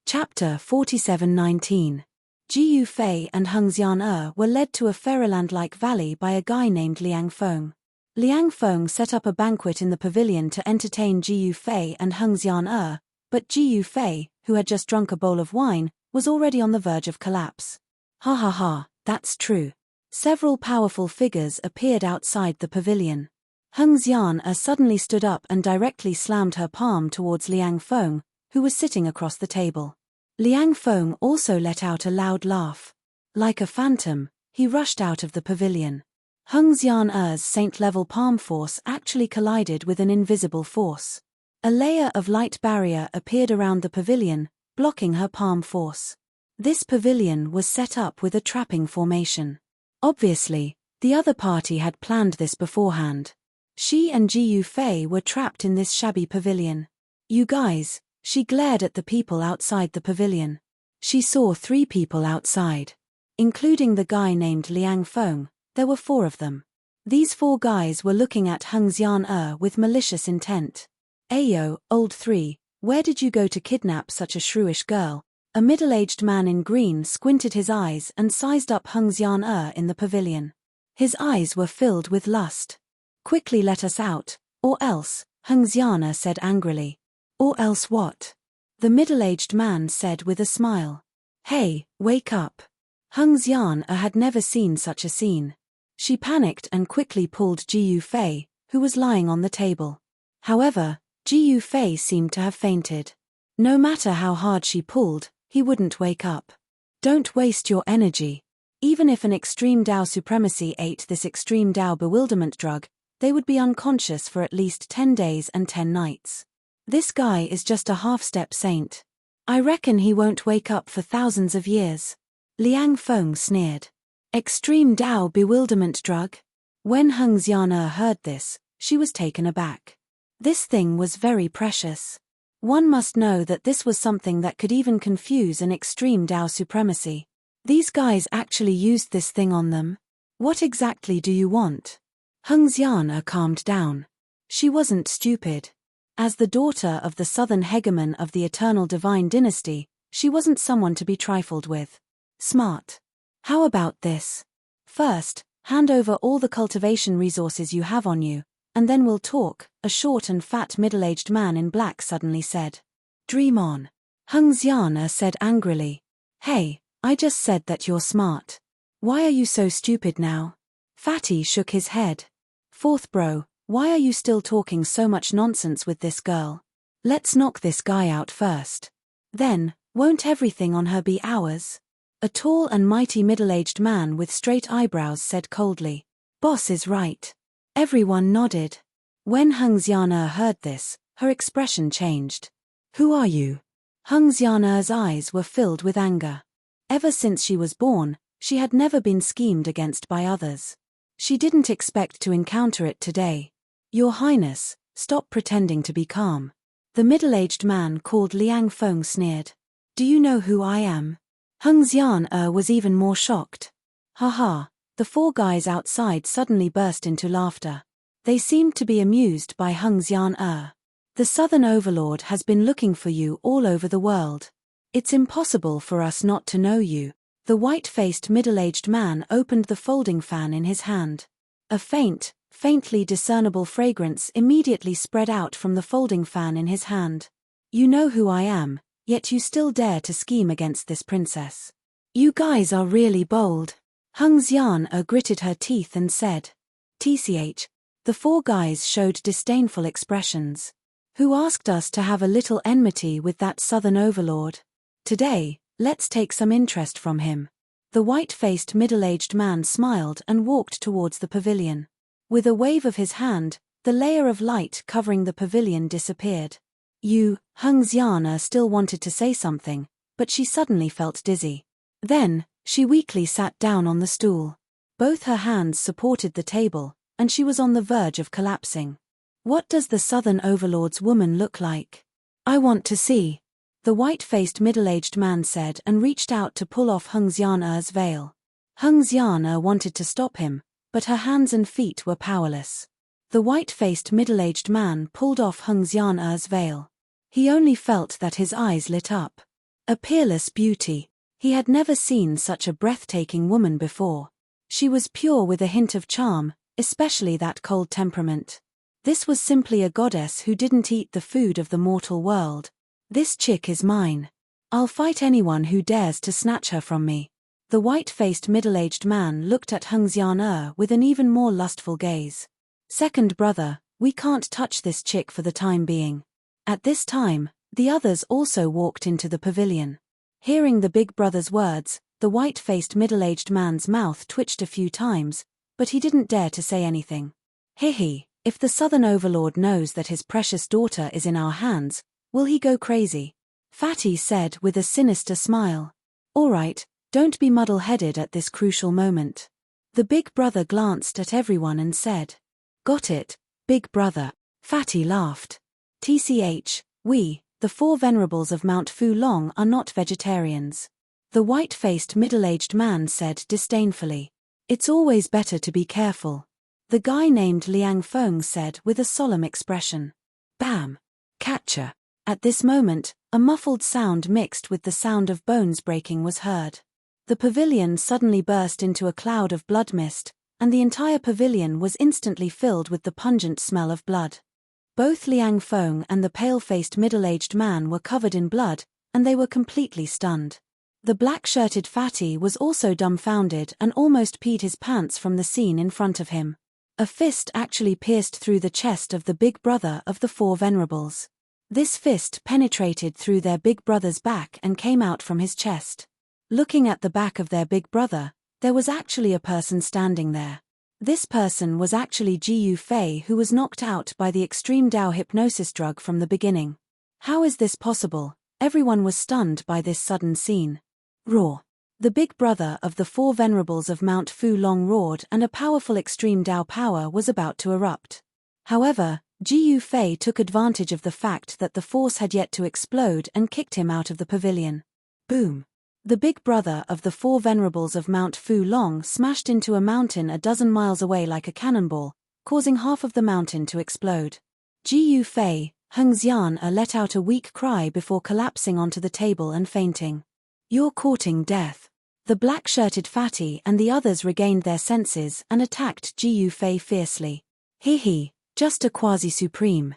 Chapter 47:19. Ji Yufei and Heng Xian were led to a fairyland-like valley by a guy named Liang Feng. Liang Feng set up a banquet in the pavilion to entertain Ji Yufei and Heng Xian, but Ji Yufei, who had just drunk a bowl of wine, was already on the verge of collapse. Ha ha ha, that's true. Several powerful figures appeared outside the pavilion. Heng Xian suddenly stood up and directly slammed her palm towards Liang Feng, who was sitting across the table. Liang Feng also let out a loud laugh. Like a phantom, he rushed out of the pavilion. Heng Xian's saint-level palm force actually collided with an invisible force. A layer of light barrier appeared around the pavilion, blocking her palm force. This pavilion was set up with a trapping formation. Obviously, the other party had planned this beforehand. She and Ji Yufei were trapped in this shabby pavilion. You guys, she glared at the people outside the pavilion. She saw 3 people outside. Including the guy named Liang Feng, there were 4 of them. These 4 guys were looking at Heng Xian with malicious intent. Ayo, old 3, where did you go to kidnap such a shrewish girl? A middle-aged man in green squinted his eyes and sized up Heng Xian in the pavilion. His eyes were filled with lust. Quickly let us out, or else, Heng Xian said angrily. Or else what? The middle-aged man said with a smile. Hey, wake up. Heng Xian had never seen such a scene. She panicked and quickly pulled Ji Yufei, who was lying on the table. However, Ji Yufei seemed to have fainted. No matter how hard she pulled, he wouldn't wake up. Don't waste your energy. Even if an extreme Dao supremacy ate this extreme Dao bewilderment drug, they would be unconscious for at least 10 days and 10 nights. This guy is just a half-step saint. I reckon he won't wake up for thousands of years. Liang Feng sneered. Extreme Dao bewilderment drug? When Heng Xian heard this, she was taken aback. This thing was very precious. One must know that this was something that could even confuse an extreme Dao supremacy. These guys actually used this thing on them? What exactly do you want? Heng Xian calmed down. She wasn't stupid. As the daughter of the southern hegemon of the eternal divine dynasty, she wasn't someone to be trifled with. Smart. How about this? First, hand over all the cultivation resources you have on you, and then we'll talk, a short and fat middle-aged man in black suddenly said. Dream on. Heng Xian said angrily. Hey, I just said that you're smart. Why are you so stupid now? Fatty shook his head. Fourth bro, why are you still talking so much nonsense with this girl? Let's knock this guy out first. Then, won't everything on her be ours? A tall and mighty middle-aged man with straight eyebrows said coldly. Boss is right. Everyone nodded. When Heng Xian heard this, her expression changed. Who are you? Heng Xian's eyes were filled with anger. Ever since she was born, she had never been schemed against by others. She didn't expect to encounter it today. Your Highness, stop pretending to be calm. The middle-aged man called Liang Feng sneered. Do you know who I am? Heng Xian was even more shocked. Ha. The 4 guys outside suddenly burst into laughter. They seemed to be amused by Heng Xian. The Southern Overlord has been looking for you all over the world. It's impossible for us not to know you. The white-faced middle-aged man opened the folding fan in his hand. A faintly discernible fragrance immediately spread out from the folding fan in his hand. You know who I am, yet you still dare to scheme against this princess. You guys are really bold. Heng Xian gritted her teeth and said. TCH. The 4 guys showed disdainful expressions. Who asked us to have a little enmity with that Southern Overlord? Today, let's take some interest from him. The white-faced middle-aged man smiled and walked towards the pavilion. With a wave of his hand, the layer of light covering the pavilion disappeared. Heng Xian still wanted to say something, but she suddenly felt dizzy. Then, she weakly sat down on the stool. Both her hands supported the table, and she was on the verge of collapsing. What does the Southern Overlord's woman look like? I want to see. The white-faced middle-aged man said and reached out to pull off Heng Xian's veil. Heng Xian wanted to stop him, but her hands and feet were powerless. The white-faced middle-aged man pulled off Heng Xian's veil. He only felt that his eyes lit up. A peerless beauty. He had never seen such a breathtaking woman before. She was pure with a hint of charm, especially that cold temperament. This was simply a goddess who didn't eat the food of the mortal world. This chick is mine. I'll fight anyone who dares to snatch her from me. The white-faced middle-aged man looked at Hung Xian with an even more lustful gaze. Second brother, we can't touch this chick for the time being. At this time, the others also walked into the pavilion. Hearing the big brother's words, the white-faced middle-aged man's mouth twitched a few times, but he didn't dare to say anything. Hehe, if the southern overlord knows that his precious daughter is in our hands, will he go crazy? Fatty said with a sinister smile. All right, don't be muddle-headed at this crucial moment. The big brother glanced at everyone and said, Got it, big brother. Fatty laughed. TCH, we, the four venerables of Mount Fu Long, are not vegetarians. The white-faced middle-aged man said disdainfully. It's always better to be careful. The guy named Liang Feng said with a solemn expression. Bam! Catcher. At this moment, a muffled sound mixed with the sound of bones breaking was heard. The pavilion suddenly burst into a cloud of blood mist, and the entire pavilion was instantly filled with the pungent smell of blood. Both Liang Feng and the pale-faced middle-aged man were covered in blood, and they were completely stunned. The black-shirted fatty was also dumbfounded and almost peed his pants from the scene in front of him. A fist actually pierced through the chest of the big brother of the four venerables. This fist penetrated through their big brother's back and came out from his chest. Looking at the back of their big brother, there was actually a person standing there. This person was actually Jiu Fei, who was knocked out by the extreme Dao hypnosis drug from the beginning. How is this possible? Everyone was stunned by this sudden scene. Roar. The big brother of the four venerables of Mount Fu Long roared, and a powerful extreme Dao power was about to erupt. However, Jiu Fei took advantage of the fact that the force had yet to explode and kicked him out of the pavilion. Boom. The big brother of the four venerables of Mount Fu Long smashed into a mountain a dozen miles away like a cannonball, causing half of the mountain to explode. Jiu Fei, Hung Xian let out a weak cry before collapsing onto the table and fainting. You're courting death. The black-shirted fatty and the others regained their senses and attacked Jiu Fei fiercely. Hehe, just a quasi-supreme.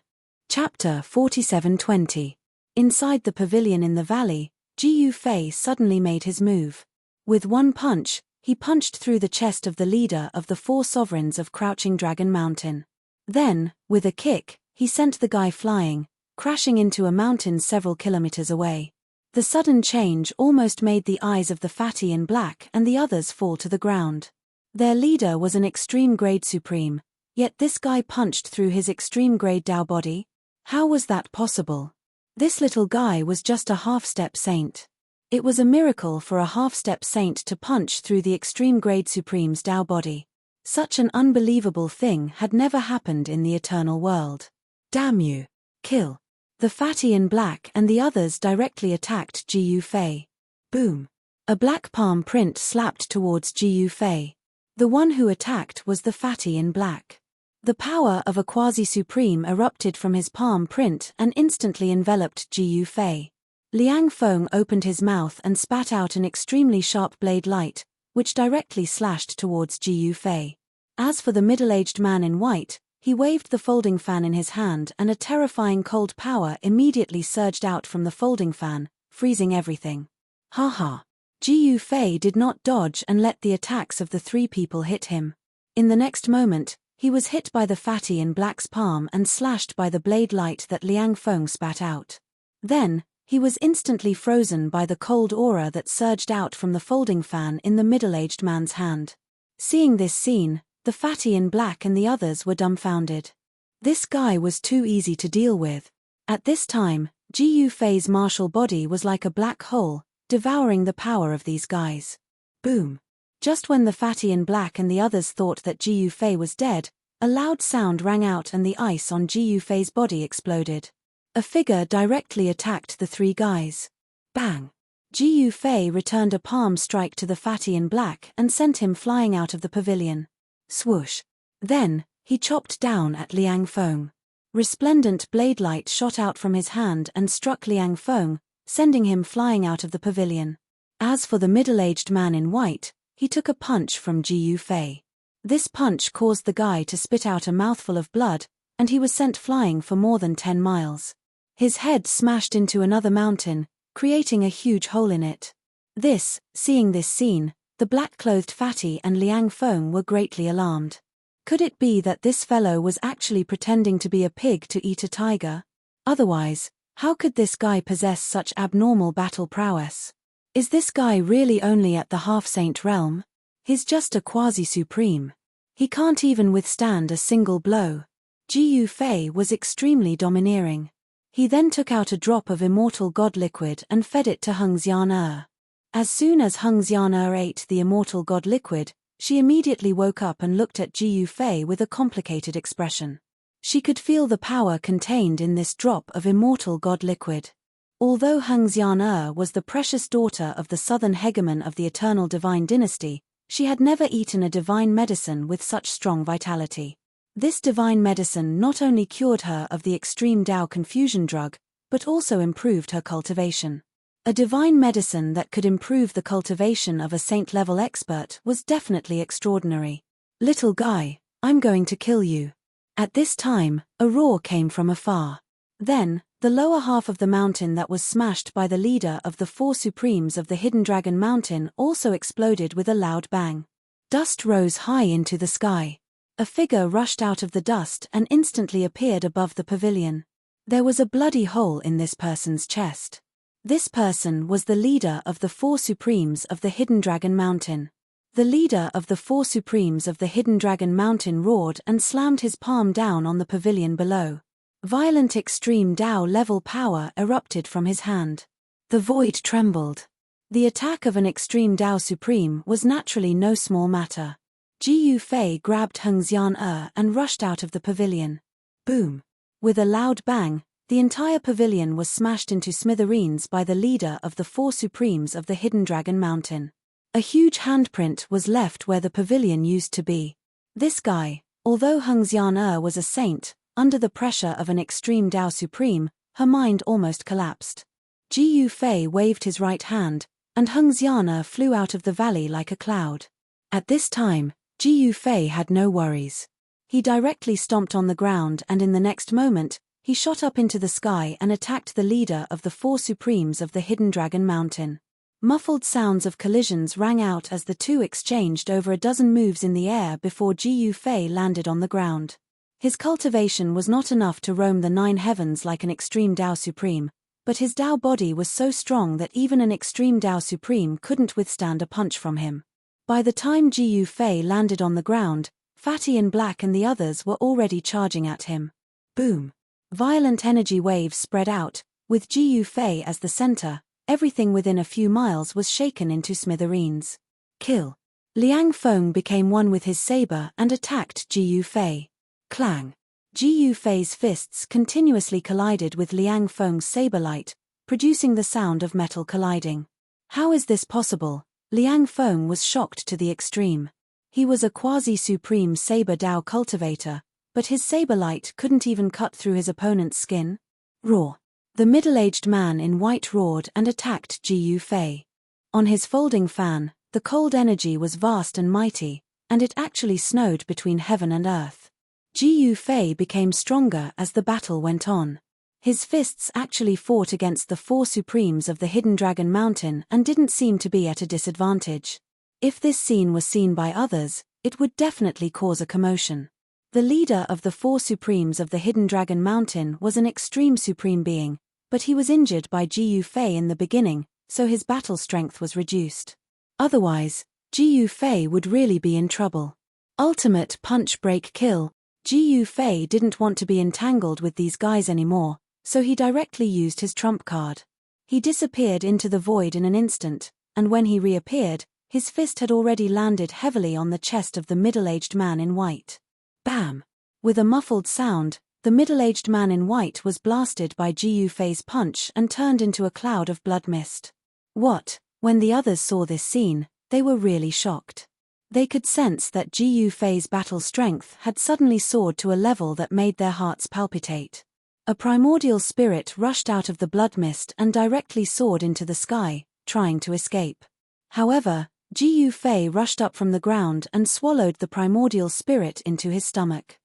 Chapter 47:20. Inside the pavilion in the valley, Jiu Fei suddenly made his move. With one punch, he punched through the chest of the leader of the four sovereigns of Crouching Dragon Mountain. Then, with a kick, he sent the guy flying, crashing into a mountain several kilometers away. The sudden change almost made the eyes of the fatty in black and the others fall to the ground. Their leader was an extreme-grade supreme, yet this guy punched through his extreme-grade Dao body? How was that possible? This little guy was just a half-step saint. It was a miracle for a half-step saint to punch through the extreme-grade supreme's Dao body. Such an unbelievable thing had never happened in the eternal world. Damn you! Kill! The fatty in black and the others directly attacked Jiu Fei. Boom! A black palm print slapped towards Jiu Fei. The one who attacked was the fatty in black. The power of a quasi-supreme erupted from his palm print and instantly enveloped Jiu Fei. Liang Feng opened his mouth and spat out an extremely sharp blade light, which directly slashed towards Jiu Fei. As for the middle-aged man in white, he waved the folding fan in his hand and a terrifying cold power immediately surged out from the folding fan, freezing everything. Ha. Jiu Fei did not dodge and let the attacks of the three people hit him. In the next moment, he was hit by the fatty in black's palm and slashed by the blade light that Liang Feng spat out. Then, he was instantly frozen by the cold aura that surged out from the folding fan in the middle-aged man's hand. Seeing this scene, the fatty in black and the others were dumbfounded. This guy was too easy to deal with. At this time, Jiu Fei's martial body was like a black hole, devouring the power of these guys. Boom! Just when the fatty in black and the others thought that Jiu Fei was dead, a loud sound rang out and the ice on Jiu Fei's body exploded. A figure directly attacked the three guys. Bang! Jiu Fei returned a palm strike to the fatty in black and sent him flying out of the pavilion. Swoosh! Then, he chopped down at Liang Feng. Resplendent blade light shot out from his hand and struck Liang Feng, sending him flying out of the pavilion. As for the middle-aged man in white, he took a punch from Ji Yufei. This punch caused the guy to spit out a mouthful of blood, and he was sent flying for more than 10 miles. His head smashed into another mountain, creating a huge hole in it. Seeing this scene, the black-clothed fatty and Liang Feng were greatly alarmed. Could it be that this fellow was actually pretending to be a pig to eat a tiger? Otherwise, how could this guy possess such abnormal battle prowess? Is this guy really only at the half-saint realm? He's just a quasi-supreme. He can't even withstand a single blow. Ji Yufei was extremely domineering. He then took out a drop of immortal god liquid and fed it to Heng Xian. As soon as Heng Xian ate the immortal god liquid, she immediately woke up and looked at Ji Yufei with a complicated expression. She could feel the power contained in this drop of immortal god liquid. Although Heng Xian was the precious daughter of the southern hegemon of the eternal divine dynasty, she had never eaten a divine medicine with such strong vitality. This divine medicine not only cured her of the extreme Tao confusion drug, but also improved her cultivation. A divine medicine that could improve the cultivation of a saint-level expert was definitely extraordinary. "Little guy, I'm going to kill you." At this time, a roar came from afar. Then, the lower half of the mountain that was smashed by the leader of the 4 Supremes of the Hidden Dragon Mountain also exploded with a loud bang. Dust rose high into the sky. A figure rushed out of the dust and instantly appeared above the pavilion. There was a bloody hole in this person's chest. This person was the leader of the 4 Supremes of the Hidden Dragon Mountain. The leader of the 4 Supremes of the Hidden Dragon Mountain roared and slammed his palm down on the pavilion below. Violent extreme Tao-level power erupted from his hand. The void trembled. The attack of an extreme Tao Supreme was naturally no small matter. Ji Yufei grabbed Heng Xian and rushed out of the pavilion. Boom! With a loud bang, the entire pavilion was smashed into smithereens by the leader of the 4 Supremes of the Hidden Dragon Mountain. A huge handprint was left where the pavilion used to be. This guy, although Heng Xian was a saint, under the pressure of an extreme Tao Supreme, her mind almost collapsed. Ji Yufei waved his right hand, and Heng Xian flew out of the valley like a cloud. At this time, Ji Yufei had no worries. He directly stomped on the ground and in the next moment, he shot up into the sky and attacked the leader of the 4 Supremes of the Hidden Dragon Mountain. Muffled sounds of collisions rang out as the two exchanged over a dozen moves in the air before Ji Yufei landed on the ground. His cultivation was not enough to roam the 9 heavens like an extreme Tao Supreme, but his Tao body was so strong that even an extreme Tao Supreme couldn't withstand a punch from him. By the time Ji Yufei landed on the ground, Fatty and Black and the others were already charging at him. Boom! Violent energy waves spread out, with Ji Yufei as the center. Everything within a few miles was shaken into smithereens. Kill! Liang Feng became one with his saber and attacked Ji Yufei. Clang! Ji Yufei's fists continuously collided with Liang Feng's saber light, producing the sound of metal colliding. How is this possible? Liang Feng was shocked to the extreme. He was a quasi-supreme saber Tao cultivator, but his saber light couldn't even cut through his opponent's skin. Roar! The middle-aged man in white roared and attacked Ji Yufei. On his folding fan, the cold energy was vast and mighty, and it actually snowed between heaven and earth. Ji Yufei became stronger as the battle went on. His fists actually fought against the 4 Supremes of the Hidden Dragon Mountain and didn't seem to be at a disadvantage. If this scene was seen by others, it would definitely cause a commotion. The leader of the 4 Supremes of the Hidden Dragon Mountain was an extreme supreme being, but he was injured by Ji Yufei in the beginning, so his battle strength was reduced. Otherwise, Ji Yufei would really be in trouble. Ultimate punch break kill. Ji Yufei didn't want to be entangled with these guys anymore, so he directly used his trump card. He disappeared into the void in an instant, and when he reappeared, his fist had already landed heavily on the chest of the middle-aged man in white. Bam! With a muffled sound, the middle-aged man in white was blasted by Ji Yufei's punch and turned into a cloud of blood mist. When the others saw this scene, they were really shocked. They could sense that Ji Yufei's battle strength had suddenly soared to a level that made their hearts palpitate. A primordial spirit rushed out of the blood mist and directly soared into the sky, trying to escape. However, Ji Fei rushed up from the ground and swallowed the primordial spirit into his stomach.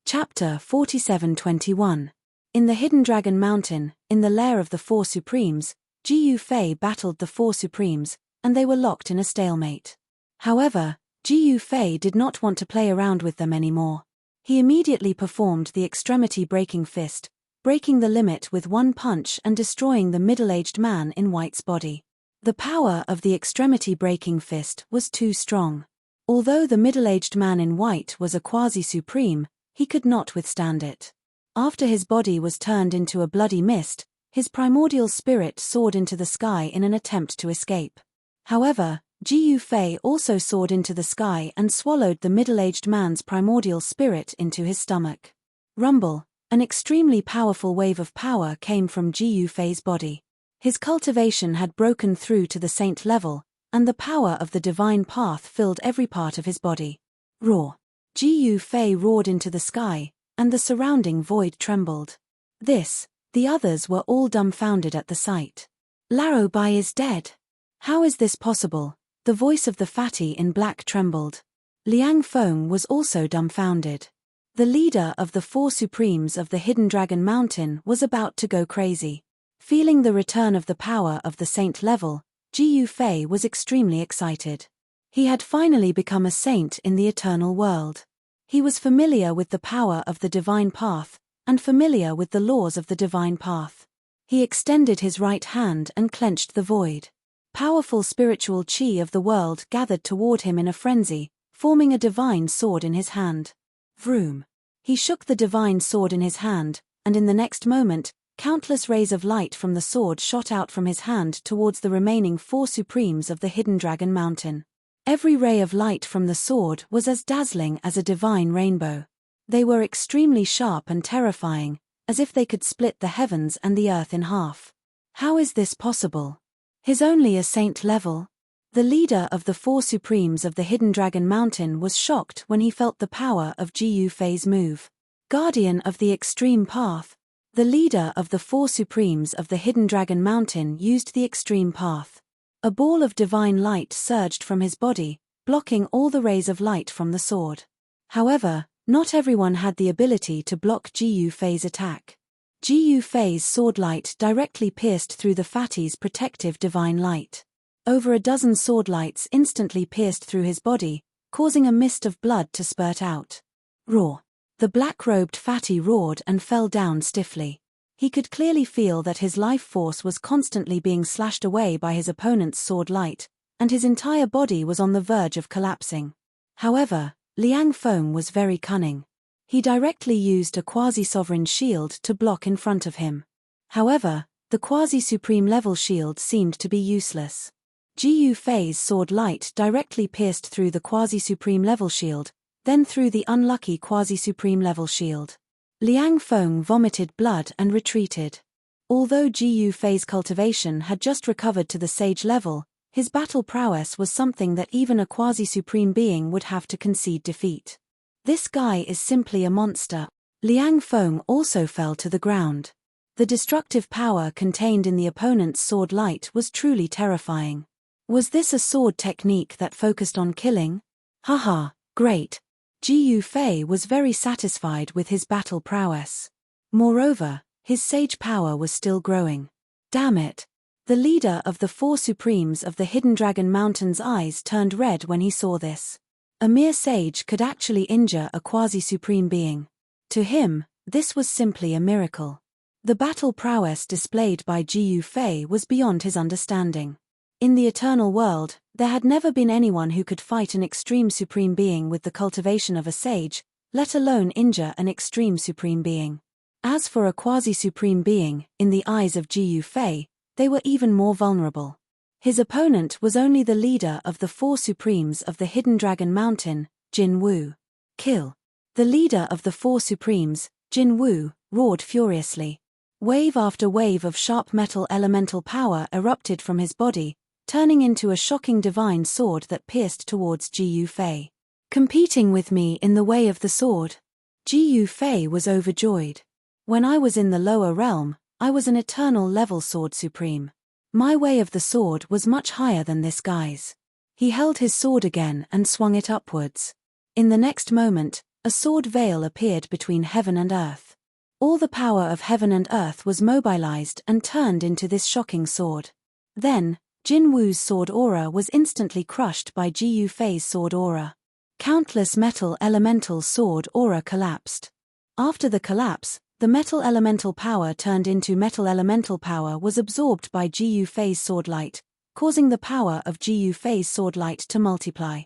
Chapter 47:21. In the Hidden Dragon Mountain, in the lair of the Four Supremes, Ji Fei battled the Four Supremes, and they were locked in a stalemate. However, Ji Fei did not want to play around with them anymore. He immediately performed the extremity breaking fist, breaking the limit with one punch and destroying the middle-aged man in white's body. The power of the extremity breaking fist was too strong. Although the middle-aged man in white was a quasi-supreme, he could not withstand it. After his body was turned into a bloody mist, his primordial spirit soared into the sky in an attempt to escape. However, Ji Fei also soared into the sky and swallowed the middle-aged man's primordial spirit into his stomach. Rumble. An extremely powerful wave of power came from Ji Fei's body. His cultivation had broken through to the saint level, and the power of the divine path filled every part of his body. Roar. Ji Fei roared into the sky, and the surrounding void trembled. The others were all dumbfounded at the sight. Lao Bai is dead. How is this possible? The voice of the fatty in black trembled. Liang Feng was also dumbfounded. The leader of the Four Supremes of the Hidden Dragon Mountain was about to go crazy. Feeling the return of the power of the saint level, Ji Fei was extremely excited. He had finally become a saint in the eternal world. He was familiar with the power of the divine path, and familiar with the laws of the divine path. He extended his right hand and clenched the void. Powerful spiritual chi of the world gathered toward him in a frenzy, forming a divine sword in his hand. Vroom. He shook the divine sword in his hand, and in the next moment, countless rays of light from the sword shot out from his hand towards the remaining Four Supremes of the Hidden Dragon Mountain. Every ray of light from the sword was as dazzling as a divine rainbow. They were extremely sharp and terrifying, as if they could split the heavens and the earth in half. How is this possible? His only a saint level? The leader of the Four Supremes of the Hidden Dragon Mountain was shocked when he felt the power of Ji Fei's move. Guardian of the Extreme Path. The leader of the Four Supremes of the Hidden Dragon Mountain used the Extreme Path. A ball of divine light surged from his body, blocking all the rays of light from the sword. However, not everyone had the ability to block Ji Fei's attack. Ji Fei's sword light directly pierced through the fatty's protective divine light. Over a dozen sword lights instantly pierced through his body, causing a mist of blood to spurt out. Roar. The black-robed fatty roared and fell down stiffly. He could clearly feel that his life force was constantly being slashed away by his opponent's sword light, and his entire body was on the verge of collapsing. However, Liang Feng was very cunning. He directly used a quasi-sovereign shield to block in front of him. However, the quasi-supreme level shield seemed to be useless. Ji Fei's sword light directly pierced through the quasi-supreme level shield, then through the unlucky quasi-supreme level shield. Liang Feng vomited blood and retreated. Although Ji Fei's cultivation had just recovered to the sage level, his battle prowess was something that even a quasi-supreme being would have to concede defeat. This guy is simply a monster. Liang Feng also fell to the ground. The destructive power contained in the opponent's sword light was truly terrifying. Was this a sword technique that focused on killing? Haha, great. Ji Fei was very satisfied with his battle prowess. Moreover, his sage power was still growing. Damn it. The leader of the Four Supremes of the Hidden Dragon Mountain's eyes turned red when he saw this. A mere sage could actually injure a quasi-supreme being. To him, this was simply a miracle. The battle prowess displayed by Ji Fei was beyond his understanding. In the eternal world, there had never been anyone who could fight an extreme supreme being with the cultivation of a sage, let alone injure an extreme supreme being. As for a quasi-supreme being, in the eyes of Ji Fei, they were even more vulnerable. His opponent was only the leader of the Four Supremes of the Hidden Dragon Mountain, Jin Wu. Kill. The leader of the Four Supremes, Jin Wu, roared furiously. Wave after wave of sharp metal elemental power erupted from his body, turning into a shocking divine sword that pierced towards Ji Fei. Competing with me in the way of the sword? Ji Fei was overjoyed. When I was in the lower realm, I was an eternal level sword supreme. My way of the sword was much higher than this guy's. He held his sword again and swung it upwards. In the next moment, a sword veil appeared between heaven and earth. All the power of heaven and earth was mobilized and turned into this shocking sword. Then, Jin Wu's sword aura was instantly crushed by Ji Yu Fei's sword aura. Countless metal elemental sword aura collapsed. After the collapse, the metal elemental power turned into metal elemental power was absorbed by Ji Yu Fei's sword light, causing the power of Ji Yu Fei's sword light to multiply.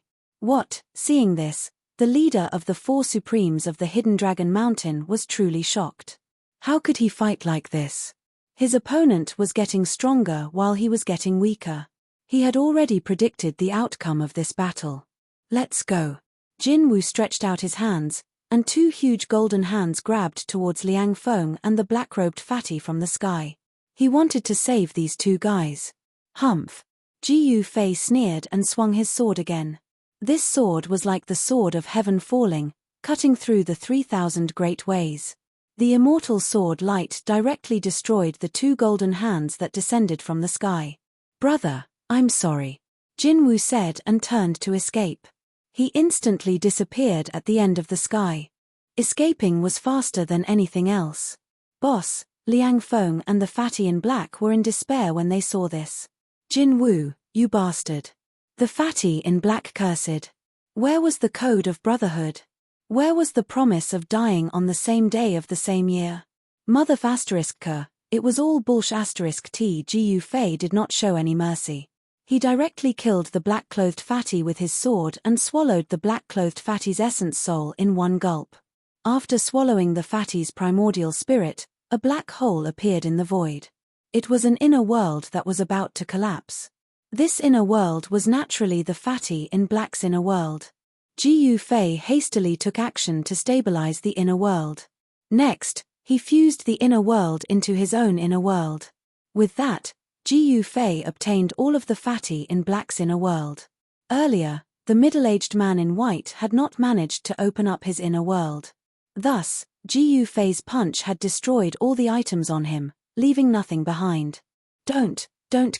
Seeing this, the leader of the four supremes of the Hidden Dragon Mountain was truly shocked. How could he fight like this? His opponent was getting stronger while he was getting weaker. He had already predicted the outcome of this battle. Let's go. Jin Wu stretched out his hands, and two huge golden hands grabbed towards Liang Feng and the black-robed fatty from the sky. He wanted to save these two guys. Humph. Ji Yu Fei sneered and swung his sword again. This sword was like the sword of heaven falling, cutting through the 3,000 great ways. The immortal sword light directly destroyed the two golden hands that descended from the sky. Brother, I'm sorry. Jin Wu said and turned to escape. He instantly disappeared at the end of the sky. Escaping was faster than anything else. Boss, Liang Feng and the fatty in black were in despair when they saw this. Jin Wu, you bastard. The fatty in black cursed. Where was the code of brotherhood? Where was the promise of dying on the same day of the same year? Mother *k, it was all bullsh*t. Ji Yu Fei did not show any mercy. He directly killed the black-clothed fatty with his sword and swallowed the black-clothed fatty's essence soul in one gulp. After swallowing the fatty's primordial spirit, a black hole appeared in the void. It was an inner world that was about to collapse. This inner world was naturally the fatty in black's inner world. Ji Yu Fei hastily took action to stabilize the inner world. Next, he fused the inner world into his own inner world. With that, Ji Yu Fei obtained all of the fatty in black's inner world. Earlier, the middle-aged man in white had not managed to open up his inner world. Thus, Ji Yu Fei's punch had destroyed all the items on him, leaving nothing behind. Don't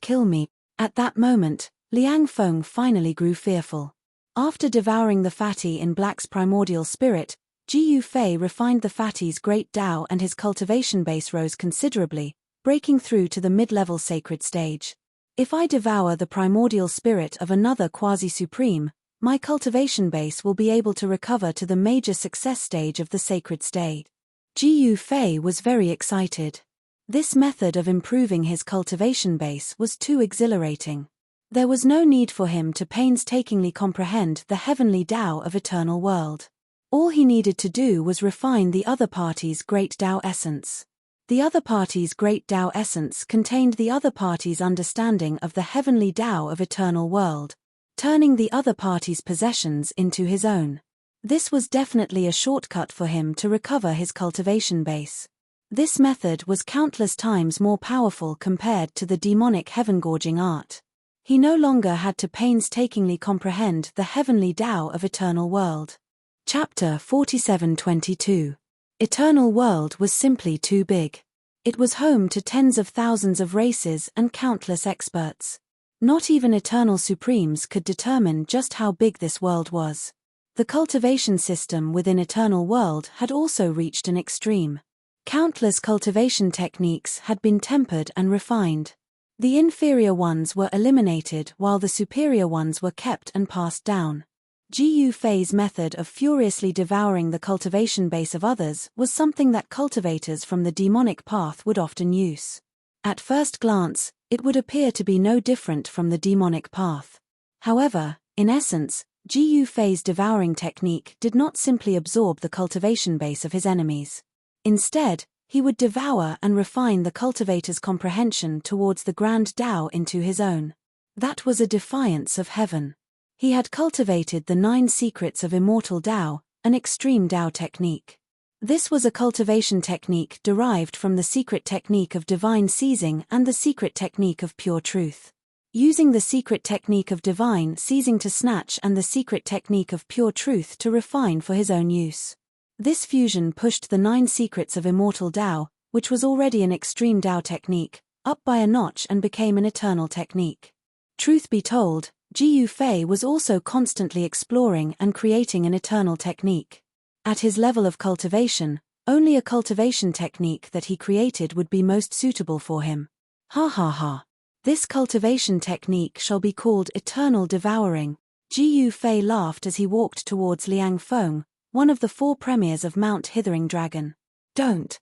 kill me. At that moment, Liang Feng finally grew fearful. After devouring the fatty in black's primordial spirit, Ji Yu Fei refined the fatty's great Tao and his cultivation base rose considerably, breaking through to the mid-level sacred stage. If I devour the primordial spirit of another quasi-supreme, my cultivation base will be able to recover to the major success stage of the sacred state. Ji Yu Fei was very excited. This method of improving his cultivation base was too exhilarating. There was no need for him to painstakingly comprehend the heavenly Tao of eternal world. All he needed to do was refine the other party's great Tao essence. The other party's great Tao essence contained the other party's understanding of the heavenly Tao of eternal world, turning the other party's possessions into his own. This was definitely a shortcut for him to recover his cultivation base. This method was countless times more powerful compared to the demonic heaven-gorging art. He no longer had to painstakingly comprehend the heavenly Tao of eternal world. Chapter 47:22. Eternal world was simply too big. It was home to tens of thousands of races and countless experts. Not even eternal supremes could determine just how big this world was. The cultivation system within eternal world had also reached an extreme. Countless cultivation techniques had been tempered and refined. The inferior ones were eliminated while the superior ones were kept and passed down. Ji Yu Fei's method of furiously devouring the cultivation base of others was something that cultivators from the demonic path would often use. At first glance, it would appear to be no different from the demonic path. However, in essence, Ji Yu Fei's devouring technique did not simply absorb the cultivation base of his enemies. Instead, he would devour and refine the cultivator's comprehension towards the grand Tao into his own. That was a defiance of heaven. He had cultivated the 9 secrets of immortal Tao, an extreme Tao technique. This was a cultivation technique derived from the secret technique of divine seizing and the secret technique of pure truth. Using the secret technique of divine seizing to snatch and the secret technique of pure truth to refine for his own use. This fusion pushed the 9 secrets of immortal Tao, which was already an extreme Tao technique, up by a notch and became an eternal technique. Truth be told, Ji Yufei was also constantly exploring and creating an eternal technique. At his level of cultivation, only a cultivation technique that he created would be most suitable for him. Ha ha ha. This cultivation technique shall be called eternal devouring. Ji Yufei laughed as he walked towards Liang Feng, one of the 4 premiers of Mount Hithering Dragon. Don't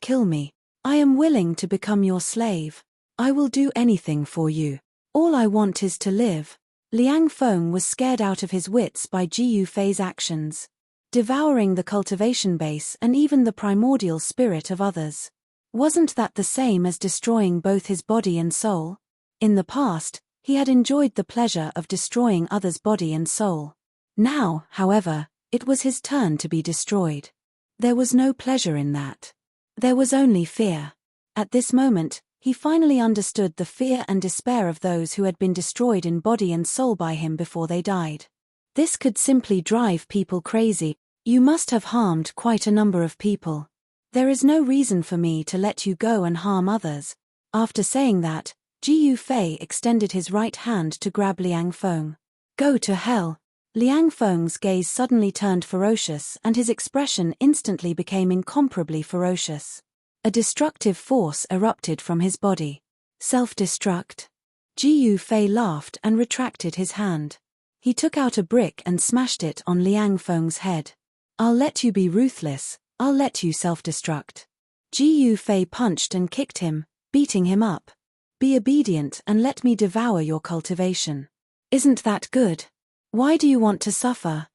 kill me. I am willing to become your slave. I will do anything for you. All I want is to live. Liang Feng was scared out of his wits by Ji Yufei's actions. Devouring the cultivation base and even the primordial spirit of others. Wasn't that the same as destroying both his body and soul? In the past, he had enjoyed the pleasure of destroying others' body and soul. Now, however, it was his turn to be destroyed. There was no pleasure in that. There was only fear. At this moment, he finally understood the fear and despair of those who had been destroyed in body and soul by him before they died. This could simply drive people crazy. You must have harmed quite a number of people. There is no reason for me to let you go and harm others. After saying that, Ji Yufei extended his right hand to grab Liang Feng. Go to hell. Liang Feng's gaze suddenly turned ferocious and his expression instantly became incomparably ferocious. A destructive force erupted from his body. Self-destruct. Ji Yufei laughed and retracted his hand. He took out a brick and smashed it on Liang Feng's head. I'll let you be ruthless, I'll let you self-destruct. Ji Yufei punched and kicked him, beating him up. Be obedient and let me devour your cultivation. Isn't that good? Why do you want to suffer?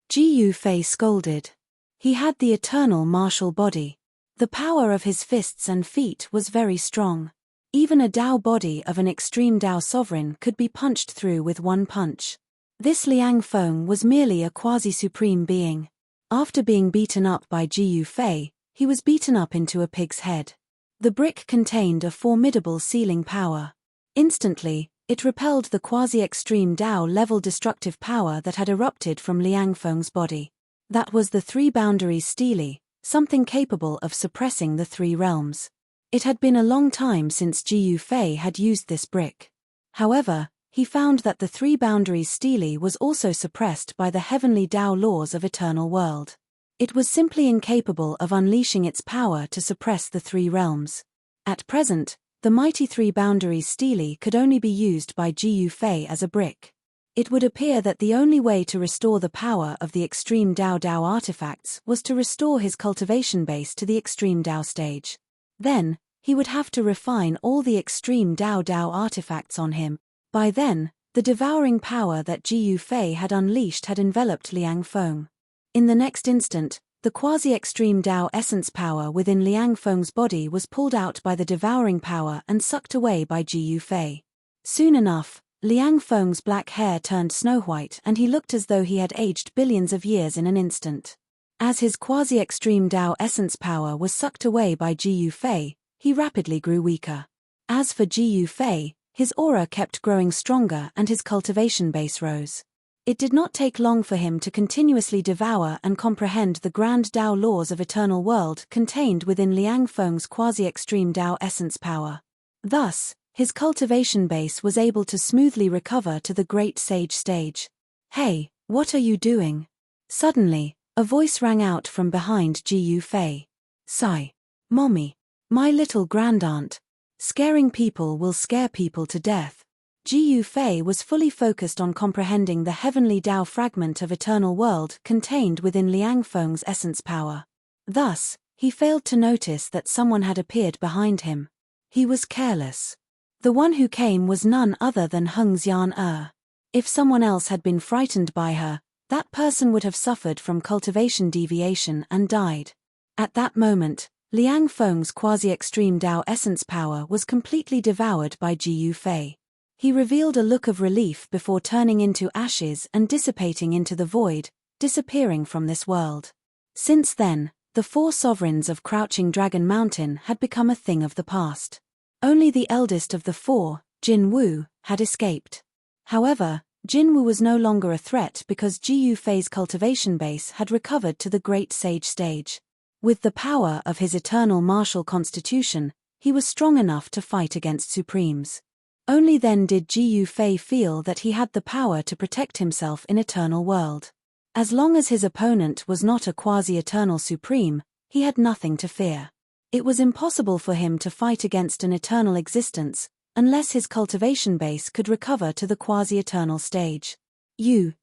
Ji Yufei scolded. He had the eternal martial body. The power of his fists and feet was very strong. Even a Tao body of an extreme Tao sovereign could be punched through with one punch. This Liang Feng was merely a quasi-supreme being. After being beaten up by Ji Yufei, he was beaten up into a pig's head. The brick contained a formidable sealing power. Instantly, it repelled the quasi-extreme Tao-level destructive power that had erupted from Liang Feng's body. That was the 3 boundaries stele, something capable of suppressing the 3 realms. It had been a long time since Ji Yufei had used this brick. However, he found that the 3 boundaries stele was also suppressed by the heavenly Tao laws of eternal world. It was simply incapable of unleashing its power to suppress the 3 realms. At present, the mighty 3 boundaries stele could only be used by Ji Yufei as a brick. It would appear that the only way to restore the power of the extreme Tao artifacts was to restore his cultivation base to the extreme Tao stage. Then, he would have to refine all the extreme Tao artifacts on him. By then, the devouring power that Ji Yufei had unleashed had enveloped Liang Feng. In the next instant, the quasi-extreme Tao essence power within Liang Feng's body was pulled out by the devouring power and sucked away by Ji Yufei. Soon enough, Liang Feng's black hair turned snow-white and he looked as though he had aged billions of years in an instant. As his quasi-extreme Tao essence power was sucked away by Ji Yufei, he rapidly grew weaker. As for Ji Yufei, his aura kept growing stronger and his cultivation base rose. It did not take long for him to continuously devour and comprehend the grand Tao laws of eternal world contained within Liang Feng's quasi-extreme Tao essence power. Thus, his cultivation base was able to smoothly recover to the great sage stage. Hey, what are you doing? Suddenly, a voice rang out from behind Ji Yufei. Sigh. Mommy. My little grandaunt. Scaring people will scare people to death. Ji Yufei was fully focused on comprehending the heavenly Tao fragment of eternal world contained within Liang Feng's essence power. Thus, he failed to notice that someone had appeared behind him. He was careless. The one who came was none other than Heng Xian. If someone else had been frightened by her, that person would have suffered from cultivation deviation and died. At that moment, Liang Feng's quasi-extreme Tao essence power was completely devoured by Ji Yufei. He revealed a look of relief before turning into ashes and dissipating into the void, disappearing from this world. Since then, the 4 sovereigns of Crouching Dragon Mountain had become a thing of the past. Only the eldest of the 4, Jin Wu, had escaped. However, Jinwu was no longer a threat because Ji Yufei's cultivation base had recovered to the Great Sage stage. With the power of his eternal martial constitution, he was strong enough to fight against Supremes. Only then did Ji Yufei feel that he had the power to protect himself in Eternal World. As long as his opponent was not a quasi-eternal Supreme, he had nothing to fear. It was impossible for him to fight against an eternal existence, unless his cultivation base could recover to the quasi-eternal stage. You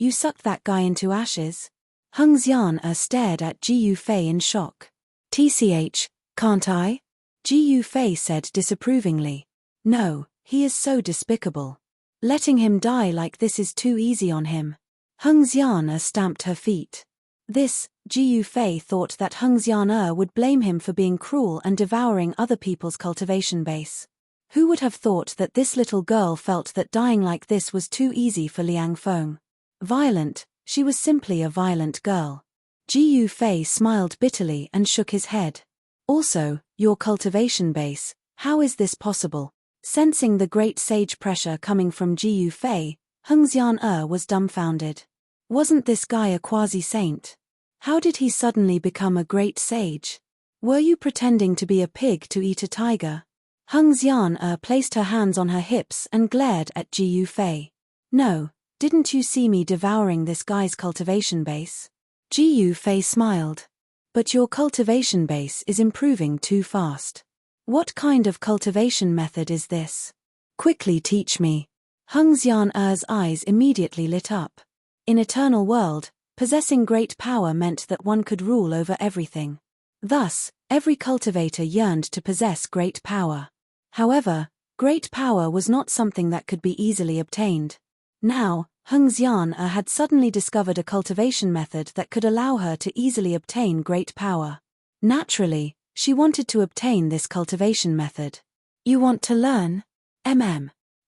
sucked that guy into ashes? Hung Xian stared at Ji Yufei in shock. TCH, can't I? Ji Yufei said disapprovingly. No, he is so despicable. Letting him die like this is too easy on him. Hung Xian stamped her feet. This, Ji Yufei thought that Hung Xian would blame him for being cruel and devouring other people's cultivation base. Who would have thought that this little girl felt that dying like this was too easy for Liang Feng? Violent, she was simply a violent girl. Ji Yufei smiled bitterly and shook his head. Also, your cultivation base, how is this possible? Sensing the great sage pressure coming from Ji Yufei, Hung Xian was dumbfounded. Wasn't this guy a quasi-saint? How did he suddenly become a great sage? Were you pretending to be a pig to eat a tiger? Hung Xian placed her hands on her hips and glared at Ji Yufei. No, didn't you see me devouring this guy's cultivation base? Ji Yufei smiled. But your cultivation base is improving too fast. What kind of cultivation method is this? Quickly teach me. Hung Xian's eyes immediately lit up. In Eternal World, possessing great power meant that one could rule over everything. Thus, every cultivator yearned to possess great power. However, great power was not something that could be easily obtained. Now, Hung Xian had suddenly discovered a cultivation method that could allow her to easily obtain great power. Naturally, she wanted to obtain this cultivation method. You want to learn?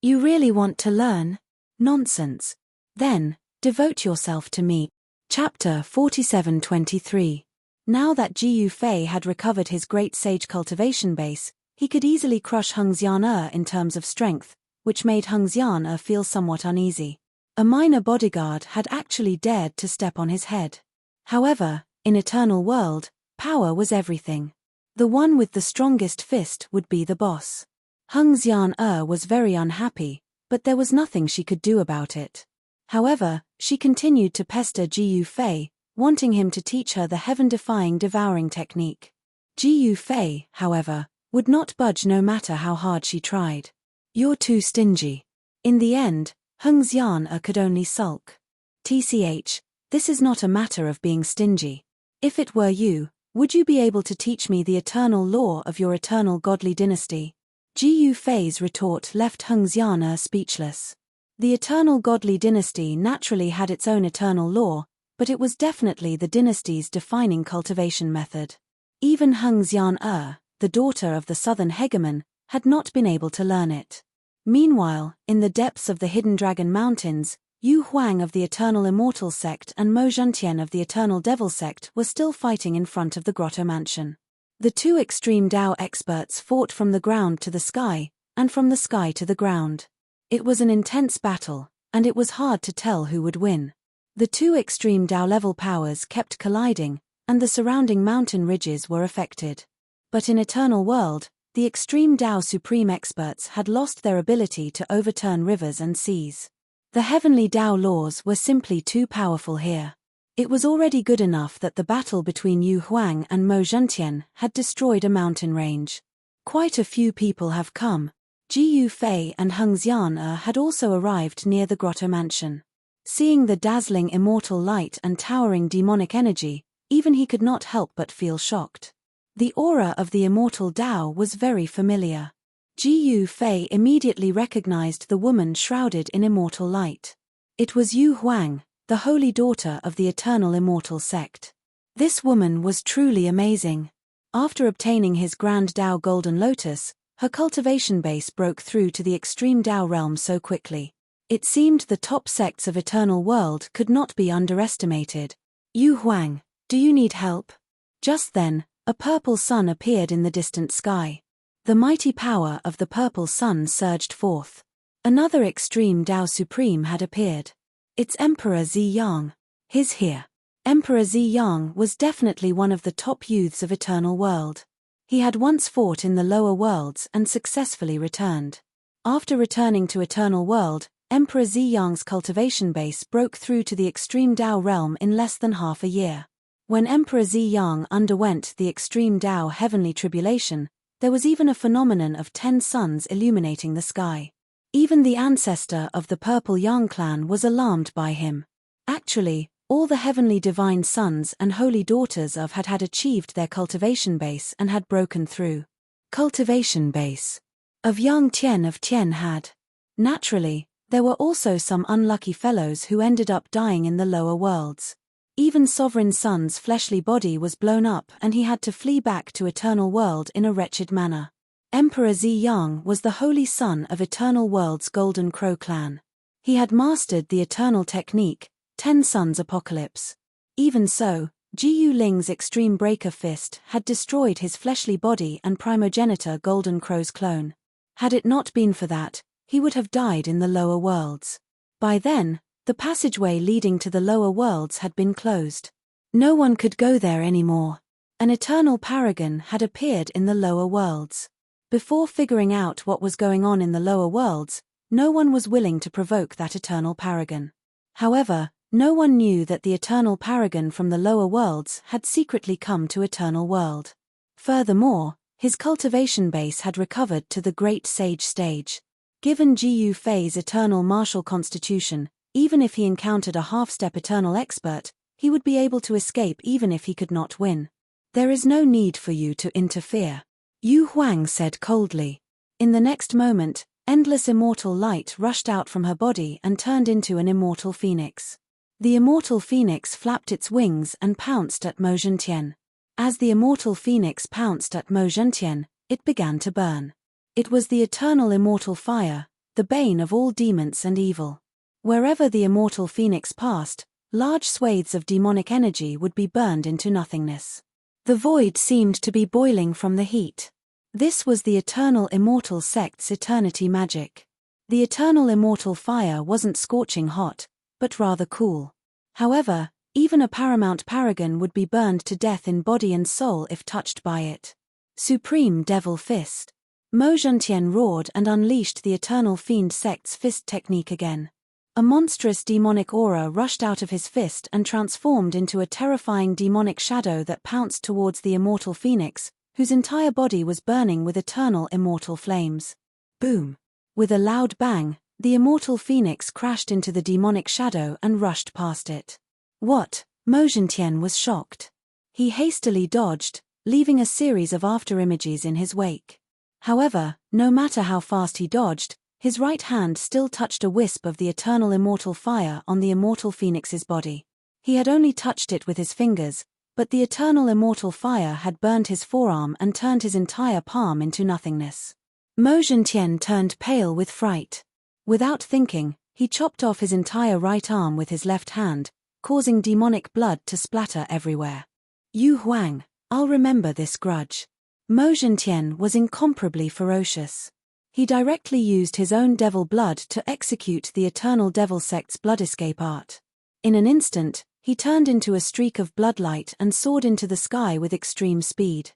You really want to learn? Nonsense. Then, devote yourself to me. Chapter 47-23. Now that Ji Yufei had recovered his great sage cultivation base, he could easily crush Hung Xian in terms of strength, which made Hung Xian feel somewhat uneasy. A minor bodyguard had actually dared to step on his head. However, in Eternal World, power was everything. The one with the strongest fist would be the boss. Hung Xian was very unhappy, but there was nothing she could do about it. However, she continued to pester Ji Yufei, wanting him to teach her the heaven-defying devouring technique. Ji Yufei, however, would not budge no matter how hard she tried. You're too stingy. In the end, Hung Xian could only sulk. TCH, this is not a matter of being stingy. If it were you, would you be able to teach me the eternal law of your eternal godly dynasty? Ji Yufei's retort left Hung Xian speechless. The eternal godly dynasty naturally had its own eternal law, but it was definitely the dynasty's defining cultivation method. Even Hung Xian, the daughter of the southern hegemon, had not been able to learn it. Meanwhile, in the depths of the Hidden Dragon Mountains, Yu Huang of the Eternal Immortal Sect and Mo Zhentian of the Eternal Devil Sect were still fighting in front of the Grotto Mansion. The two extreme Dao experts fought from the ground to the sky, and from the sky to the ground. It was an intense battle, and it was hard to tell who would win. The two extreme Dao level powers kept colliding, and the surrounding mountain ridges were affected. But in Eternal World, the extreme Dao Supreme experts had lost their ability to overturn rivers and seas. The heavenly Dao laws were simply too powerful here. It was already good enough that the battle between Yu Huang and Mo Zhentian had destroyed a mountain range. Quite a few people have come. Ji Yufei and Hung Xian had also arrived near the Grotto Mansion. Seeing the dazzling immortal light and towering demonic energy, even he could not help but feel shocked. The aura of the immortal Dao was very familiar. Ji Yufei immediately recognized the woman shrouded in immortal light. It was Yu Huang, the holy daughter of the Eternal Immortal Sect. This woman was truly amazing. After obtaining his Grand Dao Golden Lotus, her cultivation base broke through to the extreme Dao realm so quickly. It seemed the top sects of Eternal World could not be underestimated. Yu Huang, do you need help? Just then, a purple sun appeared in the distant sky. The mighty power of the purple sun surged forth. Another extreme Tao Supreme had appeared. It's Emperor Zi Yang. He's here. Emperor Zi Yang was definitely one of the top youths of Eternal World. He had once fought in the lower worlds and successfully returned. After returning to Eternal World, Emperor Zi Yang's cultivation base broke through to the extreme Tao realm in less than half a year. When Emperor Zi Yang underwent the extreme Tao heavenly tribulation, there was even a phenomenon of 10 suns illuminating the sky. Even the ancestor of the Purple Yang clan was alarmed by him. Actually, all the heavenly divine sons and holy daughters of had achieved their cultivation base and had broken through. Cultivation base of Yang Tian of Tian had. Naturally, there were also some unlucky fellows who ended up dying in the lower worlds. Even Sovereign Sun's fleshly body was blown up and he had to flee back to Eternal World in a wretched manner. Emperor Zi Yang was the holy son of Eternal World's Golden Crow clan. He had mastered the eternal technique, 10 Suns Apocalypse. Even so, Jiyu Ling's Extreme Breaker Fist had destroyed his fleshly body and primogenitor Golden Crow's clone. Had it not been for that, he would have died in the lower worlds. By then, the passageway leading to the lower worlds had been closed. No one could go there anymore. An eternal paragon had appeared in the lower worlds. Before figuring out what was going on in the lower worlds, no one was willing to provoke that eternal paragon. However, no one knew that the eternal paragon from the lower worlds had secretly come to Eternal World. Furthermore, his cultivation base had recovered to the Great Sage stage. Given Jiyu Fei's eternal martial constitution, even if he encountered a half-step eternal expert, he would be able to escape even if he could not win. There is no need for you to interfere, Yu Huang said coldly. In the next moment, endless immortal light rushed out from her body and turned into an immortal phoenix. The immortal phoenix flapped its wings and pounced at Mo Zhentian. As the immortal phoenix pounced at Mo Zhentian, it began to burn. It was the eternal immortal fire, the bane of all demons and evil. Wherever the immortal phoenix passed, large swathes of demonic energy would be burned into nothingness. The void seemed to be boiling from the heat. This was the eternal immortal sect's eternity magic. The eternal immortal fire wasn't scorching hot, but rather cool. However, even a paramount paragon would be burned to death in body and soul if touched by it. Supreme Devil Fist. Mo Zhentian roared and unleashed the eternal fiend sect's fist technique again. A monstrous demonic aura rushed out of his fist and transformed into a terrifying demonic shadow that pounced towards the immortal phoenix, whose entire body was burning with eternal immortal flames. Boom! With a loud bang, the immortal phoenix crashed into the demonic shadow and rushed past it. What? Mo Zhentian was shocked. He hastily dodged, leaving a series of afterimages in his wake. However, no matter how fast he dodged, his right hand still touched a wisp of the eternal immortal fire on the immortal phoenix's body. He had only touched it with his fingers, but the eternal immortal fire had burned his forearm and turned his entire palm into nothingness. Mo Zhentian turned pale with fright. Without thinking, he chopped off his entire right arm with his left hand, causing demonic blood to splatter everywhere. Yu Huang, I'll remember this grudge. Mo Zhentian was incomparably ferocious. He directly used his own devil blood to execute the eternal devil sect's blood escape art. In an instant, he turned into a streak of bloodlight and soared into the sky with extreme speed.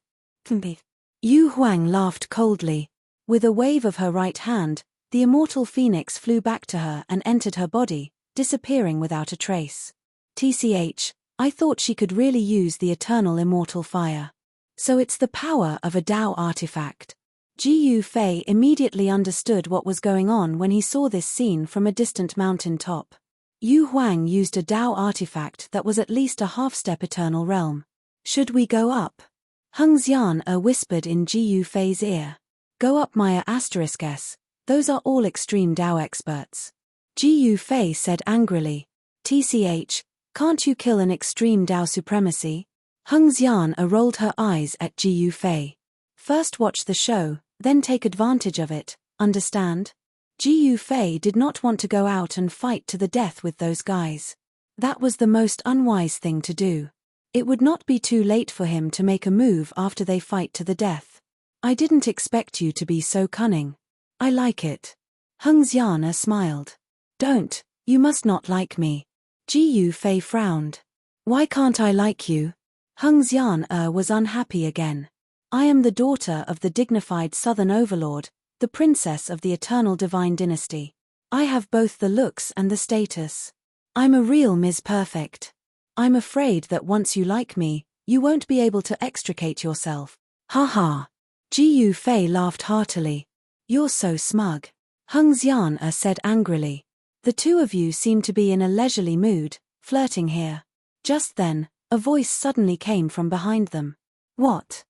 Yu Huang laughed coldly. With a wave of her right hand, the immortal phoenix flew back to her and entered her body, disappearing without a trace. TCH, I thought she could really use the eternal immortal fire. So it's the power of a Tao artifact. Jiyu Fei immediately understood what was going on when he saw this scene from a distant mountain top. Yu Huang used a Tao artifact that was at least a half-step eternal realm. Should we go up? Hung Xian whispered in Jiyu Fei's ear. Go up Maya *s, those are all extreme Tao experts. Jiyu Fei said angrily. TCH, can't you kill an extreme Tao supremacy? Hung Xian rolled her eyes at Jiyu Fei. First watch the show, then take advantage of it, understand? Jiyu Fei did not want to go out and fight to the death with those guys. That was the most unwise thing to do. It would not be too late for him to make a move after they fight to the death. I didn't expect you to be so cunning. I like it. Hung Xian smiled. Don't, you must not like me. Ji Fei frowned. Why can't I like you? Hung Xian was unhappy again. I am the daughter of the dignified southern overlord, the princess of the eternal divine dynasty. I have both the looks and the status. I'm a real Ms. Perfect. I'm afraid that once you like me, you won't be able to extricate yourself. Ha ha. Ji Fei laughed heartily. You're so smug. Hung Xian said angrily. The two of you seem to be in a leisurely mood, flirting here. Just then, a voice suddenly came from behind them. What?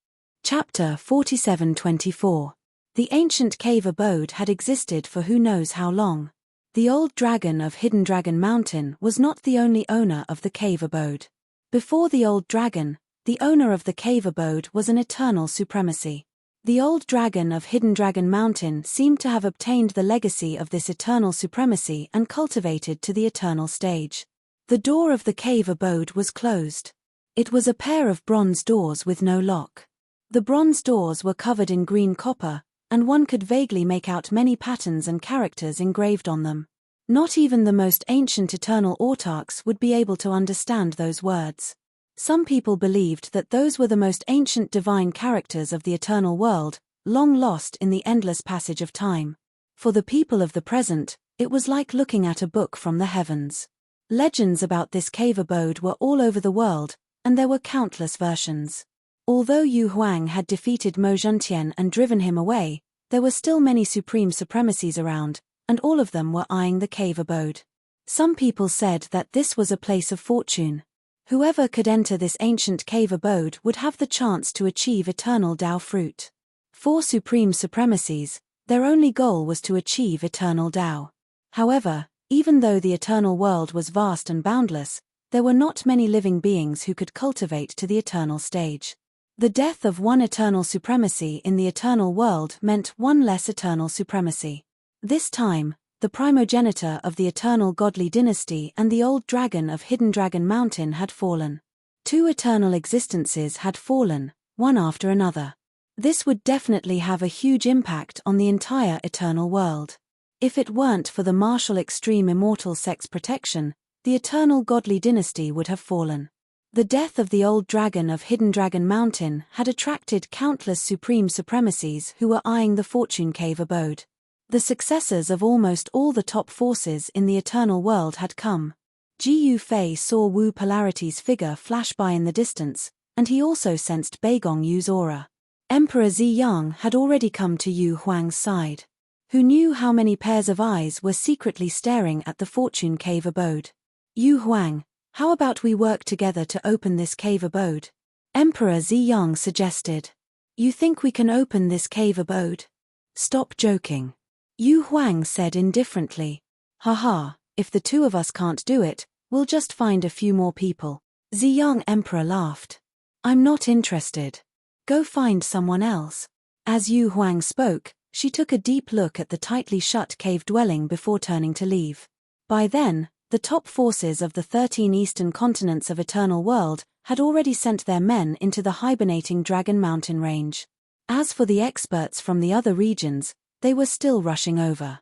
Chapter 47-24. The ancient cave abode had existed for who knows how long. The old dragon of Hidden Dragon Mountain was not the only owner of the cave abode. Before the old dragon, the owner of the cave abode was an eternal supremacy. The old dragon of Hidden Dragon Mountain seemed to have obtained the legacy of this eternal supremacy and cultivated to the eternal stage. The door of the cave abode was closed. It was a pair of bronze doors with no lock. The bronze doors were covered in green copper, and one could vaguely make out many patterns and characters engraved on them. Not even the most ancient eternal autarchs would be able to understand those words. Some people believed that those were the most ancient divine characters of the eternal world, long lost in the endless passage of time. For the people of the present, it was like looking at a book from the heavens. Legends about this cave abode were all over the world, and there were countless versions. Although Yu Huang had defeated Mo Zhentian and driven him away, there were still many supreme supremacies around, and all of them were eyeing the cave abode. Some people said that this was a place of fortune. Whoever could enter this ancient cave abode would have the chance to achieve eternal Tao fruit. For supreme supremacies, their only goal was to achieve eternal Tao. However, even though the eternal world was vast and boundless, there were not many living beings who could cultivate to the eternal stage. The death of one eternal supremacy in the eternal world meant one less eternal supremacy. This time, the primogenitor of the eternal godly dynasty and the old dragon of Hidden Dragon Mountain had fallen. Two eternal existences had fallen, one after another. This would definitely have a huge impact on the entire eternal world. If it weren't for the martial extreme immortal sex protection, the eternal godly dynasty would have fallen. The death of the old dragon of Hidden Dragon Mountain had attracted countless supreme supremacies who were eyeing the fortune cave abode. The successors of almost all the top forces in the eternal world had come. Ji Fei saw Wu Polarity's figure flash by in the distance, and he also sensed Beigong Yu's aura. Emperor Ziyang had already come to Yu Huang's side. Who knew how many pairs of eyes were secretly staring at the fortune cave abode? Yu Huang, how about we work together to open this cave abode? Emperor Ziyang suggested. You think we can open this cave abode? Stop joking. Yu Huang said indifferently. Haha, if the two of us can't do it, we'll just find a few more people. Ziyang Emperor laughed. I'm not interested. Go find someone else. As Yu Huang spoke, she took a deep look at the tightly shut cave dwelling before turning to leave. By then, the top forces of the 13 eastern continents of Eternal World had already sent their men into the hibernating Dragon Mountain range. As for the experts from the other regions, they were still rushing over.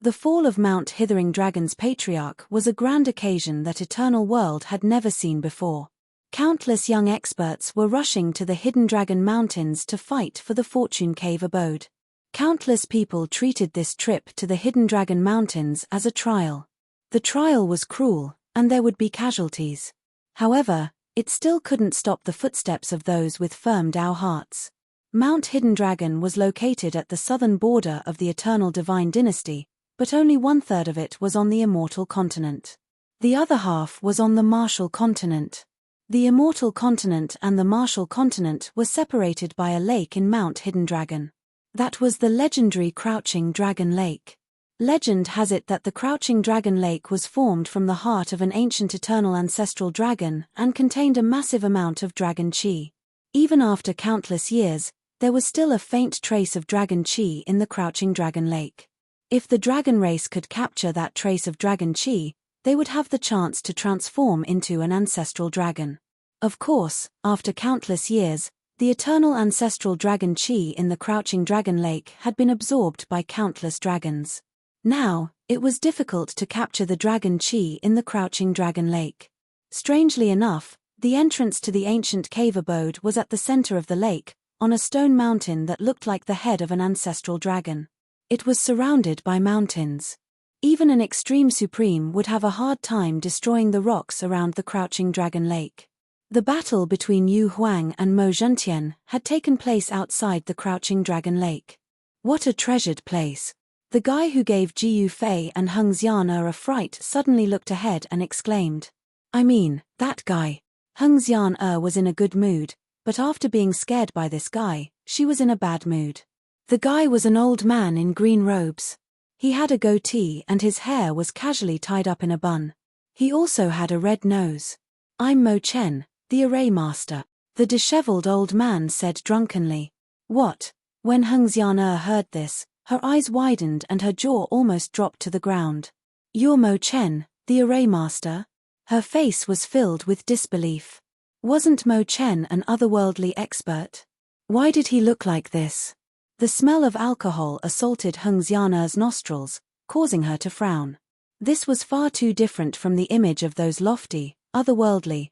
The fall of Mount Hithering Dragon's patriarch was a grand occasion that Eternal World had never seen before. Countless young experts were rushing to the Hidden Dragon Mountains to fight for the Fortune Cave abode. Countless people treated this trip to the Hidden Dragon Mountains as a trial. The trial was cruel, and there would be casualties. However, it still couldn't stop the footsteps of those with firm Tao hearts. Mount Hidden Dragon was located at the southern border of the Eternal Divine Dynasty, but only 1/3 of it was on the Immortal Continent. The other half was on the Martial Continent. The Immortal Continent and the Martial Continent were separated by a lake in Mount Hidden Dragon. That was the legendary Crouching Dragon Lake. Legend has it that the Crouching Dragon Lake was formed from the heart of an ancient eternal ancestral dragon and contained a massive amount of dragon chi. Even after countless years, there was still a faint trace of dragon chi in the Crouching Dragon Lake. If the dragon race could capture that trace of dragon chi, they would have the chance to transform into an ancestral dragon. Of course, after countless years, the eternal ancestral dragon chi in the Crouching Dragon Lake had been absorbed by countless dragons. Now, it was difficult to capture the dragon Qi in the crouching dragon lake. Strangely enough, the entrance to the ancient cave abode was at the center of the lake, on a stone mountain that looked like the head of an ancestral dragon. It was surrounded by mountains. Even an extreme supreme would have a hard time destroying the rocks around the crouching dragon lake. The battle between Yu Huang and Mo Zhentian had taken place outside the crouching dragon lake. What a treasured place! The guy who gave Ji Yufei and Heng Xian a fright suddenly looked ahead and exclaimed, "I mean, that guy." Heng Xian was in a good mood, but after being scared by this guy, she was in a bad mood. The guy was an old man in green robes. He had a goatee and his hair was casually tied up in a bun. He also had a red nose. "I'm Mo Chen, the array master," the disheveled old man said drunkenly. "What?" When Heng Xian heard this, her eyes widened and her jaw almost dropped to the ground. "You're Mo Chen, the array master?" Her face was filled with disbelief. Wasn't Mo Chen an otherworldly expert? Why did he look like this? The smell of alcohol assaulted Heng Xian's nostrils, causing her to frown. This was far too different from the image of those lofty, otherworldly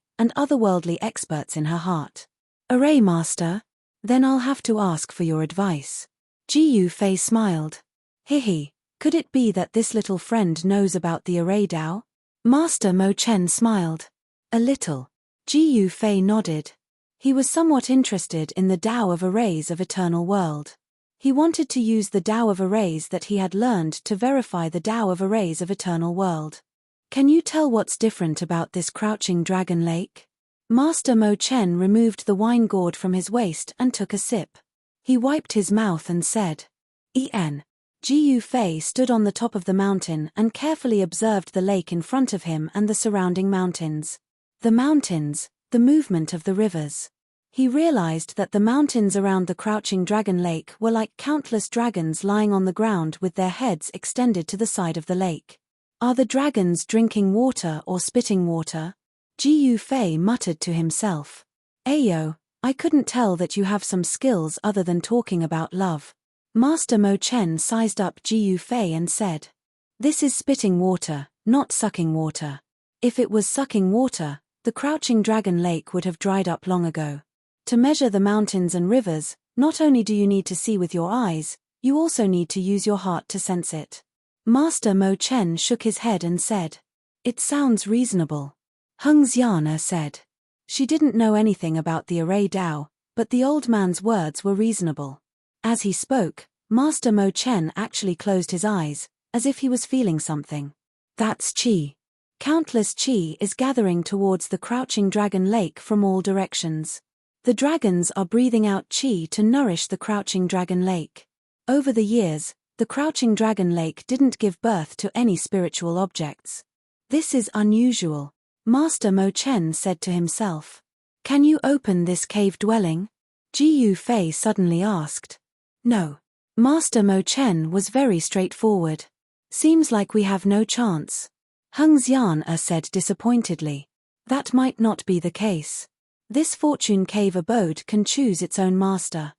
experts in her heart. "Array master? Then I'll have to ask for your advice." Ji Yufei smiled. "Hihi, could it be that this little friend knows about the array Dao?" Master Mo Chen smiled. "A little." Ji Yufei nodded. He was somewhat interested in the Dao of arrays of eternal world. He wanted to use the Dao of arrays that he had learned to verify the Dao of arrays of eternal world. "Can you tell what's different about this crouching dragon lake?" Master Mo Chen removed the wine gourd from his waist and took a sip. He wiped his mouth and said, "En." Ji Yufei stood on the top of the mountain and carefully observed the lake in front of him and the surrounding mountains. The mountains, the movement of the rivers. He realized that the mountains around the crouching dragon lake were like countless dragons lying on the ground with their heads extended to the side of the lake. "Are the dragons drinking water or spitting water?" Ji Yufei muttered to himself. "Ayo, I couldn't tell that you have some skills other than talking about love." Master Mo Chen sized up Ji Yufei and said, "This is spitting water, not sucking water. If it was sucking water, the crouching dragon lake would have dried up long ago. To measure the mountains and rivers, not only do you need to see with your eyes, you also need to use your heart to sense it." Master Mo Chen shook his head and said, "It sounds reasonable." Heng Xian said. She didn't know anything about the array Dao, but the old man's words were reasonable. As he spoke, Master Mo Chen actually closed his eyes, as if he was feeling something. "That's Qi. Countless Qi is gathering towards the crouching dragon lake from all directions. The dragons are breathing out Qi to nourish the crouching dragon lake. Over the years, the crouching dragon lake didn't give birth to any spiritual objects. This is unusual," Master Mo Chen said to himself. "Can you open this cave dwelling?" Ji Yufei suddenly asked. "No." Master Mo Chen was very straightforward. "Seems like we have no chance." Heng Xian said disappointedly. "That might not be the case. This fortune cave abode can choose its own master."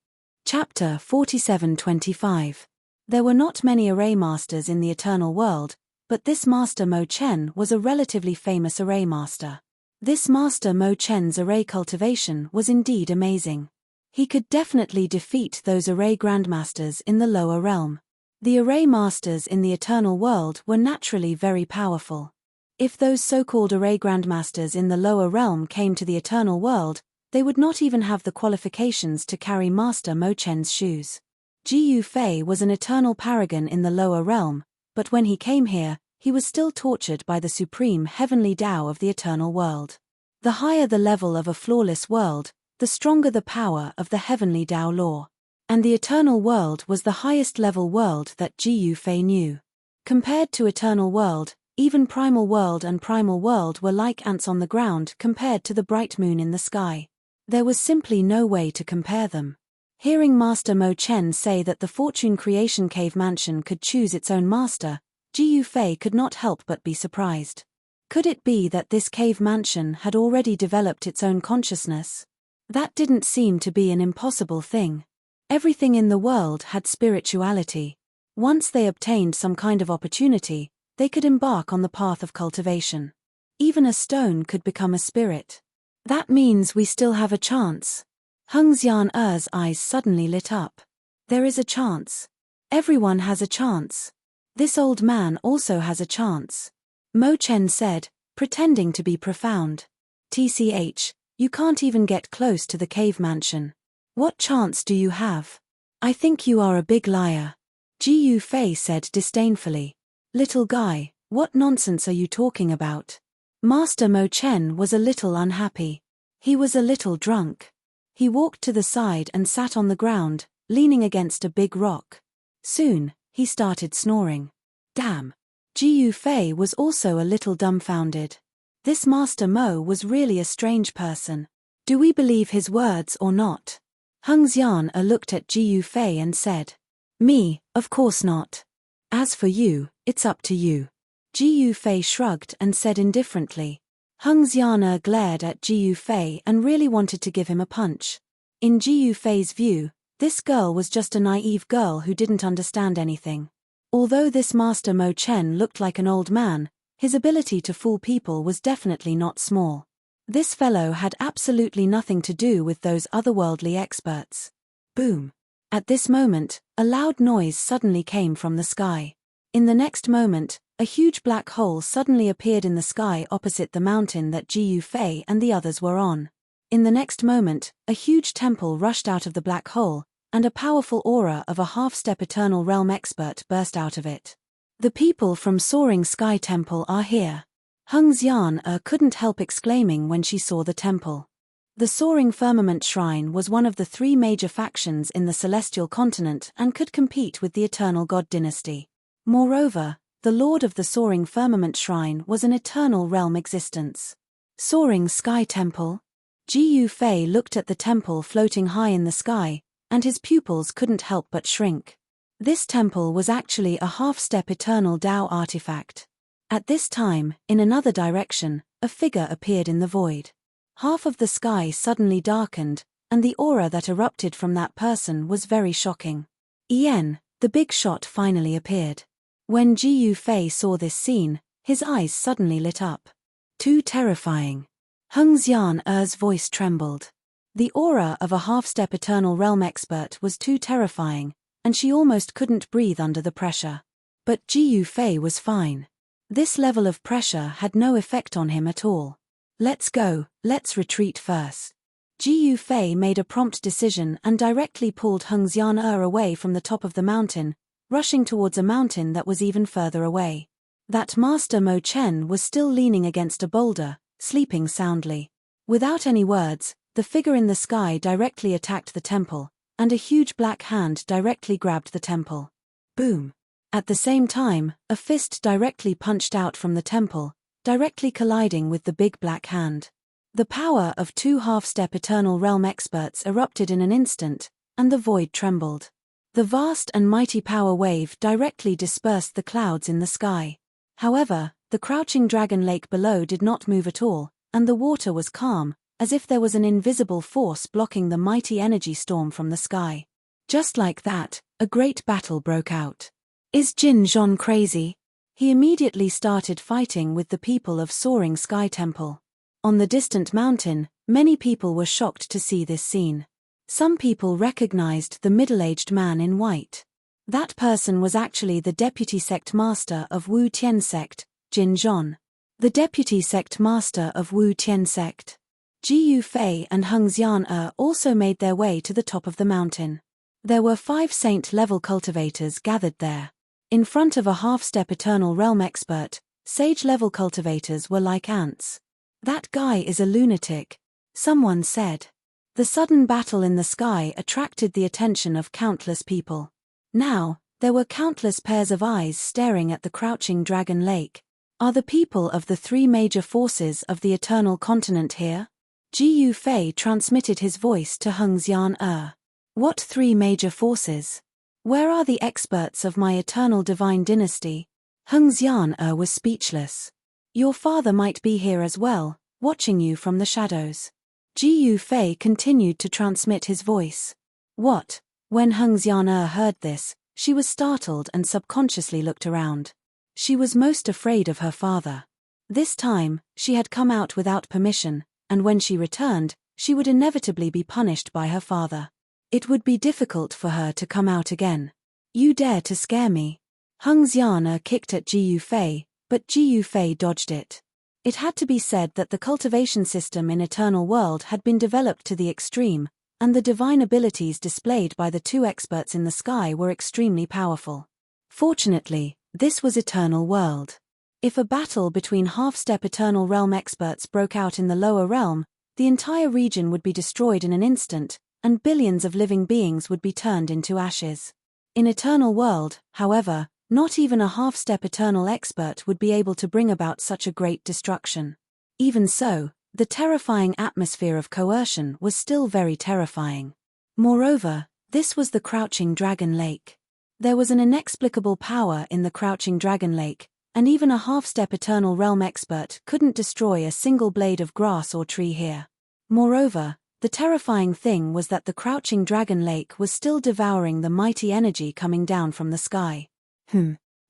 Chapter 47-25. There were not many array masters in the eternal world, but this Master Mo Chen was a relatively famous array master. This Master Mo Chen's array cultivation was indeed amazing. He could definitely defeat those array grandmasters in the lower realm. The array masters in the eternal world were naturally very powerful. If those so-called array grandmasters in the lower realm came to the eternal world, they would not even have the qualifications to carry Master Mo Chen's shoes. Ji Yufei was an eternal paragon in the lower realm, but when he came here, he was still tortured by the supreme heavenly Tao of the eternal world. The higher the level of a flawless world, the stronger the power of the heavenly Tao law. And the eternal world was the highest level world that Ji Yufei knew. Compared to eternal world, even primal world and primal world were like ants on the ground compared to the bright moon in the sky. There was simply no way to compare them. Hearing Master Mo Chen say that the Fortune Creation Cave Mansion could choose its own master, Ji Yufei could not help but be surprised. Could it be that this cave mansion had already developed its own consciousness? That didn't seem to be an impossible thing. Everything in the world had spirituality. Once they obtained some kind of opportunity, they could embark on the path of cultivation. Even a stone could become a spirit. That means we still have a chance. Hung Xian-er's eyes suddenly lit up. There is a chance. Everyone has a chance. This old man also has a chance. Mo Chen said, pretending to be profound. TCH, you can't even get close to the cave mansion. What chance do you have? I think you are a big liar. Ji Yufei said disdainfully. Little guy, what nonsense are you talking about? Master Mo Chen was a little unhappy. He was a little drunk. He walked to the side and sat on the ground, leaning against a big rock. Soon, he started snoring. Damn. Ji Yufei was also a little dumbfounded. This Master Mo was really a strange person. Do we believe his words or not? Hung Xian-er looked at Ji Yufei and said. Me, of course not. As for you, it's up to you. Ji Yufei shrugged and said indifferently. Hung Xian-er glared at Ji Yufei and really wanted to give him a punch. In Ji Yufei's view, this girl was just a naive girl who didn't understand anything. Although this Master Mo Chen looked like an old man, his ability to fool people was definitely not small. This fellow had absolutely nothing to do with those otherworldly experts. Boom. At this moment, a loud noise suddenly came from the sky. In the next moment, a huge black hole suddenly appeared in the sky opposite the mountain that Ji Yufei and the others were on. In the next moment, a huge temple rushed out of the black hole, and a powerful aura of a half-step eternal realm expert burst out of it. The people from Soaring Sky Temple are here. Hung Xian-er couldn't help exclaiming when she saw the temple. The Soaring Firmament Shrine was one of the 3 major factions in the Celestial Continent and could compete with the Eternal God Dynasty. Moreover, the Lord of the Soaring Firmament Shrine was an eternal realm existence. Soaring Sky Temple? Ji Yufei looked at the temple floating high in the sky, and his pupils couldn't help but shrink. This temple was actually a half-step eternal Tao artifact. At this time, in another direction, a figure appeared in the void. Half of the sky suddenly darkened, and the aura that erupted from that person was very shocking. Yen, the big shot finally appeared. When Ji Yufei saw this scene, his eyes suddenly lit up. Too terrifying. Hung Xian-er's voice trembled. The aura of a half-step eternal realm expert was too terrifying, and she almost couldn't breathe under the pressure. But Ji Yufei was fine. This level of pressure had no effect on him at all. Let's go, let's retreat first. Ji Yufei made a prompt decision and directly pulled Hung Xian-er away from the top of the mountain, rushing towards a mountain that was even further away. That Master Mo Chen was still leaning against a boulder, sleeping soundly. Without any words, the figure in the sky directly attacked the temple, and a huge black hand directly grabbed the temple. Boom. At the same time, a fist directly punched out from the temple, directly colliding with the big black hand. The power of 2 half-step eternal realm experts erupted in an instant, and the void trembled. The vast and mighty power wave directly dispersed the clouds in the sky. However, the crouching dragon lake below did not move at all, and the water was calm, as if there was an invisible force blocking the mighty energy storm from the sky. Just like that, a great battle broke out. Is Jin Zhong crazy? He immediately started fighting with the people of Soaring Sky Temple. On the distant mountain, many people were shocked to see this scene. Some people recognized the middle-aged man in white. That person was actually the deputy sect master of Wu Tian sect, Jin Zhong. The deputy sect master of Wu Tian sect. Ji Yufei and Hung Xian-er also made their way to the top of the mountain. There were 5 saint-level cultivators gathered there. In front of a half-step eternal realm expert, sage-level cultivators were like ants. That guy is a lunatic, someone said. The sudden battle in the sky attracted the attention of countless people. Now, there were countless pairs of eyes staring at the crouching dragon lake. Are the people of the 3 major forces of the eternal continent here? Ji Yufei transmitted his voice to Hung Xian-er. What 3 major forces? Where are the experts of my eternal divine dynasty? Hung Xian-er was speechless. Your father might be here as well, watching you from the shadows. Ji Yufei continued to transmit his voice. What? When Hung Xian-er heard this, She was startled and subconsciously looked around. She was most afraid of her father. This time, she had come out without permission, and when she returned, she would inevitably be punished by her father. It would be difficult for her to come out again. You dare to scare me? Hung Xian kicked at Ji Yufei, but Ji Yufei dodged it. It had to be said that the cultivation system in Eternal World had been developed to the extreme, and the divine abilities displayed by the two experts in the sky were extremely powerful. Fortunately, this was Eternal World. If a battle between half-step Eternal Realm experts broke out in the lower realm, the entire region would be destroyed in an instant, and billions of living beings would be turned into ashes. In Eternal World, however, not even a half-step Eternal expert would be able to bring about such a great destruction. Even so, the terrifying atmosphere of coercion was still very terrifying. Moreover, this was the Crouching Dragon Lake. There was an inexplicable power in the Crouching Dragon Lake, and even a half-step Eternal Realm expert couldn't destroy a single blade of grass or tree here. Moreover, the terrifying thing was that the Crouching Dragon Lake was still devouring the mighty energy coming down from the sky.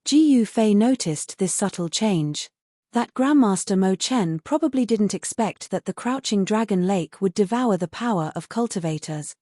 Ji Yufei noticed this subtle change. That Grandmaster Mo Chen probably didn't expect that the Crouching Dragon Lake would devour the power of cultivators.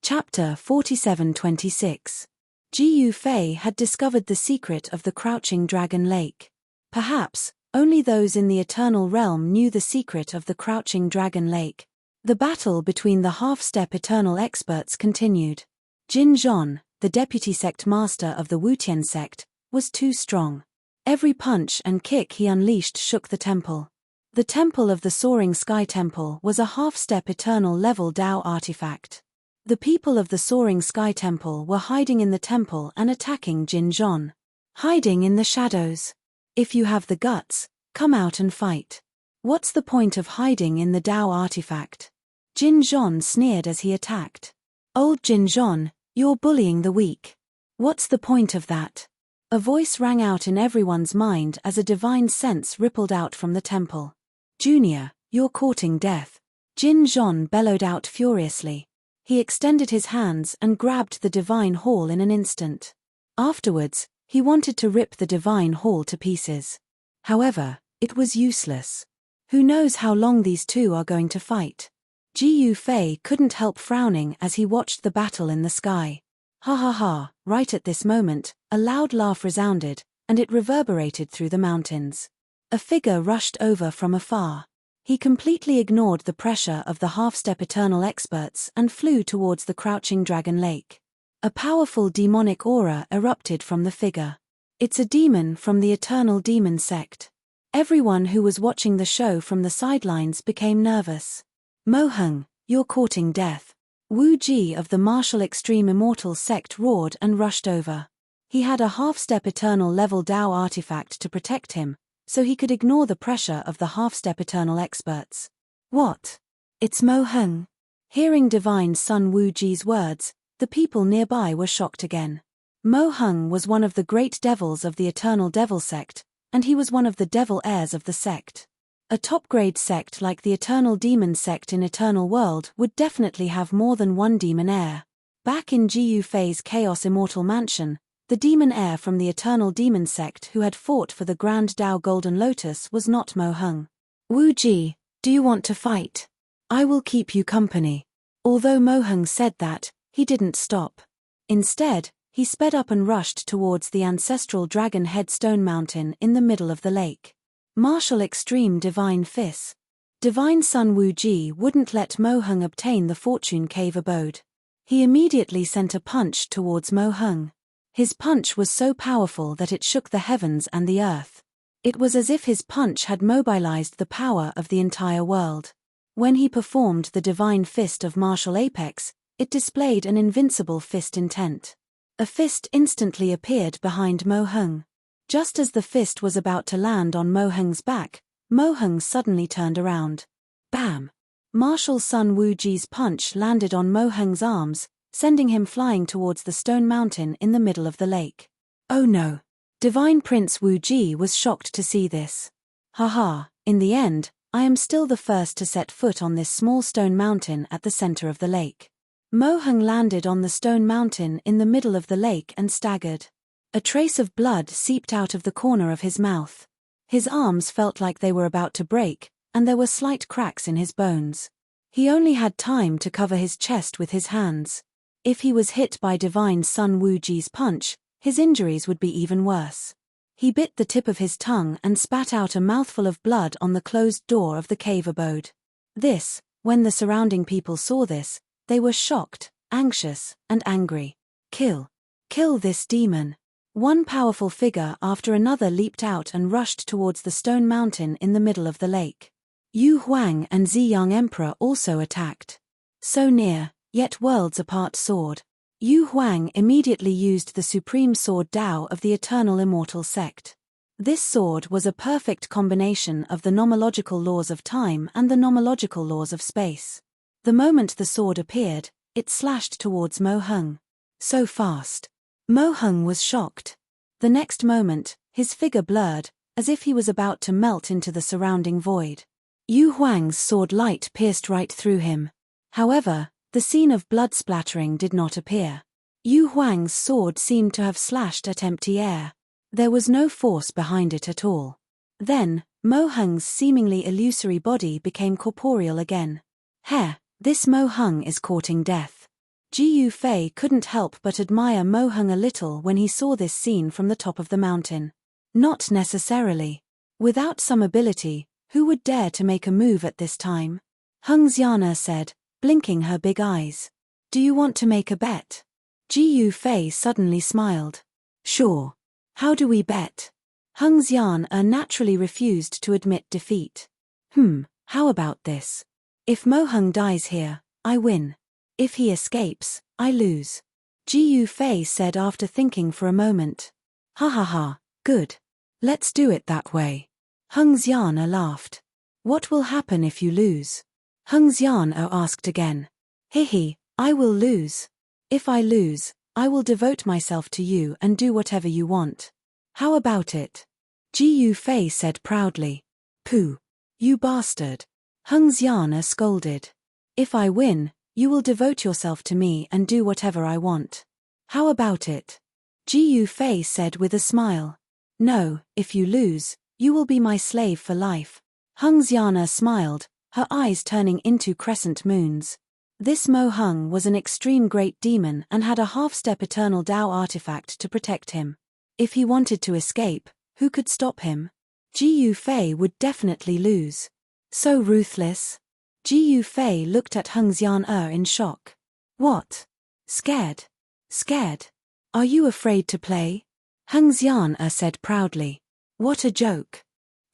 Chapter 47-26. Ji Yufei had discovered the secret of the Crouching Dragon Lake. Perhaps, only those in the Eternal Realm knew the secret of the Crouching Dragon Lake. The battle between the half-step Eternal experts continued. Jin Zhon, the deputy sect master of the Wutian sect, was too strong. Every punch and kick he unleashed shook the temple. The Temple of the Soaring Sky Temple was a half-step Eternal level Dao artifact. The people of the Soaring Sky Temple were hiding in the temple and attacking Jin Zhon. Hiding in the shadows. If you have the guts, come out and fight. What's the point of hiding in the Dao artifact? Jin Zhon sneered as he attacked. Old Jin Zhon, you're bullying the weak. What's the point of that? A voice rang out in everyone's mind as a divine sense rippled out from the temple. Junior, you're courting death. Jin Zhon bellowed out furiously. He extended his hands and grabbed the divine hall in an instant. Afterwards, he wanted to rip the divine hall to pieces. However, it was useless. Who knows how long these two are going to fight? Ji Yufei couldn't help frowning as he watched the battle in the sky. Ha ha ha, right at this moment, a loud laugh resounded, and it reverberated through the mountains. A figure rushed over from afar. He completely ignored the pressure of the half-step Eternal experts and flew towards the Crouching Dragon Lake. A powerful demonic aura erupted from the figure. It's a demon from the Eternal Demon sect. Everyone who was watching the show from the sidelines became nervous. Mo Hung, you're courting death. Wu Ji of the Martial Extreme Immortal sect roared and rushed over. He had a half-step Eternal level Dao artifact to protect him, so he could ignore the pressure of the half-step Eternal experts. What? It's Mo Hung. Hearing Divine Son Wu Ji's words, the people nearby were shocked again. Mo Hung was one of the great devils of the Eternal Devil sect, and he was one of the devil heirs of the sect. A top-grade sect like the Eternal Demon sect in Eternal World would definitely have more than one demon heir. Back in Ji Yufei's Chaos Immortal Mansion, the demon heir from the Eternal Demon sect who had fought for the Grand Dao Golden Lotus was not Mo Hung. Wu Ji, do you want to fight? I will keep you company. Although Mo Hung said that, he didn't stop. Instead, he sped up and rushed towards the ancestral Dragon Head Stone Mountain in the middle of the lake. Martial Extreme Divine Fist. Divine Son Wu Ji wouldn't let Mo Hung obtain the Fortune Cave abode. He immediately sent a punch towards Mo Hung. His punch was so powerful that it shook the heavens and the earth. It was as if his punch had mobilized the power of the entire world. When he performed the Divine Fist of Martial Apex, it displayed an invincible fist intent. A fist instantly appeared behind Mo Hung. Just as the fist was about to land on Mo Hung's back, Mo Hung suddenly turned around. Bam! Martial Son Wu Ji's punch landed on Mo Hung's arms, sending him flying towards the stone mountain in the middle of the lake. Oh no! Divine Prince Wu Ji was shocked to see this. Haha, in the end, I am still the first to set foot on this small stone mountain at the center of the lake. Mo Hung landed on the stone mountain in the middle of the lake and staggered. A trace of blood seeped out of the corner of his mouth. His arms felt like they were about to break, and there were slight cracks in his bones. He only had time to cover his chest with his hands. If he was hit by Divine Sun Wuji's punch, his injuries would be even worse. He bit the tip of his tongue and spat out a mouthful of blood on the closed door of the cave abode. When the surrounding people saw this, they were shocked, anxious, and angry. Kill! Kill this demon! One powerful figure after another leaped out and rushed towards the stone mountain in the middle of the lake. Yu Huang and Ziyang Emperor also attacked. So near, yet worlds apart sword. Yu Huang immediately used the supreme sword Dao of the Eternal Immortal Sect. This sword was a perfect combination of the nomological laws of time and the nomological laws of space. The moment the sword appeared, it slashed towards Mo Hung. So fast. Mo Hung was shocked. The next moment, his figure blurred, as if he was about to melt into the surrounding void. Yu Huang's sword light pierced right through him. However, the scene of blood splattering did not appear. Yu Huang's sword seemed to have slashed at empty air. There was no force behind it at all. Then, Mo Hung's seemingly illusory body became corporeal again. This Mo Hung is courting death. Ji Yufei couldn't help but admire Mo Hung a little when he saw this scene from the top of the mountain. Not necessarily. Without some ability, who would dare to make a move at this time? Hung Xiana said, blinking her big eyes. Do you want to make a bet? Ji Yufei suddenly smiled. Sure. How do we bet? Hung Xiana naturally refused to admit defeat. How about this? If Mo Hung dies here, I win. If he escapes, I lose. Ji Yufei said after thinking for a moment. Ha ha ha, good. Let's do it that way. Hung Xiana laughed. What will happen if you lose? Hung Xiana asked again. I will lose. If I lose, I will devote myself to you and do whatever you want. How about it? Ji Yufei said proudly. Pooh. You bastard. Hung Xiana scolded. If I win, you will devote yourself to me and do whatever I want. How about it? Ji Yufei said with a smile. No, if you lose, you will be my slave for life. Hung Xiana smiled, her eyes turning into crescent moons. This Mo Hung was an extreme great demon and had a half-step eternal Dao artifact to protect him. If he wanted to escape, who could stop him? Ji Yufei would definitely lose. So ruthless. Ji Yufei looked at Hung Xiana in shock. What? Scared? Scared? Are you afraid to play? Hung Xiana said proudly. What a joke.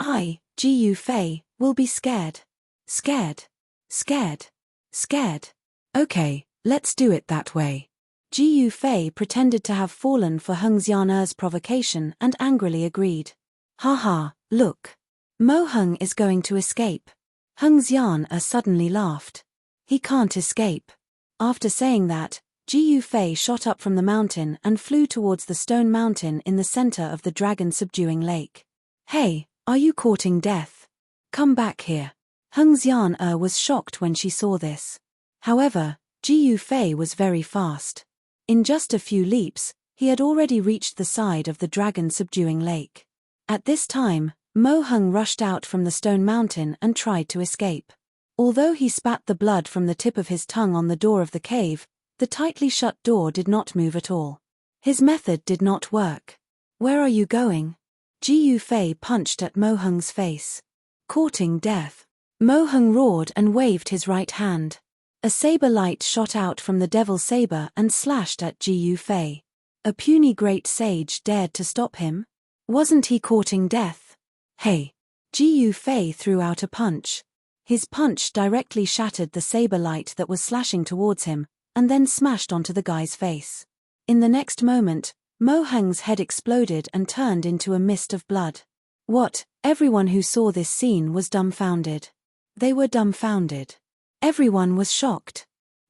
I, Ji Yufei, will be scared. Scared. Scared. Scared. Okay, let's do it that way. Ji Yufei pretended to have fallen for Hung Xiana's provocation and angrily agreed. Ha, look. Mo Hung is going to escape. Hung Xiana suddenly laughed. He can't escape. After saying that, Ji Yufei shot up from the mountain and flew towards the stone mountain in the center of the dragon-subduing lake. Hey, are you courting death? Come back here. Hung Xiana was shocked when she saw this. However, Ji Yufei was very fast. In just a few leaps, he had already reached the side of the dragon-subduing lake. At this time, Mo Hung rushed out from the stone mountain and tried to escape. Although he spat the blood from the tip of his tongue on the door of the cave, the tightly shut door did not move at all. His method did not work. Where are you going? Ji Yufei punched at Mo Hung's face. Courting death. Mo Hung roared and waved his right hand. A saber light shot out from the devil saber and slashed at Ji Yufei. A puny great sage dared to stop him? Wasn't he courting death? Hey! Ji Yufei threw out a punch. His punch directly shattered the saber light that was slashing towards him, and then smashed onto the guy's face. In the next moment, Mo Hung's head exploded and turned into a mist of blood. What? Everyone who saw this scene was dumbfounded. They were dumbfounded. Everyone was shocked.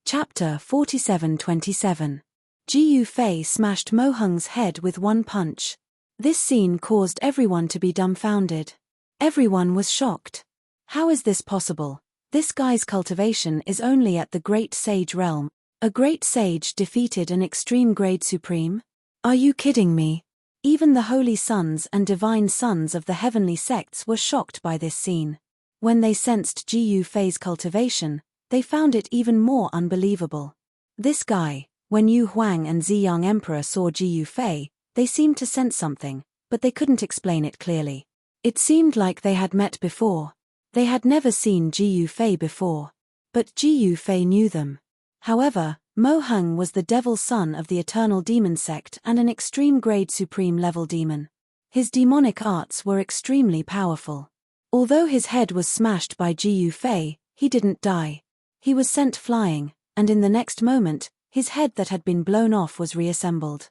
Chapter 47:27. Ji Yufei smashed Mo Hung's head with one punch. This scene caused everyone to be dumbfounded. Everyone was shocked. How is this possible? This guy's cultivation is only at the Great Sage realm. A great sage defeated an extreme grade supreme? Are you kidding me? Even the holy sons and divine sons of the heavenly sects were shocked by this scene. When they sensed Jiyu Fei's cultivation, they found it even more unbelievable. This guy, when Yu Huang and Ziyang Emperor saw Jiyu Fei, they seemed to sense something, but they couldn't explain it clearly. It seemed like they had met before. They had never seen Jiyu Fei before. But Jiyu Fei knew them. However, Mo Hung was the devil son of the Eternal Demon Sect and an extreme grade supreme level demon. His demonic arts were extremely powerful. Although his head was smashed by Jiyu Fei, he didn't die. He was sent flying, and in the next moment, his head that had been blown off was reassembled.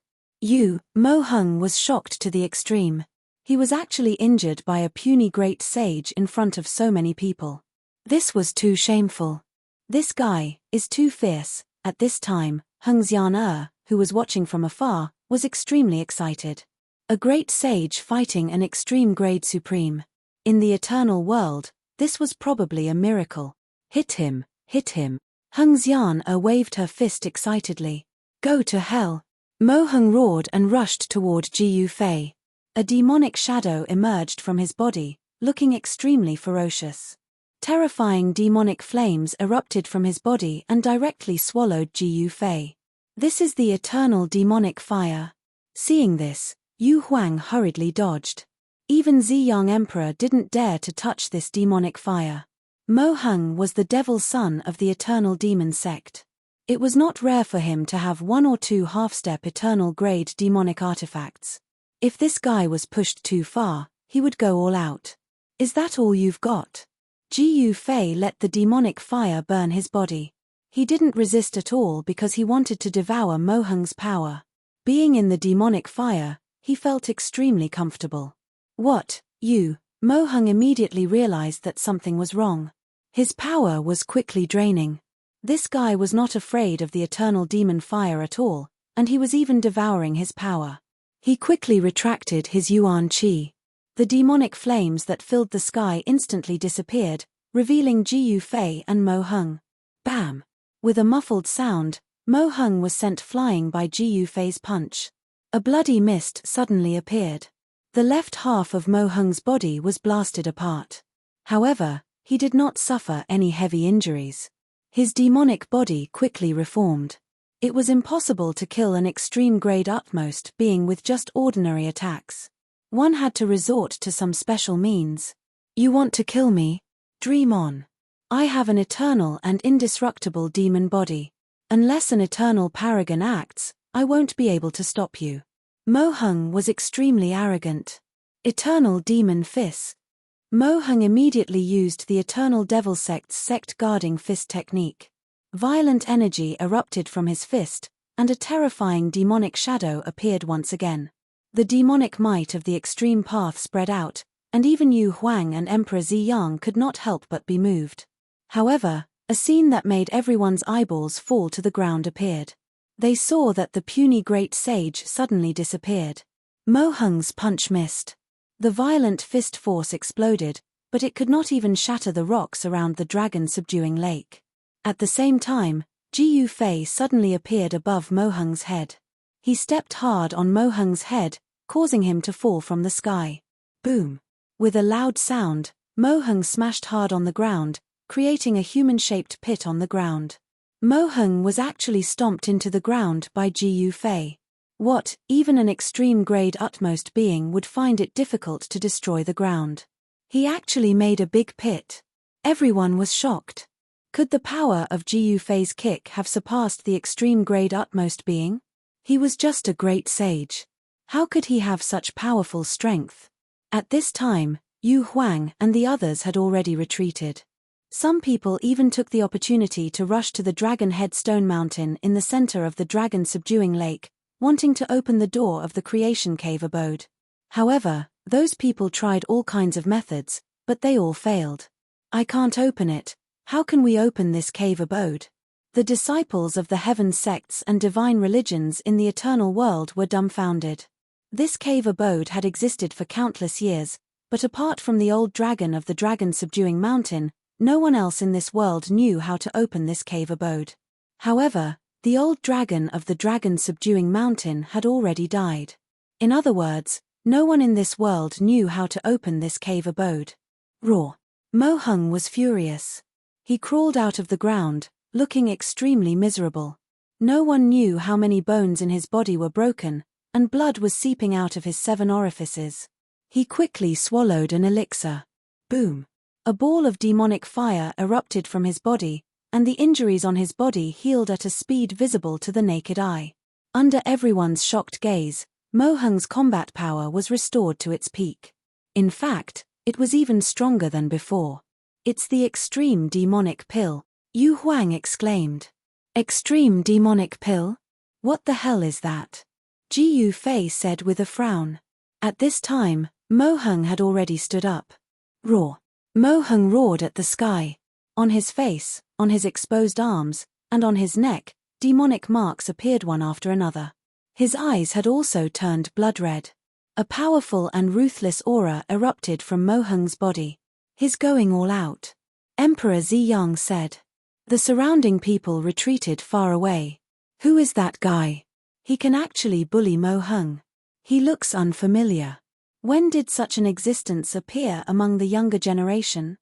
Mo Hung was shocked to the extreme. He was actually injured by a puny great sage in front of so many people. This was too shameful. This guy is too fierce. At this time, Hung Xian, who was watching from afar, was extremely excited. A great sage fighting an extreme grade supreme. In the eternal world, this was probably a miracle. Hit him, hit him. Hung Xian waved her fist excitedly. Go to hell. Mo Hung roared and rushed toward Jiyu Fei. A demonic shadow emerged from his body, looking extremely ferocious. Terrifying demonic flames erupted from his body and directly swallowed Jiyu Fei. This is the eternal demonic fire. Seeing this, Yu Huang hurriedly dodged. Even Ziyang Emperor didn't dare to touch this demonic fire. Mo Hung was the devil son of the Eternal Demon Sect. It was not rare for him to have one or two half-step eternal grade demonic artifacts. If this guy was pushed too far, he would go all out. Is that all you've got? Jiyu Fei let the demonic fire burn his body. He didn't resist at all because he wanted to devour Mo Hung's power. Being in the demonic fire, he felt extremely comfortable. What, you? Mo Hung immediately realized that something was wrong. His power was quickly draining. This guy was not afraid of the eternal demon fire at all, and he was even devouring his power. He quickly retracted his Yuan Qi. The demonic flames that filled the sky instantly disappeared, revealing Jiyu Fei and Mo Hung. Bam! With a muffled sound, Mo Hung was sent flying by Jiyu Fei's punch. A bloody mist suddenly appeared. The left half of Mo Hung's body was blasted apart. However, he did not suffer any heavy injuries. His demonic body quickly reformed. It was impossible to kill an extreme grade utmost being with just ordinary attacks. One had to resort to some special means. You want to kill me? Dream on. I have an eternal and indestructible demon body. Unless an eternal paragon acts, I won't be able to stop you. Mo Hung was extremely arrogant. Eternal demon fist. Mo Hung immediately used the Eternal Devil Sect's sect-guarding fist technique. Violent energy erupted from his fist, and a terrifying demonic shadow appeared once again. The demonic might of the extreme path spread out, and even Yu Huang and Emperor Ziyang could not help but be moved. However, a scene that made everyone's eyeballs fall to the ground appeared. They saw that the puny great sage suddenly disappeared. Mo Hung's punch missed. The violent fist force exploded, but it could not even shatter the rocks around the dragon-subduing lake. At the same time, Jiyu Fei suddenly appeared above Mo Hung's head. He stepped hard on Mo Hung's head, causing him to fall from the sky. Boom! With a loud sound, Mo Hung smashed hard on the ground, creating a human-shaped pit on the ground. Mo Hung was actually stomped into the ground by Jiyu Fei. What, even an extreme-grade utmost being would find it difficult to destroy the ground. He actually made a big pit. Everyone was shocked. Could the power of Jiyu Fei's kick have surpassed the extreme-grade utmost being? He was just a great sage. How could he have such powerful strength? At this time, Yu Huang and the others had already retreated. Some people even took the opportunity to rush to the Dragon Head Stone Mountain in the center of the dragon-subduing lake, wanting to open the door of the Creation Cave abode. However, those people tried all kinds of methods, but they all failed. I can't open it. How can we open this cave abode? The disciples of the heaven sects and divine religions in the eternal world were dumbfounded. This cave abode had existed for countless years, but apart from the old dragon of the dragon-subduing mountain, no one else in this world knew how to open this cave abode. However, The old dragon of the dragon-subduing mountain had already died. In other words, no one in this world knew how to open this cave abode. Roar. Mo Hung was furious. He crawled out of the ground, looking extremely miserable. No one knew how many bones in his body were broken, and blood was seeping out of his 7 orifices. He quickly swallowed an elixir. Boom! A ball of demonic fire erupted from his body, and the injuries on his body healed at a speed visible to the naked eye. Under everyone's shocked gaze, Mo Hung's combat power was restored to its peak. In fact, it was even stronger than before. It's the extreme demonic pill, Yu Huang exclaimed. Extreme demonic pill? What the hell is that? Ji Fei said with a frown. At this time, Mo Hung had already stood up. Roar. Mo Hung roared at the sky. On his face, on his exposed arms, and on his neck, demonic marks appeared one after another. His eyes had also turned blood red. A powerful and ruthless aura erupted from Mo Hung's body. He's going all out. Emperor Ziyang said. The surrounding people retreated far away. Who is that guy? He can actually bully Mo Hung. He looks unfamiliar. When did such an existence appear among the younger generation?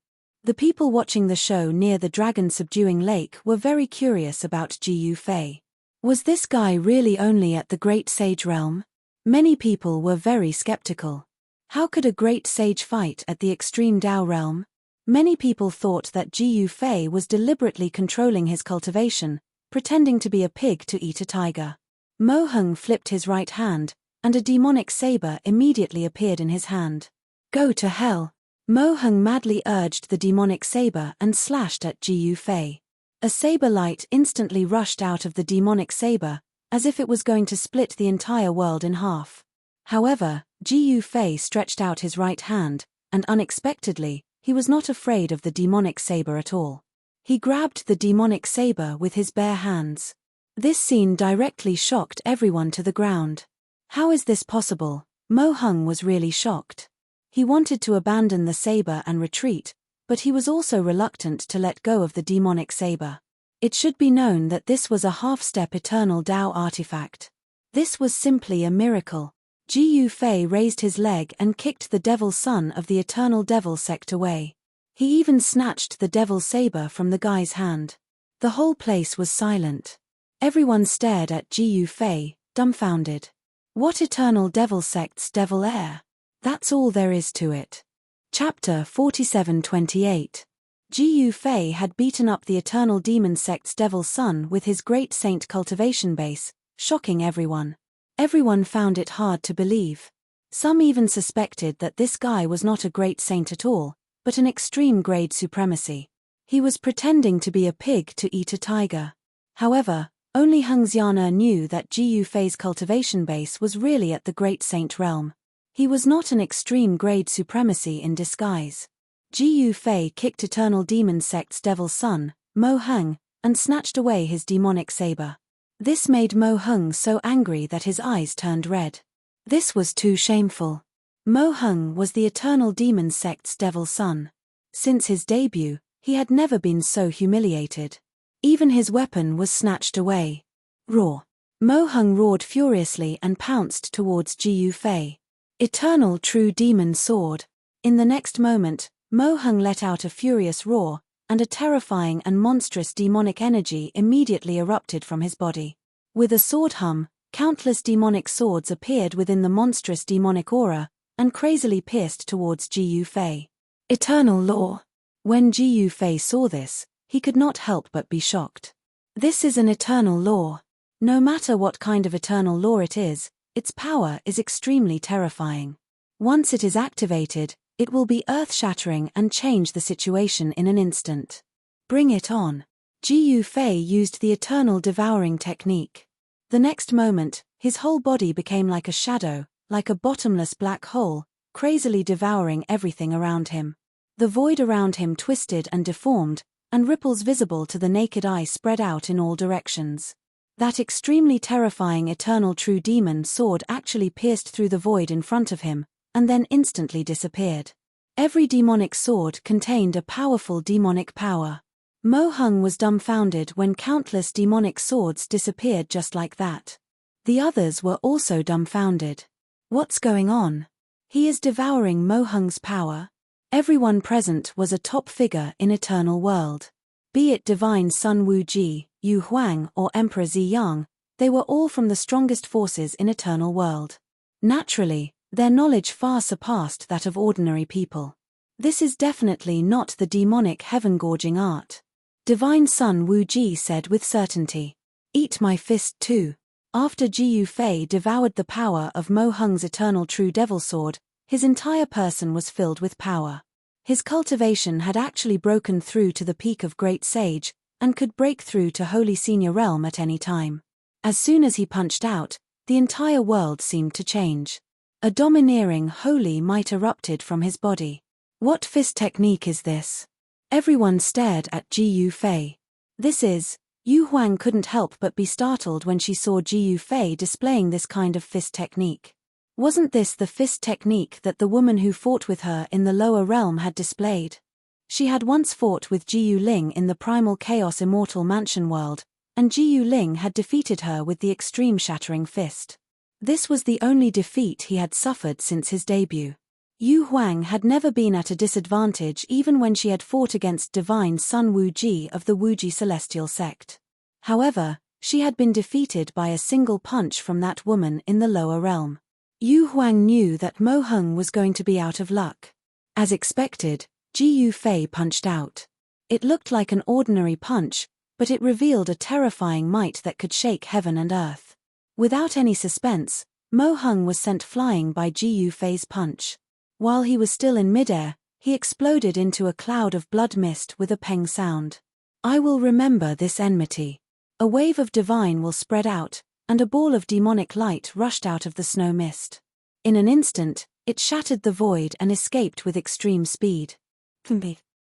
The people watching the show near the dragon-subduing lake were very curious about Ji Fei. Was this guy really only at the Great Sage realm? Many people were very skeptical. How could a great sage fight at the extreme Dao realm? Many people thought that Ji Fei was deliberately controlling his cultivation, pretending to be a pig to eat a tiger. Mo Hung flipped his right hand, and a demonic saber immediately appeared in his hand. Go to hell! Mo Hung madly urged the demonic saber and slashed at Ji Fei. A saber light instantly rushed out of the demonic saber, as if it was going to split the entire world in half. However, Ji Fei stretched out his right hand, and unexpectedly, he was not afraid of the demonic saber at all. He grabbed the demonic saber with his bare hands. This scene directly shocked everyone to the ground. How is this possible? Mo Hung was really shocked. He wanted to abandon the saber and retreat, but he was also reluctant to let go of the demonic saber. It should be known that this was a half-step eternal Dao artifact. This was simply a miracle. Ji Fei raised his leg and kicked the devil son of the eternal devil sect away. He even snatched the devil saber from the guy's hand. The whole place was silent. Everyone stared at Ji Fei, dumbfounded. What eternal devil sect's devil heir? That's all there is to it. Chapter 47-28. Ji Fei had beaten up the eternal demon sect's devil son with his great saint cultivation base, shocking everyone. Everyone found it hard to believe. Some even suspected that this guy was not a great saint at all, but an extreme grade supremacy. He was pretending to be a pig to eat a tiger. However, only Hung Xianer knew that Ji Fei's cultivation base was really at the great saint realm. He was not an extreme grade supremacy in disguise. Ji Fei kicked eternal demon sect's devil son, Mo Hung, and snatched away his demonic saber. This made Mo Hung so angry that his eyes turned red. This was too shameful. Mo Hung was the eternal demon sect's devil son. Since his debut, he had never been so humiliated. Even his weapon was snatched away. Roar. Mo Hung roared furiously and pounced towards Ji Fei. Eternal true demon sword. In the next moment, Mo Hung let out a furious roar, and a terrifying and monstrous demonic energy immediately erupted from his body. With a sword hum, countless demonic swords appeared within the monstrous demonic aura, and crazily pierced towards Ji Fei. Eternal law. When Ji Fei saw this, he could not help but be shocked. This is an eternal law. No matter what kind of eternal law it is, its power is extremely terrifying. Once it is activated, it will be earth-shattering and change the situation in an instant. Bring it on. Ji Fei used the eternal devouring technique. The next moment, his whole body became like a shadow, like a bottomless black hole, crazily devouring everything around him. The void around him twisted and deformed, and ripples visible to the naked eye spread out in all directions. That extremely terrifying eternal true demon sword actually pierced through the void in front of him, and then instantly disappeared. Every demonic sword contained a powerful demonic power. Mo Hung was dumbfounded when countless demonic swords disappeared just like that. The others were also dumbfounded. What's going on? He is devouring Mo Hung's power. Everyone present was a top figure in Eternal World. Be it Divine Sun Wu Ji, Yu Huang or Emperor Ziyang, they were all from the strongest forces in Eternal World. Naturally, their knowledge far surpassed that of ordinary people. This is definitely not the demonic heaven-gorging art. Divine Sun Wu Ji said with certainty. Eat my fist too. After Ji Yufei devoured the power of Mo Hung's eternal true devil sword, his entire person was filled with power. His cultivation had actually broken through to the peak of Great Sage, and could break through to Holy Senior Realm at any time. As soon as he punched out, the entire world seemed to change. A domineering holy might erupted from his body. What fist technique is this? Everyone stared at Ji Yufei. This is... Yu Huang couldn't help but be startled when she saw Ji Yufei displaying this kind of fist technique. Wasn't this the fist technique that the woman who fought with her in the lower realm had displayed? She had once fought with Ji Yuling in the Primal Chaos Immortal Mansion world, and Ji Yuling had defeated her with the extreme shattering fist. This was the only defeat he had suffered since his debut. Yu Huang had never been at a disadvantage even when she had fought against Divine Sun Wu Ji of the Wuji Celestial Sect. However, she had been defeated by a single punch from that woman in the lower realm. Yu Huang knew that Mo Hung was going to be out of luck. As expected, Ji Yufei punched out. It looked like an ordinary punch, but it revealed a terrifying might that could shake heaven and earth. Without any suspense, Mo Hung was sent flying by Ji Yufei's punch. While he was still in midair, he exploded into a cloud of blood mist with a peng sound. I will remember this enmity. A wave of divine will spread out, and a ball of demonic light rushed out of the snow mist. In an instant, it shattered the void and escaped with extreme speed.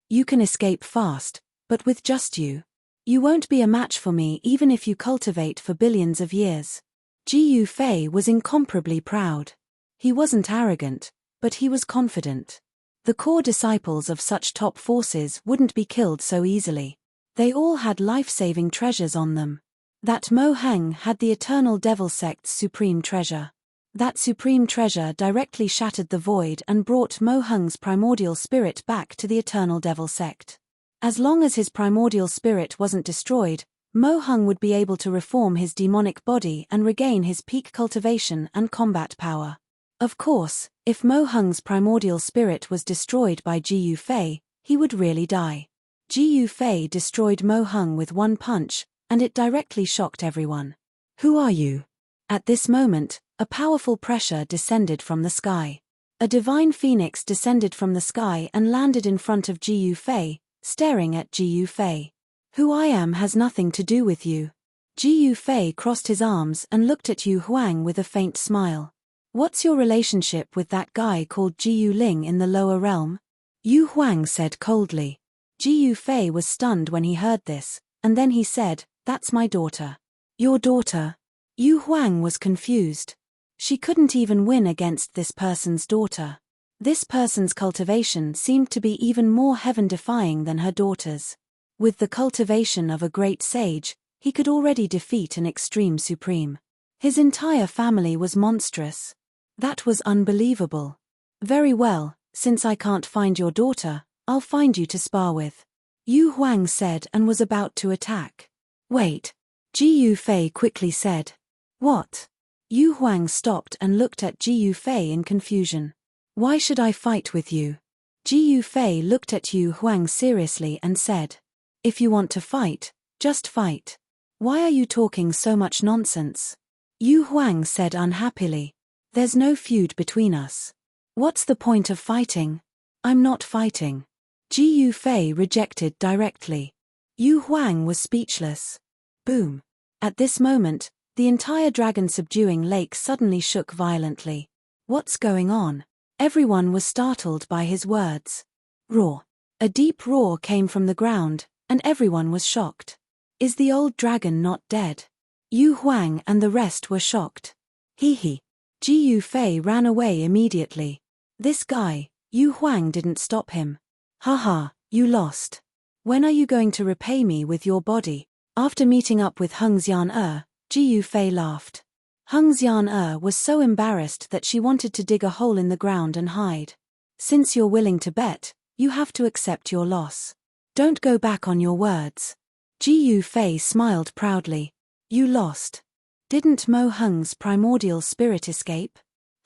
You can escape fast, but with just you. You won't be a match for me even if you cultivate for billions of years. Ji Yufei was incomparably proud. He wasn't arrogant, but he was confident. The core disciples of such top forces wouldn't be killed so easily. They all had life-saving treasures on them. That Mo Hung had the Eternal Devil Sect's supreme treasure. That supreme treasure directly shattered the void and brought Mo Hung's primordial spirit back to the Eternal Devil Sect. As long as his primordial spirit wasn't destroyed, Mo Hung would be able to reform his demonic body and regain his peak cultivation and combat power. Of course, if Mo Hung's primordial spirit was destroyed by Ji Yufei, he would really die. Ji Yufei destroyed Mo Hung with one punch, and it directly shocked everyone. Who are you? At this moment, a powerful pressure descended from the sky. A divine phoenix descended from the sky and landed in front of Ji Yufei, staring at Ji Yufei. Who I am has nothing to do with you. Ji Yufei crossed his arms and looked at Yu Huang with a faint smile. What's your relationship with that guy called Ji Yuling in the lower realm? Yu Huang said coldly. Ji Yufei was stunned when he heard this, and then he said, That's my daughter. Your daughter? Yu Huang was confused. She couldn't even win against this person's daughter. This person's cultivation seemed to be even more heaven-defying than her daughter's. With the cultivation of a great sage, he could already defeat an extreme supreme. His entire family was monstrous. That was unbelievable. Very well, since I can't find your daughter, I'll find you to spar with. Yu Huang said and was about to attack. Wait. Ji Yufei quickly said. What? Yu Huang stopped and looked at Ji Yufei in confusion. Why should I fight with you? Ji Yufei looked at Yu Huang seriously and said. If you want to fight, just fight. Why are you talking so much nonsense? Yu Huang said unhappily. There's no feud between us. What's the point of fighting? I'm not fighting. Ji Yufei rejected directly. Yu Huang was speechless. Boom. At this moment, the entire dragon-subduing lake suddenly shook violently. What's going on? Everyone was startled by his words. Roar. A deep roar came from the ground, and everyone was shocked. Is the old dragon not dead? Yu Huang and the rest were shocked. Hee. Ji Yufei ran away immediately. This guy, Yu Huang didn't stop him. Haha, you lost. When are you going to repay me with your body? After meeting up with Hung Xian, Ji Yufei laughed. Hung Xian was so embarrassed that she wanted to dig a hole in the ground and hide. Since you're willing to bet, you have to accept your loss. Don't go back on your words. Ji Yufei smiled proudly. You lost. Didn't Mo Hung's primordial spirit escape?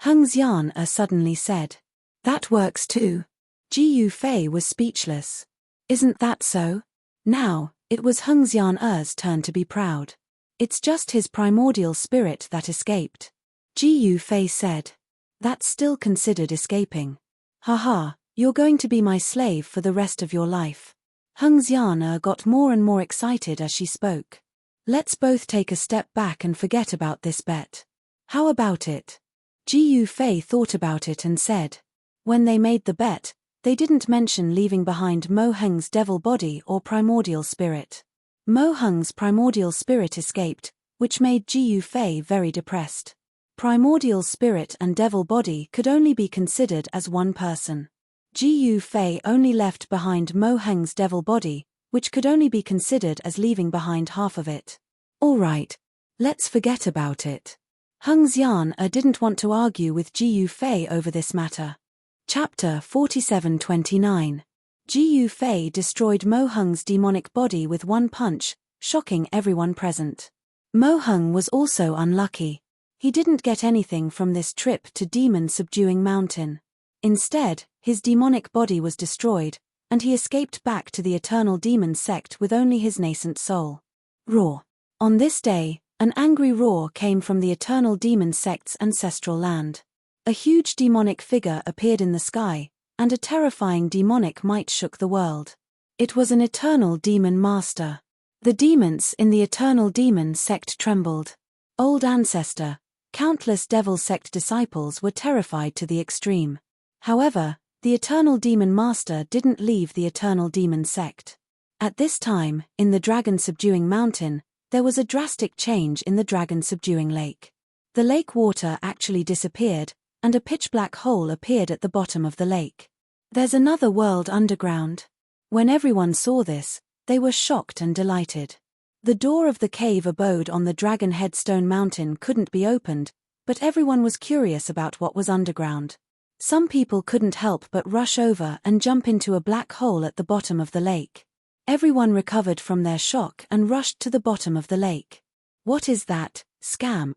Hung Xian suddenly said. That works too. Ji Yufei was speechless. Isn't that so? Now, it was Hung Xian's turn to be proud. It's just his primordial spirit that escaped. Ji Yufei said. That's still considered escaping. Haha, you're going to be my slave for the rest of your life. Hung Xian got more and more excited as she spoke. Let's both take a step back and forget about this bet. How about it? Ji Yufei thought about it and said. When they made the bet, they didn't mention leaving behind Mo Hung's devil body or primordial spirit. Mo Hung's primordial spirit escaped, which made Ji Yufei very depressed. Primordial spirit and devil body could only be considered as one person. Ji Yufei only left behind Mo Hung's devil body, which could only be considered as leaving behind half of it. All right, let's forget about it. Hung Xian didn't want to argue with Ji Yufei over this matter. Chapter 47-29. Ji Yufei destroyed Mo Hung's demonic body with one punch, shocking everyone present. Mo Hung was also unlucky. He didn't get anything from this trip to Demon Subduing Mountain. Instead, his demonic body was destroyed, and he escaped back to the Eternal Demon sect with only his nascent soul. Roar. On this day, an angry roar came from the Eternal Demon sect's ancestral land. A huge demonic figure appeared in the sky, and a terrifying demonic might shook the world. It was an Eternal Demon Master. The demons in the Eternal Demon sect trembled. Old Ancestor, countless Devil sect disciples were terrified to the extreme. However, the Eternal Demon Master didn't leave the Eternal Demon sect. At this time, in the Dragon Subduing Mountain, there was a drastic change in the Dragon Subduing Lake. The lake water actually disappeared, and a pitch-black hole appeared at the bottom of the lake. There's another world underground. When everyone saw this, they were shocked and delighted. The door of the cave abode on the Dragon Headstone Mountain couldn't be opened, but everyone was curious about what was underground. Some people couldn't help but rush over and jump into a black hole at the bottom of the lake. Everyone recovered from their shock and rushed to the bottom of the lake. What is that? Scam.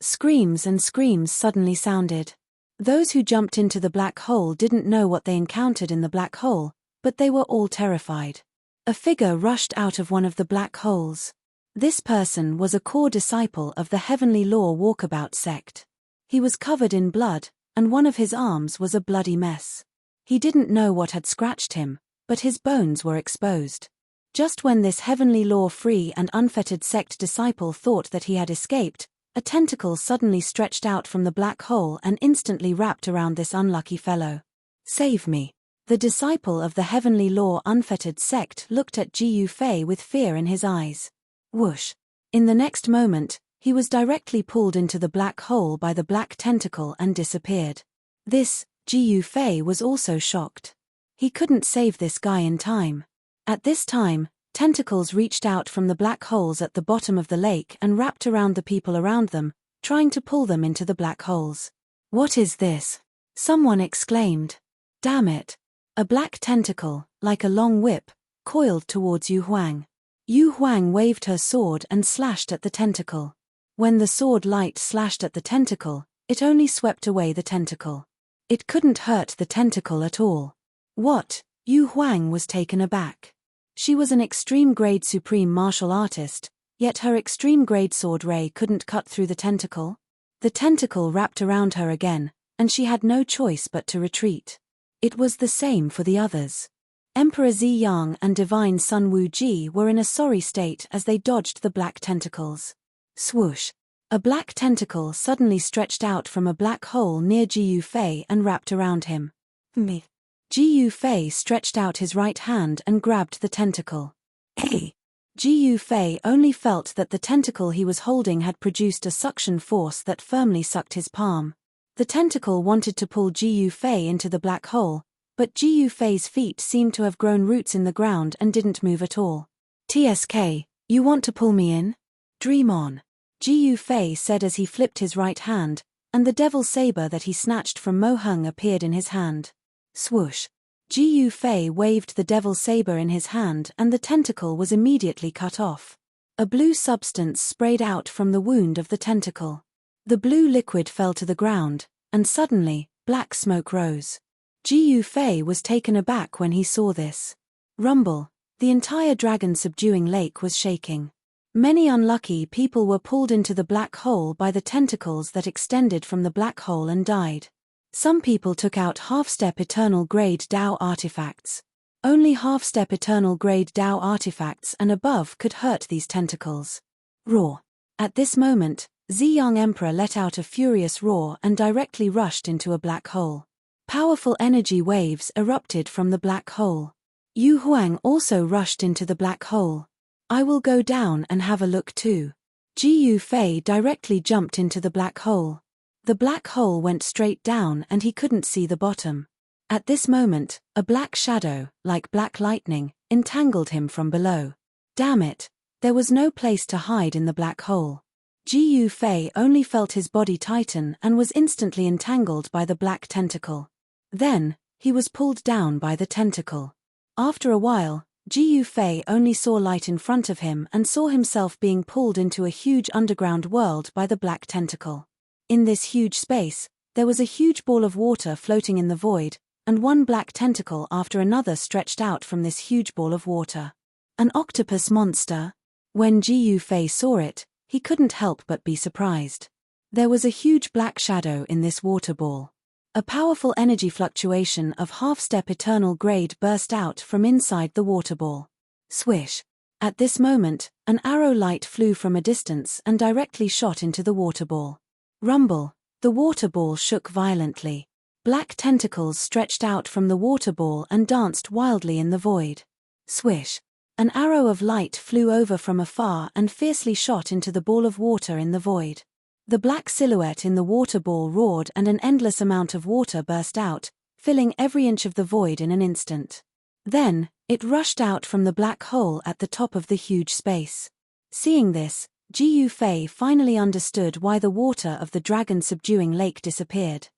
Screams and screams suddenly sounded. Those who jumped into the black hole didn't know what they encountered in the black hole, but they were all terrified. A figure rushed out of one of the black holes. This person was a core disciple of the Heavenly Law Walkabout sect. He was covered in blood, and one of his arms was a bloody mess. He didn't know what had scratched him, but his bones were exposed. Just when this Heavenly Law free and unfettered sect disciple thought that he had escaped, a tentacle suddenly stretched out from the black hole and instantly wrapped around this unlucky fellow. Save me. The disciple of the Heavenly Law unfettered sect looked at Ji Yufei with fear in his eyes. Whoosh. In the next moment, he was directly pulled into the black hole by the black tentacle and disappeared. This, Ji Yufei was also shocked. He couldn't save this guy in time. At this time, tentacles reached out from the black holes at the bottom of the lake and wrapped around the people around them, trying to pull them into the black holes. What is this? Someone exclaimed. Damn it. A black tentacle, like a long whip, coiled towards Yu Huang. Yu Huang waved her sword and slashed at the tentacle. When the sword light slashed at the tentacle, it only swept away the tentacle. It couldn't hurt the tentacle at all. What? Yu Huang was taken aback. She was an extreme-grade supreme martial artist, yet her extreme-grade sword ray couldn't cut through the tentacle. The tentacle wrapped around her again, and she had no choice but to retreat. It was the same for the others. Emperor Ziyang and Divine Sun Wuji were in a sorry state as they dodged the black tentacles. Swoosh! A black tentacle suddenly stretched out from a black hole near Ji Yufei and wrapped around him. Me. Ji Yufei stretched out his right hand and grabbed the tentacle. Hey! Ji Yufei only felt that the tentacle he was holding had produced a suction force that firmly sucked his palm. The tentacle wanted to pull Ji Yufei into the black hole, But Jiu Fei's feet seemed to have grown roots in the ground and didn't move at all. "TSK, you want to pull me in? Dream on," Jiu Fei said as he flipped his right hand, and the devil's saber that he snatched from Mo Hung appeared in his hand. Swoosh. Jiu Fei waved the devil's saber in his hand and the tentacle was immediately cut off. A blue substance sprayed out from the wound of the tentacle. The blue liquid fell to the ground, and suddenly, black smoke rose. Jiu Fei was taken aback when he saw this. Rumble. The entire dragon-subduing lake was shaking. Many unlucky people were pulled into the black hole by the tentacles that extended from the black hole and died. Some people took out half-step eternal grade Dao artifacts. Only half-step eternal grade Dao artifacts and above could hurt these tentacles. Roar. At this moment, Ziyang Emperor let out a furious roar and directly rushed into a black hole. Powerful energy waves erupted from the black hole. Yu Huang also rushed into the black hole. "I will go down and have a look too." Jiu Fei directly jumped into the black hole. The black hole went straight down and he couldn't see the bottom. At this moment, a black shadow, like black lightning, entangled him from below. Damn it! There was no place to hide in the black hole. Jiu Fei only felt his body tighten and was instantly entangled by the black tentacle. Then, he was pulled down by the tentacle. After a while, Jiu Fei only saw light in front of him and saw himself being pulled into a huge underground world by the black tentacle. In this huge space, there was a huge ball of water floating in the void, and one black tentacle after another stretched out from this huge ball of water. An octopus monster? When Jiu Fei saw it, he couldn't help but be surprised. There was a huge black shadow in this water ball. A powerful energy fluctuation of half-step eternal grade burst out from inside the water ball. Swish. At this moment, an arrow light flew from a distance and directly shot into the water ball. Rumble. The water ball shook violently. Black tentacles stretched out from the water ball and danced wildly in the void. Swish. An arrow of light flew over from afar and fiercely shot into the ball of water in the void. The black silhouette in the water ball roared and an endless amount of water burst out, filling every inch of the void in an instant. Then, it rushed out from the black hole at the top of the huge space. Seeing this, Jiu Fei finally understood why the water of the dragon-subduing lake disappeared.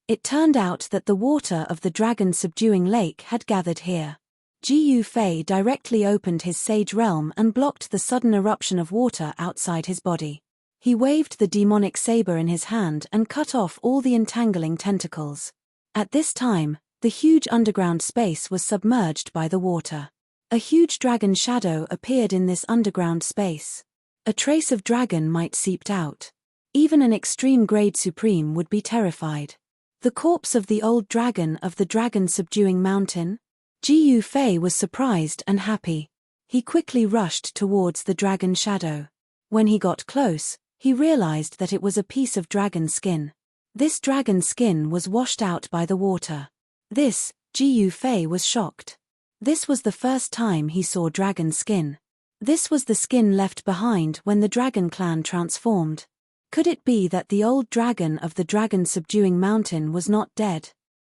It turned out that the water of the dragon-subduing lake had gathered here. Jiu Fei directly opened his sage realm and blocked the sudden eruption of water outside his body. He waved the demonic saber in his hand and cut off all the entangling tentacles. At this time, the huge underground space was submerged by the water. A huge dragon shadow appeared in this underground space. A trace of dragon might seeped out. Even an extreme grade supreme would be terrified. The corpse of the old dragon of the dragon-subduing mountain? Jiu Fei was surprised and happy. He quickly rushed towards the dragon shadow. When he got close, he realized that it was a piece of dragon skin. This dragon skin was washed out by the water. This, Jiu Fei was shocked. This was the first time he saw dragon skin. This was the skin left behind when the dragon clan transformed. Could it be that the old dragon of the dragon-subduing mountain was not dead?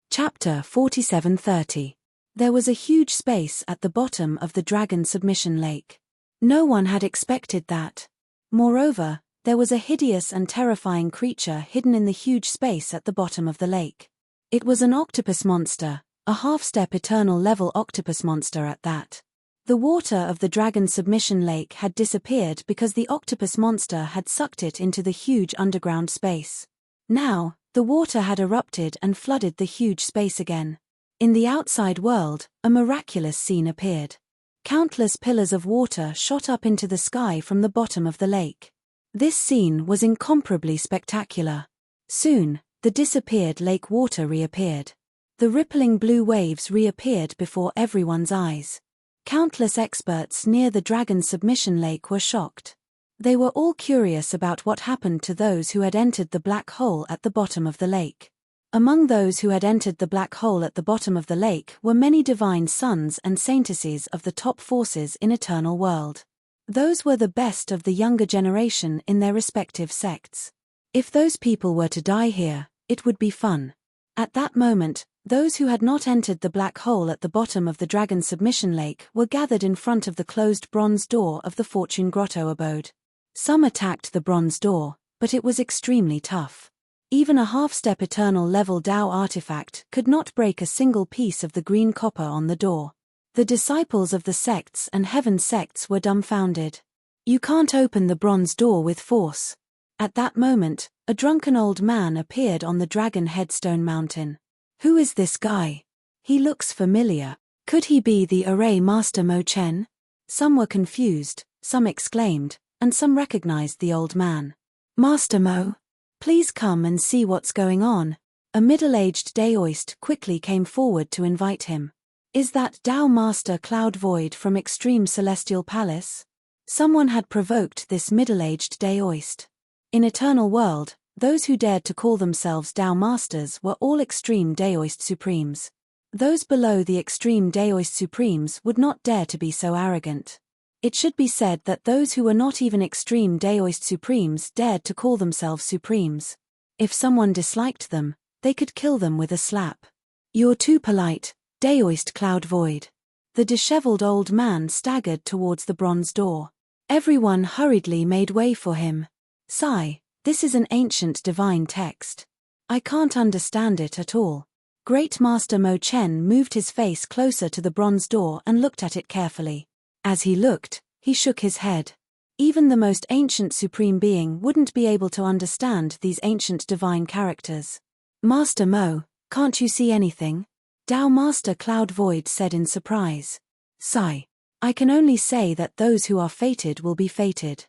Chapter 4730. There was a huge space at the bottom of the dragon submission lake. No one had expected that. Moreover, there was a hideous and terrifying creature hidden in the huge space at the bottom of the lake. It was an octopus monster, a half-step eternal level octopus monster at that. The water of the dragon submission lake had disappeared because the octopus monster had sucked it into the huge underground space. Now, the water had erupted and flooded the huge space again. In the outside world, a miraculous scene appeared. Countless pillars of water shot up into the sky from the bottom of the lake. This scene was incomparably spectacular. Soon, the disappeared lake water reappeared. The rippling blue waves reappeared before everyone's eyes. Countless experts near the dragon submission lake were shocked. They were all curious about what happened to those who had entered the black hole at the bottom of the lake. Among those who had entered the black hole at the bottom of the lake were many divine sons and saintesses of the top forces in Eternal World. Those were the best of the younger generation in their respective sects. If those people were to die here, it would be fun. At that moment, Those who had not entered the black hole at the bottom of the dragon submission lake were gathered in front of the closed bronze door of the Fortune Grotto abode. Some attacked the bronze door, but it was extremely tough. Even a half-step eternal level Tao artifact could not break a single piece of the green copper on the door. The disciples of the sects and heaven sects were dumbfounded. You can't open the bronze door with force. At that moment, a drunken old man appeared on the dragon headstone mountain. Who is this guy? He looks familiar. Could he be the array Master Mo Chen? Some were confused, some exclaimed, and some recognized the old man. Master Mo, please come and see what's going on. A middle-aged Daoist quickly came forward to invite him. Is that Tao Master Cloud Void from Extreme Celestial Palace? Someone had provoked this middle-aged Daoist. In Eternal World, those who dared to call themselves Tao Masters were all Extreme Daoist Supremes. Those below the Extreme Daoist Supremes would not dare to be so arrogant. It should be said that those who were not even Extreme Daoist Supremes dared to call themselves Supremes. If someone disliked them, they could kill them with a slap. You're too polite, Daoist Cloud Void. The disheveled old man staggered towards the bronze door. Everyone hurriedly made way for him. Sigh, this is an ancient divine text. I can't understand it at all. Great Master Mo Chen moved his face closer to the bronze door and looked at it carefully. As he looked, he shook his head. Even the most ancient supreme being wouldn't be able to understand these ancient divine characters. Master Mo, can't you see anything? Tao Master Cloud Void said in surprise. Sigh. I can only say that those who are fated will be fated.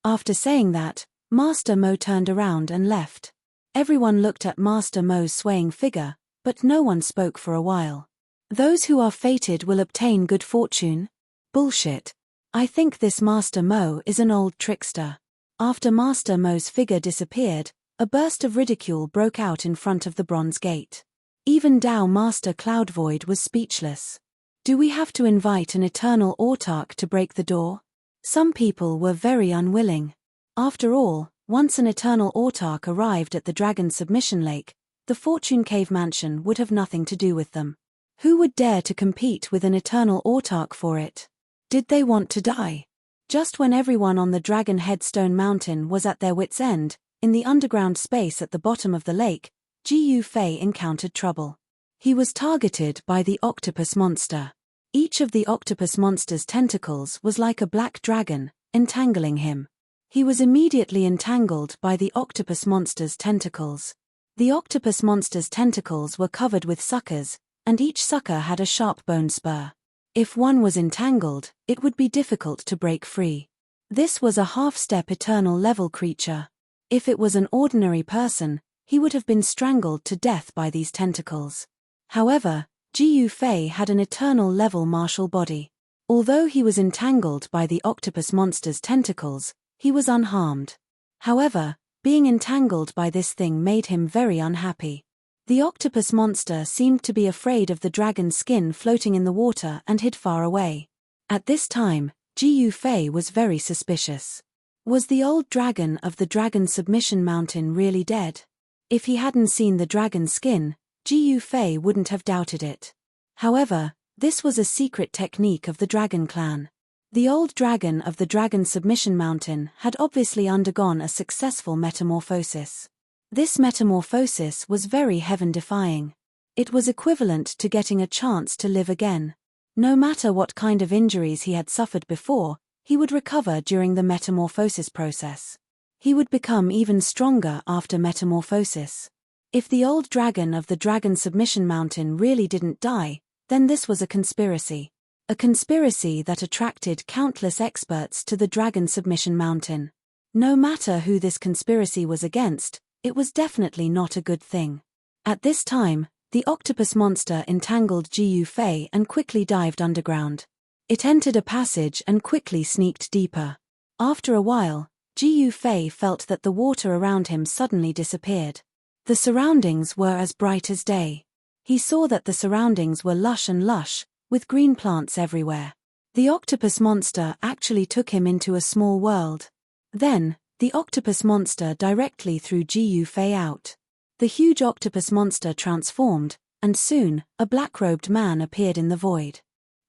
After saying that, Master Mo turned around and left. Everyone looked at Master Mo's swaying figure, but no one spoke for a while. Those who are fated will obtain good fortune? Bullshit. I think this Master Mo is an old trickster. After Master Mo's figure disappeared, a burst of ridicule broke out in front of the bronze gate. Even Tao Master Cloud Void was speechless. Do we have to invite an eternal autarch to break the door? Some people were very unwilling. After all, once an eternal autarch arrived at the Dragon Submission Lake, the Fortune Cave Mansion would have nothing to do with them. Who would dare to compete with an eternal autarch for it? Did they want to die? Just when everyone on the Dragon Headstone Mountain was at their wits' end, in the underground space at the bottom of the lake, Gu Fei encountered trouble. He was targeted by the octopus monster. Each of the octopus monster's tentacles was like a black dragon, entangling him. He was immediately entangled by the octopus monster's tentacles. The octopus monster's tentacles were covered with suckers, and each sucker had a sharp bone spur. If one was entangled, it would be difficult to break free. This was a half-step eternal level creature. If it was an ordinary person, he would have been strangled to death by these tentacles. However, Gu Fei had an eternal level martial body. Although he was entangled by the octopus monster's tentacles, he was unharmed. However, being entangled by this thing made him very unhappy. The octopus monster seemed to be afraid of the dragon's skin floating in the water and hid far away. At this time, Gu Fei was very suspicious. Was the old dragon of the Dragon Submission Mountain really dead? If he hadn't seen the dragon's skin, Gu Fei wouldn't have doubted it. However, this was a secret technique of the Dragon Clan. The old dragon of the Dragon Submission Mountain had obviously undergone a successful metamorphosis. This metamorphosis was very heaven-defying. It was equivalent to getting a chance to live again. No matter what kind of injuries he had suffered before, he would recover during the metamorphosis process. He would become even stronger after metamorphosis. If the old dragon of the Dragon Submission Mountain really didn't die, then this was a conspiracy. A conspiracy that attracted countless experts to the Dragon Submission Mountain. No matter who this conspiracy was against, it was definitely not a good thing. At this time, the octopus monster entangled Gu Fei and quickly dived underground. It entered a passage and quickly sneaked deeper. After a while, Gu Fei felt that the water around him suddenly disappeared. The surroundings were as bright as day. He saw that the surroundings were lush and lush, with green plants everywhere. The octopus monster actually took him into a small world. Then, the octopus monster directly threw Gu Fei out. The huge octopus monster transformed, and soon, a black-robed man appeared in the void.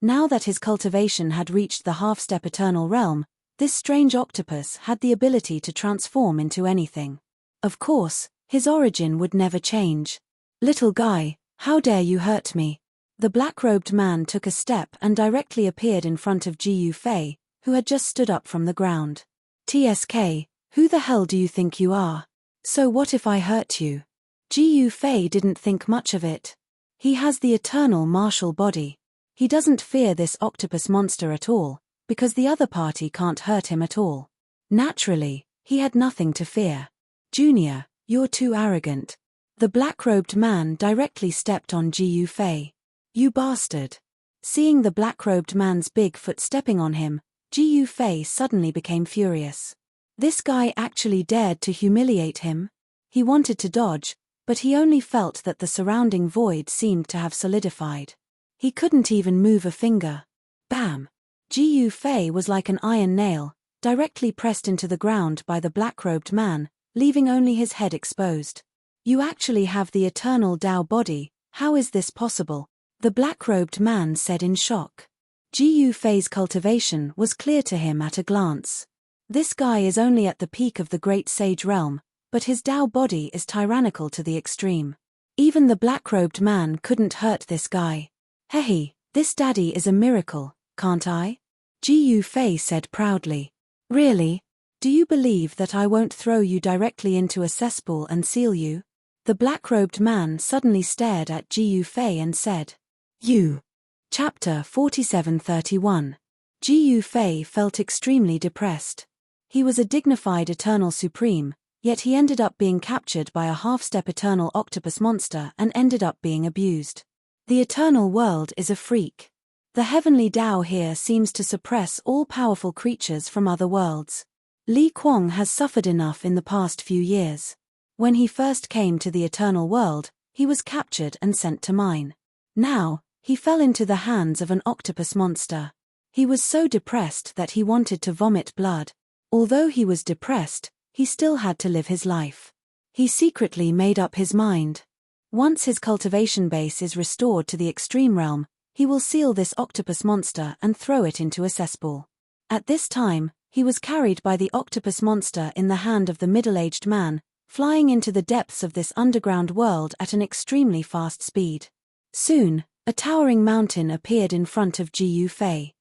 Now that his cultivation had reached the half-step eternal realm, this strange octopus had the ability to transform into anything. Of course, his origin would never change. "Little guy, how dare you hurt me?" The black-robed man took a step and directly appeared in front of Jiu Fei, who had just stood up from the ground. "TSK, who the hell do you think you are? So what if I hurt you?" Jiu Fei didn't think much of it. He has the eternal martial body. He doesn't fear this octopus monster at all, because the other party can't hurt him at all. Naturally, he had nothing to fear. "Junior, you're too arrogant." The black-robed man directly stepped on Jiu Fei. "You bastard." Seeing the black-robed man's big foot stepping on him, Jiu Fei suddenly became furious. This guy actually dared to humiliate him? He wanted to dodge, but he only felt that the surrounding void seemed to have solidified. He couldn't even move a finger. Bam! Jiu Fei was like an iron nail, directly pressed into the ground by the black-robed man, leaving only his head exposed. "You actually have the eternal Tao body, how is this possible?" the black-robed man said in shock. Jiu Fei's cultivation was clear to him at a glance. This guy is only at the peak of the great sage realm, but his Tao body is tyrannical to the extreme. Even the black-robed man couldn't hurt this guy. "Hey, this daddy is a miracle, can't I?" Jiu Fei said proudly. "Really? Do you believe that I won't throw you directly into a cesspool and seal you?" The black-robed man suddenly stared at Jiu Fei and said, "You." Chapter 47:31. Jiu Fei felt extremely depressed. He was a dignified eternal supreme, yet he ended up being captured by a half-step eternal octopus monster and ended up being abused. The eternal world is a freak. The heavenly Tao here seems to suppress all powerful creatures from other worlds. Li Kuang has suffered enough in the past few years. When he first came to the eternal world, he was captured and sent to mine. Now, he fell into the hands of an octopus monster. He was so depressed that he wanted to vomit blood. Although he was depressed, he still had to live his life. He secretly made up his mind. Once his cultivation base is restored to the extreme realm, he will seal this octopus monster and throw it into a cesspool. At this time, he was carried by the octopus monster in the hand of the middle-aged man, flying into the depths of this underground world at an extremely fast speed. Soon, a towering mountain appeared in front of Jiu Fei.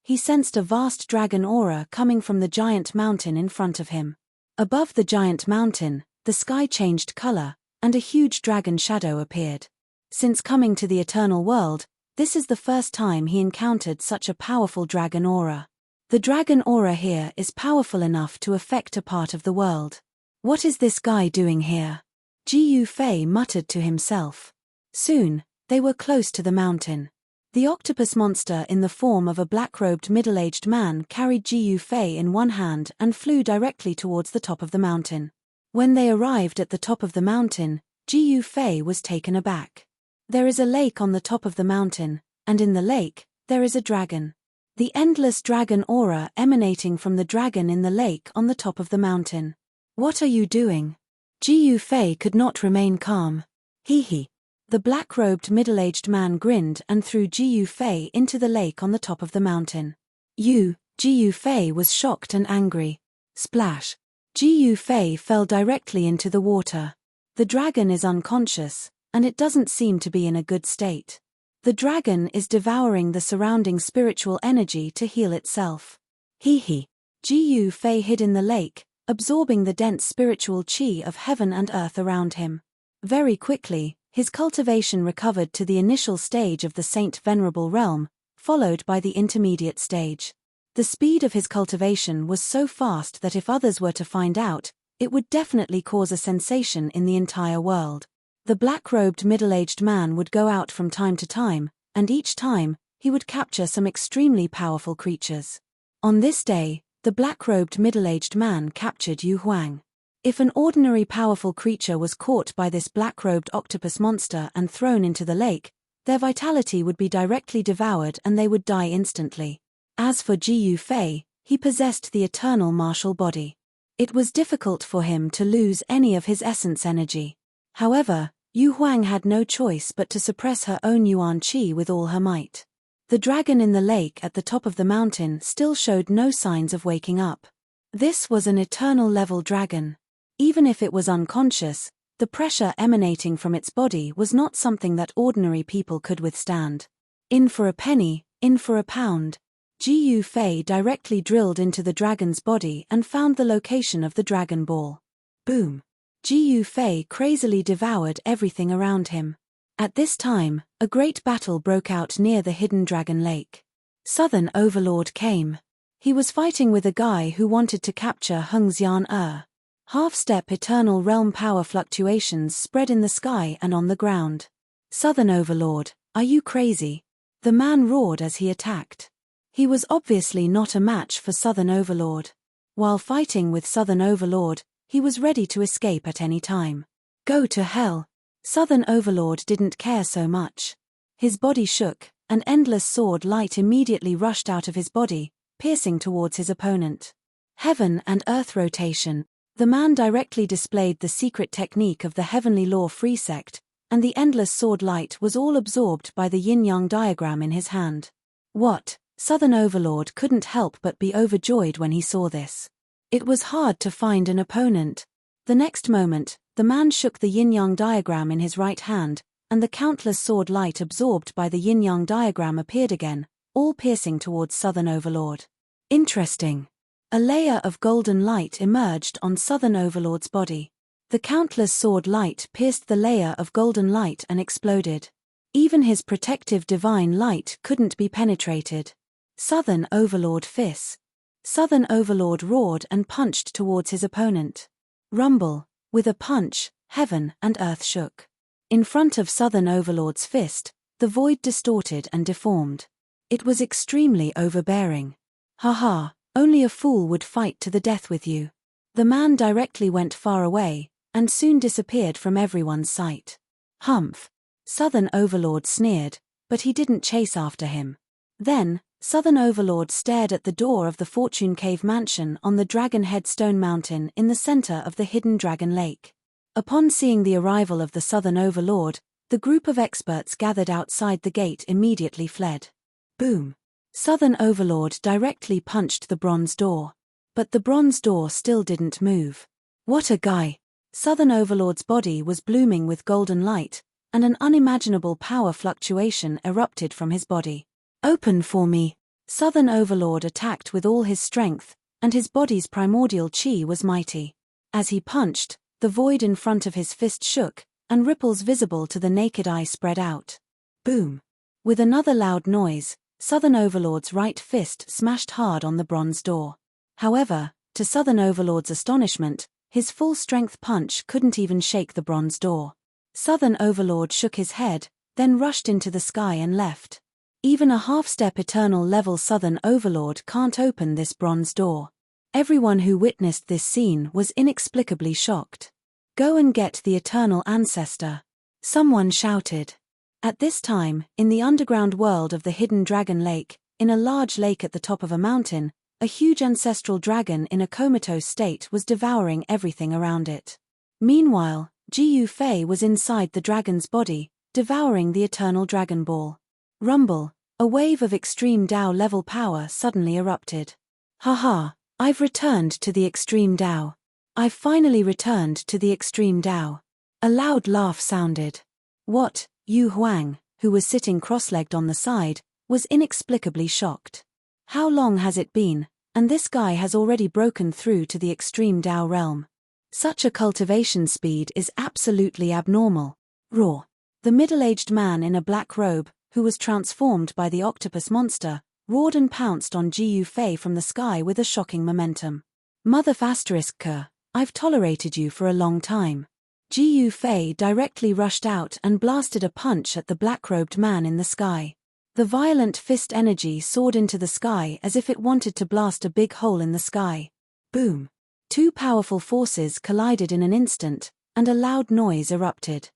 He sensed a vast dragon aura coming from the giant mountain in front of him. Above the giant mountain, the sky changed color, and a huge dragon shadow appeared. Since coming to the eternal world, this is the first time he encountered such a powerful dragon aura. The dragon aura here is powerful enough to affect a part of the world. "What is this guy doing here?" Jiu Fei muttered to himself. Soon, they were close to the mountain. The octopus monster in the form of a black-robed middle-aged man carried Jiu Fei in one hand and flew directly towards the top of the mountain. When they arrived at the top of the mountain, Jiu Fei was taken aback. There is a lake on the top of the mountain, and in the lake, there is a dragon. The endless dragon aura emanating from the dragon in the lake on the top of the mountain. "What are you doing?" Jiu Fei could not remain calm. "Hee." The black-robed middle-aged man grinned and threw Jiu Fei into the lake on the top of the mountain. Jiu Fei was shocked and angry. Splash! Jiu Fei fell directly into the water. The dragon is unconscious, and it doesn't seem to be in a good state. The dragon is devouring the surrounding spiritual energy to heal itself. Hee. Jiu Fei hid in the lake, absorbing the dense spiritual chi of heaven and earth around him. Very quickly, his cultivation recovered to the initial stage of the Saint Venerable realm, followed by the intermediate stage. The speed of his cultivation was so fast that if others were to find out, it would definitely cause a sensation in the entire world. The black-robed middle-aged man would go out from time to time, and each time, he would capture some extremely powerful creatures. On this day, the black-robed middle-aged man captured Yu Huang. If an ordinary powerful creature was caught by this black-robed octopus monster and thrown into the lake, their vitality would be directly devoured and they would die instantly. As for Jiu Fei, he possessed the eternal martial body. It was difficult for him to lose any of his essence energy. However, Yu Huang had no choice but to suppress her own yuan qi with all her might. The dragon in the lake at the top of the mountain still showed no signs of waking up. This was an eternal level dragon. Even if it was unconscious, the pressure emanating from its body was not something that ordinary people could withstand. In for a penny, in for a pound. Ji Fei directly drilled into the dragon's body and found the location of the dragon ball. Boom! Ji Fei crazily devoured everything around him. At this time, a great battle broke out near the hidden dragon lake. Southern Overlord came. He was fighting with a guy who wanted to capture Hengxian. Half-step eternal realm power fluctuations spread in the sky and on the ground. Southern Overlord, are you crazy? The man roared as he attacked. He was obviously not a match for Southern Overlord. While fighting with Southern Overlord, he was ready to escape at any time. Go to hell. Southern Overlord didn't care so much. His body shook, an endless sword light immediately rushed out of his body, piercing towards his opponent. Heaven and earth rotation. The man directly displayed the secret technique of the heavenly law free sect, and the endless sword light was all absorbed by the yin-yang diagram in his hand. What? Southern Overlord couldn't help but be overjoyed when he saw this. It was hard to find an opponent. The next moment, the man shook the yin-yang diagram in his right hand, and the countless sword light absorbed by the yin-yang diagram appeared again, all piercing towards Southern Overlord. Interesting. A layer of golden light emerged on Southern Overlord's body. The countless sword light pierced the layer of golden light and exploded. Even his protective divine light couldn't be penetrated. Southern Overlord Fist. Southern Overlord roared and punched towards his opponent. Rumble. With a punch, heaven and earth shook. In front of Southern Overlord's fist, the void distorted and deformed. It was extremely overbearing. Haha, only a fool would fight to the death with you. The man directly went far away, and soon disappeared from everyone's sight. Humph. Southern Overlord sneered, but he didn't chase after him. Then, Southern Overlord stared at the door of the Fortune Cave mansion on the Dragon Head Stone Mountain in the center of the hidden Dragon Lake. Upon seeing the arrival of the Southern Overlord, the group of experts gathered outside the gate immediately fled. Boom! Southern Overlord directly punched the bronze door. But the bronze door still didn't move. What a guy! Southern Overlord's body was blooming with golden light, and an unimaginable power fluctuation erupted from his body. Open for me! Southern Overlord attacked with all his strength, and his body's primordial chi was mighty. As he punched, the void in front of his fist shook, and ripples visible to the naked eye spread out. Boom! With another loud noise, Southern Overlord's right fist smashed hard on the bronze door. However, to Southern Overlord's astonishment, his full-strength punch couldn't even shake the bronze door. Southern Overlord shook his head, then rushed into the sky and left. Even a half-step eternal level Southern Overlord can't open this bronze door. Everyone who witnessed this scene was inexplicably shocked. Go and get the eternal ancestor. Someone shouted. At this time, in the underground world of the hidden Dragon Lake, in a large lake at the top of a mountain, a huge ancestral dragon in a comatose state was devouring everything around it. Meanwhile, Ji Fei was inside the dragon's body, devouring the eternal Dragon Ball. Rumble, a wave of extreme Dao level power suddenly erupted. Haha, I've returned to the extreme Dao. I've finally returned to the extreme Dao. A loud laugh sounded. What? Yu Huang, who was sitting cross-legged on the side, was inexplicably shocked. How long has it been, and this guy has already broken through to the extreme Dao realm. Such a cultivation speed is absolutely abnormal. Roar. The middle-aged man in a black robe, who was transformed by the octopus monster, roared and pounced on Ji Fei from the sky with a shocking momentum. Mother **K, I've tolerated you for a long time. Ji Fei directly rushed out and blasted a punch at the black-robed man in the sky. The violent fist energy soared into the sky as if it wanted to blast a big hole in the sky. Boom! Two powerful forces collided in an instant, and a loud noise erupted.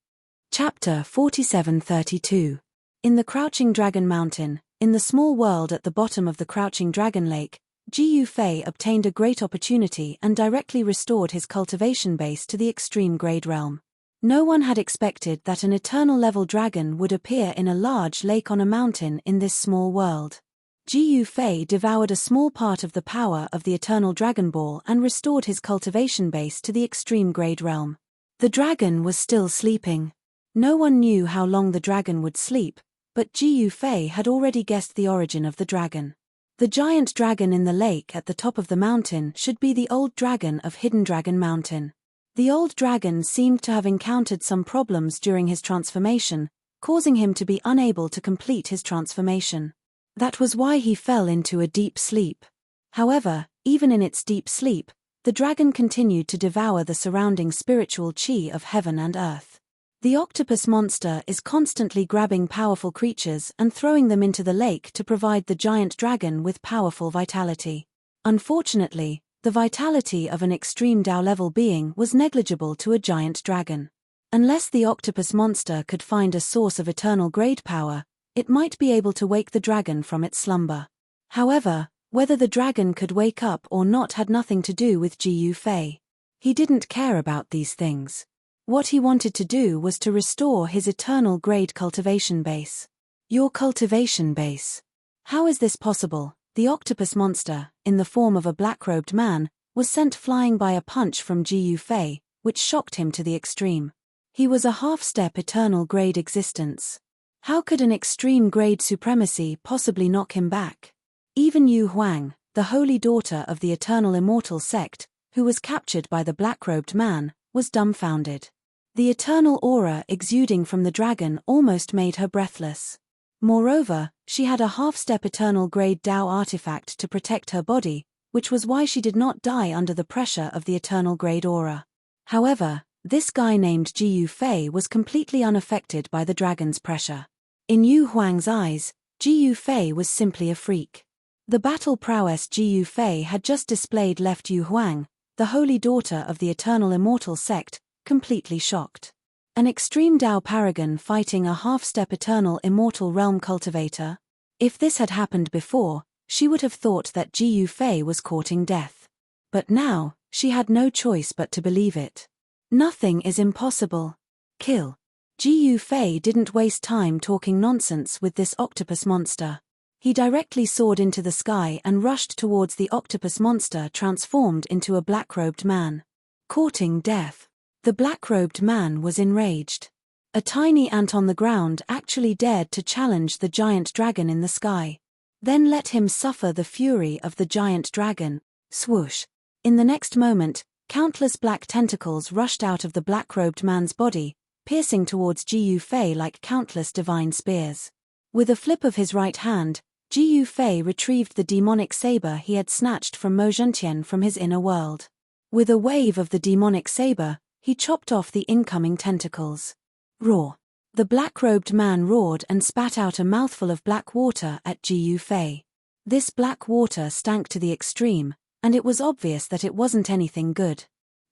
Chapter 4732. In the Crouching Dragon Mountain, in the small world at the bottom of the Crouching Dragon Lake, Ji Fei obtained a great opportunity and directly restored his cultivation base to the extreme grade realm. No one had expected that an eternal-level dragon would appear in a large lake on a mountain in this small world. Ji Yufei devoured a small part of the power of the Eternal Dragon Ball and restored his cultivation base to the extreme grade realm. The dragon was still sleeping. No one knew how long the dragon would sleep, but Ji Yufei had already guessed the origin of the dragon. The giant dragon in the lake at the top of the mountain should be the old dragon of Hidden Dragon Mountain. The old dragon seemed to have encountered some problems during his transformation, causing him to be unable to complete his transformation. That was why he fell into a deep sleep. However, even in its deep sleep, the dragon continued to devour the surrounding spiritual chi of heaven and earth. The octopus monster is constantly grabbing powerful creatures and throwing them into the lake to provide the giant dragon with powerful vitality. Unfortunately, the vitality of an extreme Dao-level being was negligible to a giant dragon. Unless the octopus monster could find a source of eternal grade power, it might be able to wake the dragon from its slumber. However, whether the dragon could wake up or not had nothing to do with Ji Yufei. He didn't care about these things. What he wanted to do was to restore his eternal grade cultivation base. Your cultivation base. How is this possible? The octopus monster, in the form of a black-robed man, was sent flying by a punch from Ji Yufei, which shocked him to the extreme. He was a half-step eternal grade existence. How could an extreme grade supremacy possibly knock him back? Even Yu Huang, the holy daughter of the eternal immortal sect, who was captured by the black-robed man, was dumbfounded. The eternal aura exuding from the dragon almost made her breathless. Moreover, she had a half-step eternal grade Dao artifact to protect her body, which was why she did not die under the pressure of the eternal grade aura. However, this guy named Ji Yufei was completely unaffected by the dragon's pressure. In Yu Huang's eyes, Ji Yufei was simply a freak. The battle prowess Ji Yufei had just displayed left Yu Huang, the holy daughter of the eternal immortal sect, completely shocked. An extreme Dao paragon fighting a half-step eternal immortal realm cultivator? If this had happened before, she would have thought that Ji Yufei was courting death. But now, she had no choice but to believe it. Nothing is impossible. Kill. Ji Yufei didn't waste time talking nonsense with this octopus monster. He directly soared into the sky and rushed towards the octopus monster transformed into a black-robed man. Courting death. The black-robed man was enraged. A tiny ant on the ground actually dared to challenge the giant dragon in the sky. Then let him suffer the fury of the giant dragon. Swoosh. In the next moment, countless black tentacles rushed out of the black-robed man's body, piercing towards Ji Yufei like countless divine spears. With a flip of his right hand, Ji Yufei retrieved the demonic saber he had snatched from Mo Zhentian from his inner world. With a wave of the demonic saber, he chopped off the incoming tentacles. Roar. The black-robed man roared and spat out a mouthful of black water at Ji Yufei. This black water stank to the extreme, and it was obvious that it wasn't anything good.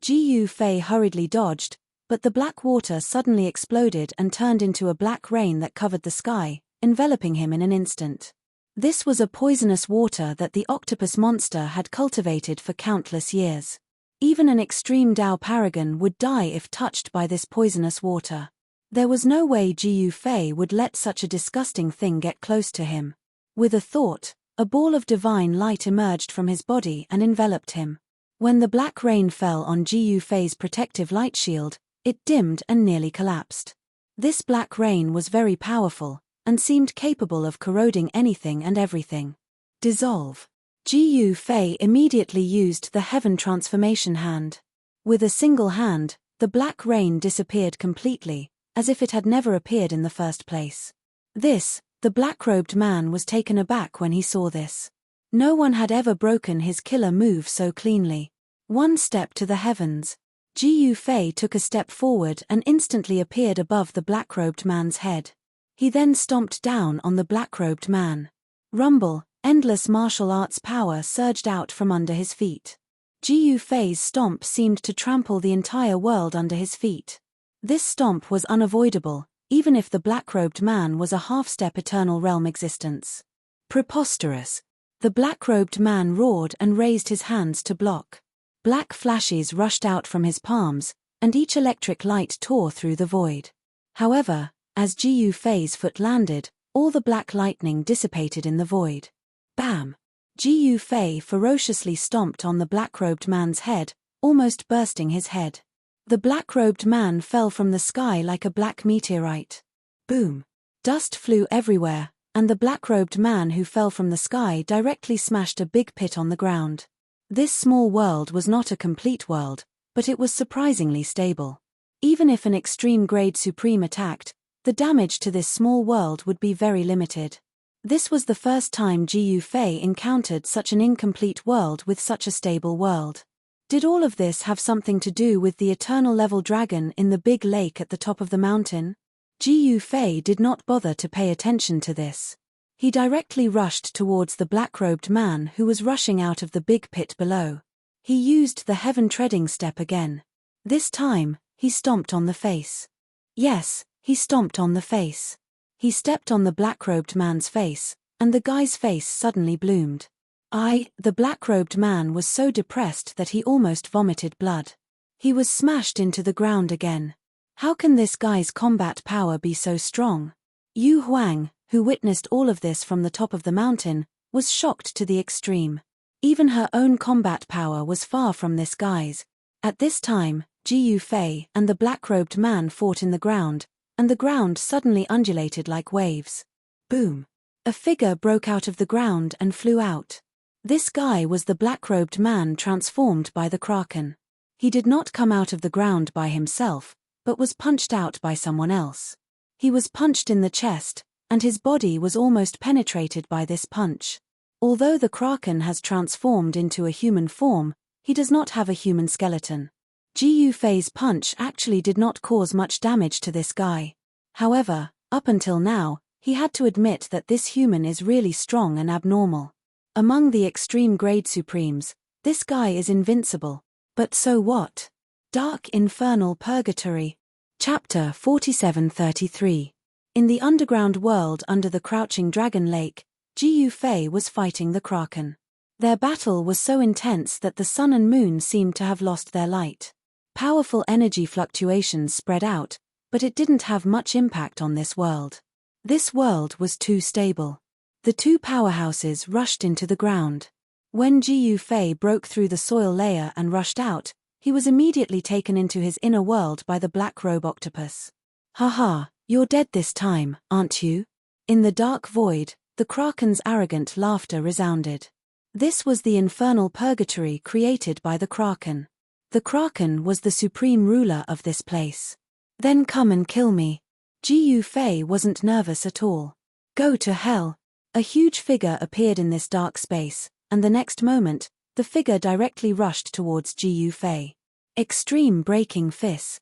Ji Yufei hurriedly dodged, but the black water suddenly exploded and turned into a black rain that covered the sky, enveloping him in an instant. This was a poisonous water that the octopus monster had cultivated for countless years. Even an extreme Dao paragon would die if touched by this poisonous water. There was no way Ji Yufei would let such a disgusting thing get close to him. With a thought, a ball of divine light emerged from his body and enveloped him. When the black rain fell on Ji Yufei's protective light shield, it dimmed and nearly collapsed. This black rain was very powerful, and seemed capable of corroding anything and everything. Dissolve. Ji Yufei immediately used the Heaven Transformation Hand. With a single hand, the black rain disappeared completely, as if it had never appeared in the first place. The black-robed man was taken aback when he saw this. No one had ever broken his killer move so cleanly. One step to the heavens. Ji Yufei took a step forward and instantly appeared above the black-robed man's head. He then stomped down on the black-robed man. Rumble. Endless martial arts power surged out from under his feet. Ji Yufei's stomp seemed to trample the entire world under his feet. This stomp was unavoidable, even if the black-robed man was a half-step eternal realm existence. Preposterous. The black-robed man roared and raised his hands to block. Black flashes rushed out from his palms, and each electric light tore through the void. However, as Ji Fei's foot landed, all the black lightning dissipated in the void. Bam! Ji Fei ferociously stomped on the black-robed man's head, almost bursting his head. The black-robed man fell from the sky like a black meteorite. Boom! Dust flew everywhere, and the black-robed man who fell from the sky directly smashed a big pit on the ground. This small world was not a complete world, but it was surprisingly stable. Even if an extreme grade supreme attacked, the damage to this small world would be very limited. This was the first time Ji Fei encountered such an incomplete world with such a stable world. Did all of this have something to do with the eternal level dragon in the big lake at the top of the mountain? Ji Fei did not bother to pay attention to this. He directly rushed towards the black-robed man who was rushing out of the big pit below. He used the heaven-treading step again. This time, he stomped on the face. Yes, he stomped on the face. He stepped on the black-robed man's face, and the guy's face suddenly bloomed. The black-robed man was so depressed that he almost vomited blood. He was smashed into the ground again. How can this guy's combat power be so strong? Yu Huang, who witnessed all of this from the top of the mountain, was shocked to the extreme. Even her own combat power was far from this guy's. At this time, Ji Fei and the black-robed man fought in the ground, and the ground suddenly undulated like waves. Boom! A figure broke out of the ground and flew out. This guy was the black-robed man transformed by the Kraken. He did not come out of the ground by himself, but was punched out by someone else. He was punched in the chest, and his body was almost penetrated by this punch. Although the Kraken has transformed into a human form, he does not have a human skeleton. Ji Fei's punch actually did not cause much damage to this guy. However, up until now, he had to admit that this human is really strong and abnormal. Among the extreme grade supremes, this guy is invincible. But so what? Dark Infernal Purgatory. Chapter 4733. In the underground world under the Crouching Dragon Lake, Ji Fei was fighting the Kraken. Their battle was so intense that the sun and moon seemed to have lost their light. Powerful energy fluctuations spread out, but it didn't have much impact on this world. This world was too stable. The two powerhouses rushed into the ground. When Ji Fei broke through the soil layer and rushed out, he was immediately taken into his inner world by the black robe octopus. Haha, you're dead this time, aren't you? In the dark void, the Kraken's arrogant laughter resounded. This was the infernal purgatory created by the Kraken. The Kraken was the supreme ruler of this place. Then come and kill me. Ji Fei wasn't nervous at all. Go to hell. A huge figure appeared in this dark space, and the next moment, the figure directly rushed towards Ji Fei. Extreme breaking fist.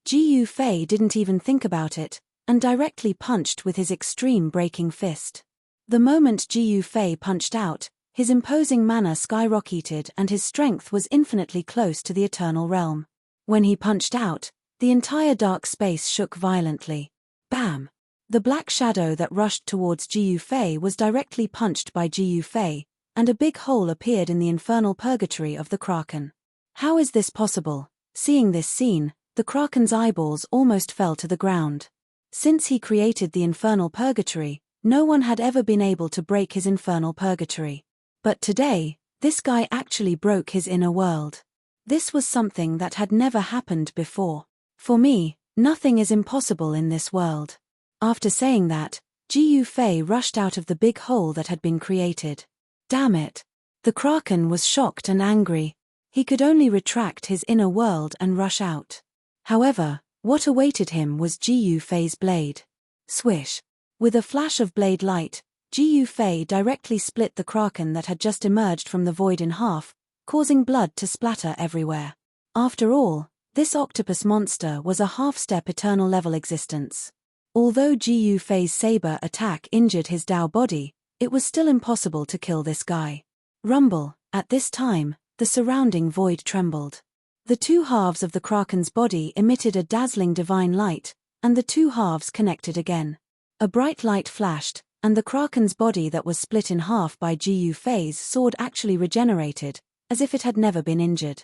Ji Fei didn't even think about it, and directly punched with his extreme breaking fist. The moment Ji Fei punched out, his imposing mana skyrocketed and his strength was infinitely close to the eternal realm. When he punched out, the entire dark space shook violently. Bam! The black shadow that rushed towards Ji Fei was directly punched by Ji Fei, and a big hole appeared in the infernal purgatory of the Kraken. How is this possible? Seeing this scene, the Kraken's eyeballs almost fell to the ground. Since he created the infernal purgatory, no one had ever been able to break his infernal purgatory. But today, this guy actually broke his inner world. This was something that had never happened before. For me, nothing is impossible in this world. After saying that, Ji Fei rushed out of the big hole that had been created. Damn it! The Kraken was shocked and angry. He could only retract his inner world and rush out. However, what awaited him was Ji Fei's blade. Swish! With a flash of blade light, Ji Fei directly split the Kraken that had just emerged from the void in half, causing blood to splatter everywhere. After all, this octopus monster was a half-step eternal level existence. Although Ji Fei's saber attack injured his Dao body, it was still impossible to kill this guy. Rumble! At this time, the surrounding void trembled. The two halves of the Kraken's body emitted a dazzling divine light, and the two halves connected again. A bright light flashed, and the Kraken's body that was split in half by Ji Fei's sword actually regenerated, as if it had never been injured.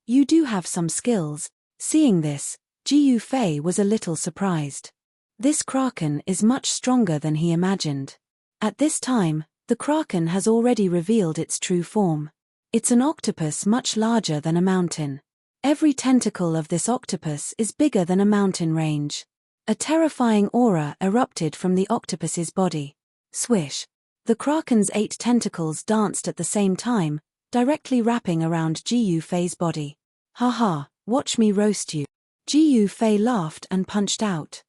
You do have some skills. Seeing this, Ji Fei was a little surprised. This kraken is much stronger than he imagined. At this time, the kraken has already revealed its true form. It's an octopus much larger than a mountain. Every tentacle of this octopus is bigger than a mountain range. A terrifying aura erupted from the octopus's body. Swish! The kraken's 8 tentacles danced at the same time, directly wrapping around Ji Fei's body. Ha ha, watch me roast you. Ji Fei laughed and punched out.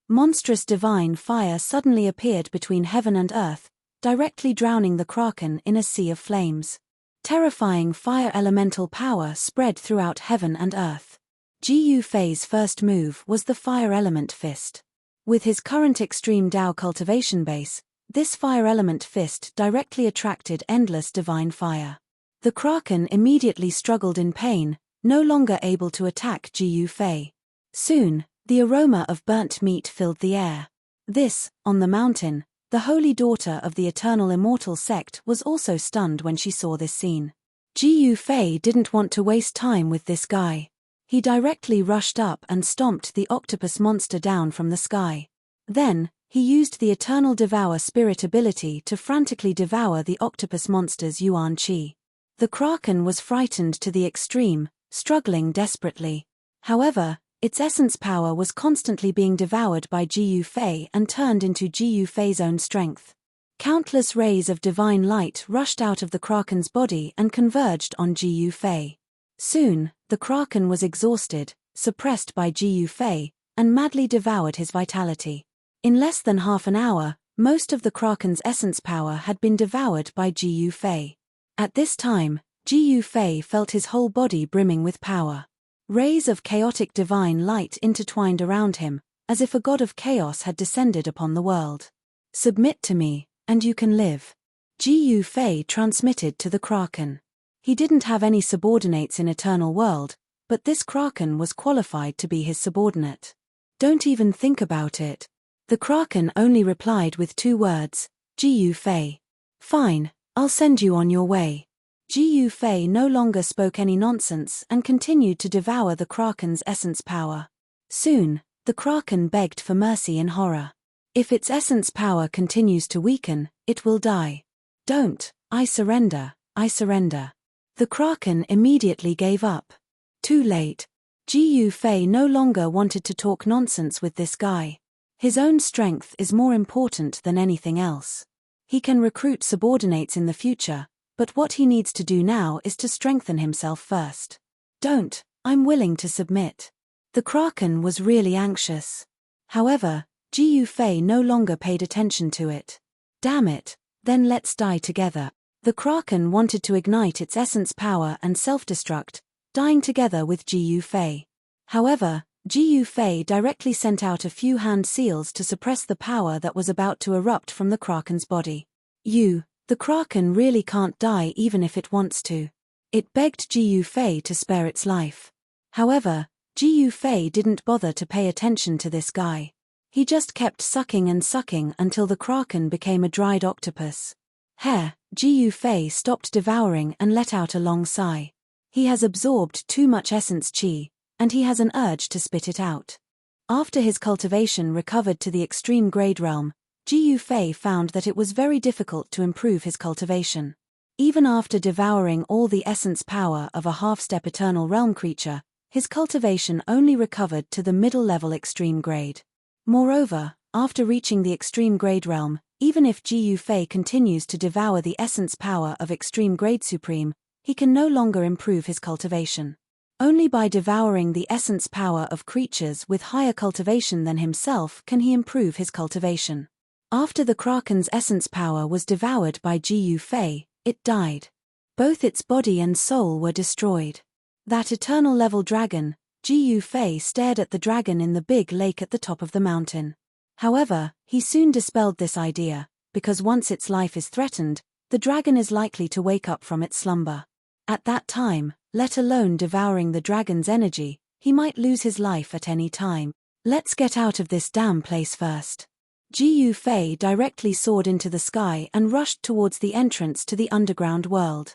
Monstrous divine fire suddenly appeared between heaven and earth, directly drowning the kraken in a sea of flames. Terrifying fire elemental power spread throughout heaven and earth. Ji Fei's first move was the fire element fist. With his current extreme Dao cultivation base, this fire element fist directly attracted endless divine fire. The kraken immediately struggled in pain, no longer able to attack Ji Fei. Soon, the aroma of burnt meat filled the air. This, on the mountain, the holy daughter of the eternal immortal sect was also stunned when she saw this scene. Ji Fei didn't want to waste time with this guy. He directly rushed up and stomped the octopus monster down from the sky. Then, he used the eternal devour spirit ability to frantically devour the octopus monster's yuan qi. The kraken was frightened to the extreme, struggling desperately. However, its essence power was constantly being devoured by Ji Fei and turned into Ji Fei's own strength. Countless rays of divine light rushed out of the kraken's body and converged on Ji Fei. Soon, the kraken was exhausted, suppressed by Ji Fei, and madly devoured his vitality. In less than half an hour, most of the kraken's essence power had been devoured by Ji Fei. At this time, Ji Fei felt his whole body brimming with power. Rays of chaotic divine light intertwined around him, as if a god of chaos had descended upon the world. Submit to me, and you can live. Ji Fei transmitted to the kraken. He didn't have any subordinates in Eternal World, but this kraken was qualified to be his subordinate. Don't even think about it. The kraken only replied with 2 words, Ji Fei. Fine, I'll send you on your way. Ji Fei no longer spoke any nonsense and continued to devour the kraken's essence power. Soon, the kraken begged for mercy in horror. If its essence power continues to weaken, it will die. Don't, I surrender, I surrender. The kraken immediately gave up. Too late. Ji Fei no longer wanted to talk nonsense with this guy. His own strength is more important than anything else. He can recruit subordinates in the future, but what he needs to do now is to strengthen himself first. Don't, I'm willing to submit. The kraken was really anxious. However, Ji Fei no longer paid attention to it. Damn it, then let's die together. The kraken wanted to ignite its essence power and self-destruct, dying together with Ji Fei. However, Ji Fei directly sent out a few hand seals to suppress the power that was about to erupt from the kraken's body. The kraken really can't die even if it wants to. It begged Ji Fei to spare its life. However, Ji Fei didn't bother to pay attention to this guy. He just kept sucking and sucking until the kraken became a dried octopus. Ji Fei stopped devouring and let out a long sigh. He has absorbed too much essence qi, and he has an urge to spit it out. After his cultivation recovered to the extreme grade realm, Ji Fei found that it was very difficult to improve his cultivation. Even after devouring all the essence power of a half-step eternal realm creature, his cultivation only recovered to the middle-level extreme grade. Moreover, after reaching the extreme grade realm, even if Ji Fei continues to devour the essence power of extreme grade supreme, he can no longer improve his cultivation. Only by devouring the essence power of creatures with higher cultivation than himself can he improve his cultivation. After the kraken's essence power was devoured by Ji Fei, it died. Both its body and soul were destroyed. That eternal level dragon, Ji Fei stared at the dragon in the big lake at the top of the mountain. However, he soon dispelled this idea, because once its life is threatened, the dragon is likely to wake up from its slumber. At that time, let alone devouring the dragon's energy, he might lose his life at any time. Let's get out of this damn place first. Ji Fei directly soared into the sky and rushed towards the entrance to the underground world.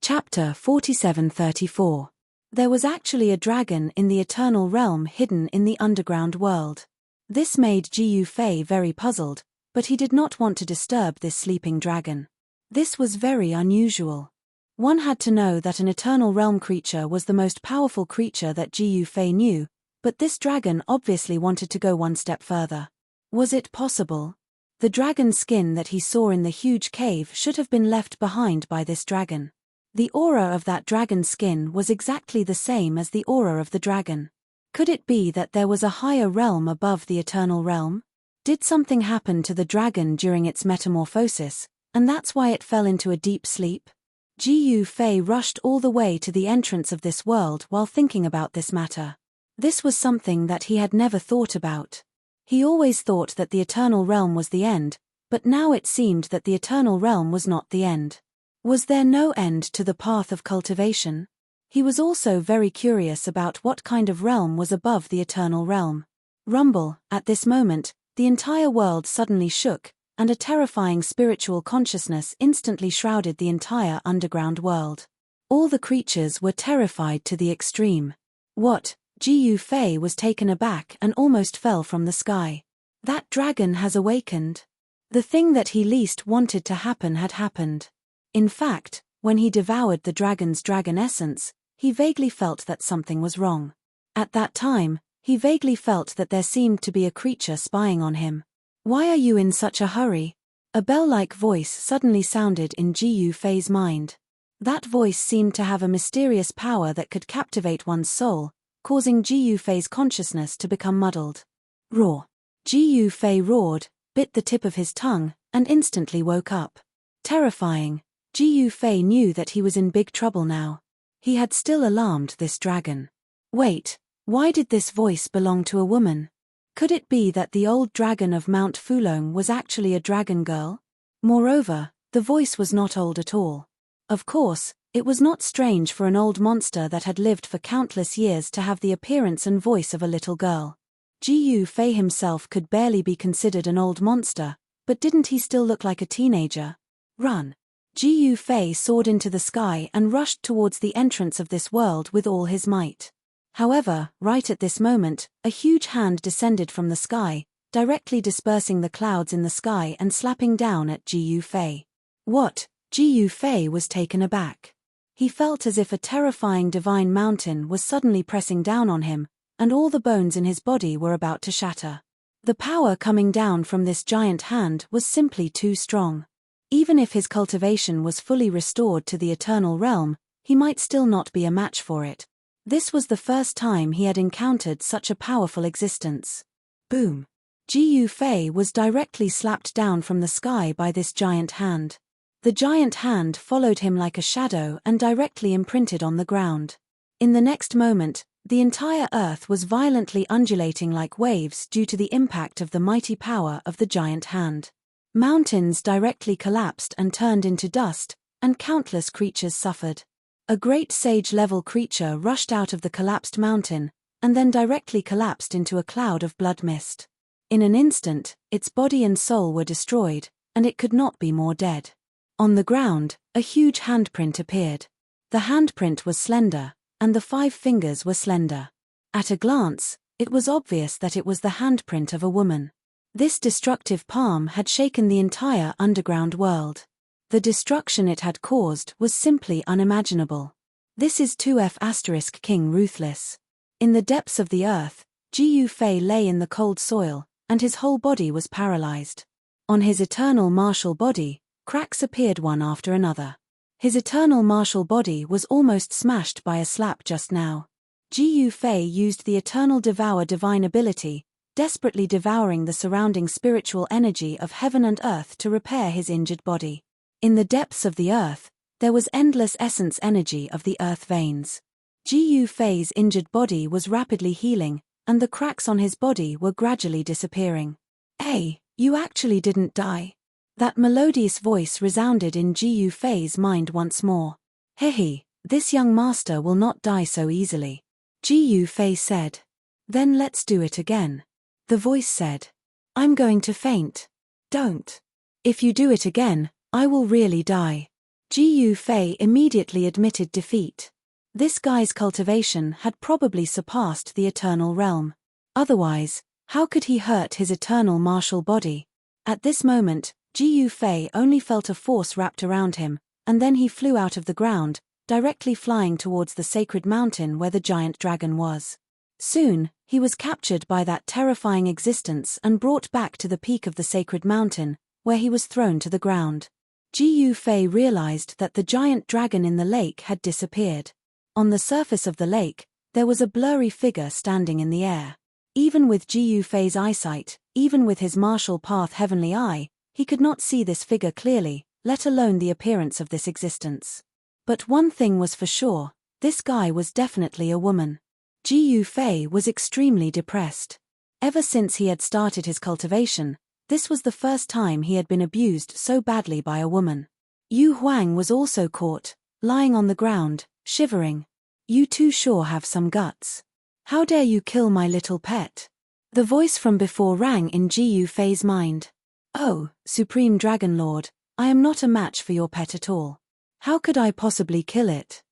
Chapter 47-34. There was actually a dragon in the eternal realm hidden in the underground world. This made Jiyu Fei very puzzled, but he did not want to disturb this sleeping dragon. This was very unusual. One had to know that an eternal realm creature was the most powerful creature that Jiyu Fei knew, but this dragon obviously wanted to go one step further. Was it possible? The dragon's skin that he saw in the huge cave should have been left behind by this dragon. The aura of that dragon's skin was exactly the same as the aura of the dragon. Could it be that there was a higher realm above the eternal realm? Did something happen to the dragon during its metamorphosis, and that's why it fell into a deep sleep? Jiyu Fei rushed all the way to the entrance of this world while thinking about this matter. This was something that he had never thought about. He always thought that the eternal realm was the end, but now it seemed that the eternal realm was not the end. Was there no end to the path of cultivation? He was also very curious about what kind of realm was above the eternal realm. Rumble, at this moment, the entire world suddenly shook, and a terrifying spiritual consciousness instantly shrouded the entire underground world. All the creatures were terrified to the extreme. What? Jiyu Fei was taken aback and almost fell from the sky. That dragon has awakened. The thing that he least wanted to happen had happened. In fact, when he devoured the dragon's dragon essence, he vaguely felt that something was wrong. At that time, he vaguely felt that there seemed to be a creature spying on him. Why are you in such a hurry? A bell-like voice suddenly sounded in Jiyu Fei's mind. That voice seemed to have a mysterious power that could captivate one's soul, causing Jiyu Fei's consciousness to become muddled. Roar! Jiyu Fei roared, bit the tip of his tongue, and instantly woke up. Terrifying, Jiyu Fei knew that he was in big trouble now. He had still alarmed this dragon. Wait, why did this voice belong to a woman? Could it be that the old dragon of Mount Fulong was actually a dragon girl? Moreover, the voice was not old at all. Of course, it was not strange for an old monster that had lived for countless years to have the appearance and voice of a little girl. Jiyu Fei himself could barely be considered an old monster, but didn't he still look like a teenager? Run! Jiyu Fei soared into the sky and rushed towards the entrance of this world with all his might. However, right at this moment, a huge hand descended from the sky, directly dispersing the clouds in the sky and slapping down at Jiyu Fei. What? Jiyu Fei was taken aback. He felt as if a terrifying divine mountain was suddenly pressing down on him, and all the bones in his body were about to shatter. The power coming down from this giant hand was simply too strong. Even if his cultivation was fully restored to the eternal realm, he might still not be a match for it. This was the first time he had encountered such a powerful existence. Boom! Jiyu Fei was directly slapped down from the sky by this giant hand. The giant hand followed him like a shadow and directly imprinted on the ground. In the next moment, the entire earth was violently undulating like waves due to the impact of the mighty power of the giant hand. Mountains directly collapsed and turned into dust, and countless creatures suffered. A great sage-level creature rushed out of the collapsed mountain, and then directly collapsed into a cloud of blood mist. In an instant, its body and soul were destroyed, and it could not be more dead. On the ground, a huge handprint appeared. The handprint was slender, and the 5 fingers were slender. At a glance, it was obvious that it was the handprint of a woman. This destructive palm had shaken the entire underground world. The destruction it had caused was simply unimaginable. This is 2F** King Ruthless. In the depths of the earth, Jiyu Fei lay in the cold soil, and his whole body was paralyzed. On his eternal martial body, cracks appeared one after another. His eternal martial body was almost smashed by a slap just now. Jiyu Fei used the eternal devour divine ability, desperately devouring the surrounding spiritual energy of heaven and earth to repair his injured body. In the depths of the earth, there was endless essence energy of the earth veins. Jiyu Fei's injured body was rapidly healing, and the cracks on his body were gradually disappearing. Hey, you actually didn't die. That melodious voice resounded in Jiyu Fei's mind once more. Hehe, this young master will not die so easily. Jiyu Fei said. Then let's do it again. The voice said. I'm going to faint. Don't. If you do it again, I will really die. Jiyu Fei immediately admitted defeat. This guy's cultivation had probably surpassed the eternal realm. Otherwise, how could he hurt his eternal martial body? At this moment, Jiu Fei only felt a force wrapped around him, and then he flew out of the ground, directly flying towards the sacred mountain where the giant dragon was. Soon, he was captured by that terrifying existence and brought back to the peak of the sacred mountain, where he was thrown to the ground. Jiu Fei realized that the giant dragon in the lake had disappeared. On the surface of the lake, there was a blurry figure standing in the air. Even with Jiu Fei's eyesight, even with his martial path heavenly eye, he could not see this figure clearly, let alone the appearance of this existence. But one thing was for sure, this guy was definitely a woman. Jiu Fei was extremely depressed. Ever since he had started his cultivation, this was the first time he had been abused so badly by a woman. Yu Huang was also caught, lying on the ground, shivering. You too sure have some guts. How dare you kill my little pet? The voice from before rang in Jiu Fei's mind. Oh, Supreme Dragon Lord, I am not a match for your pet at all. How could I possibly kill it?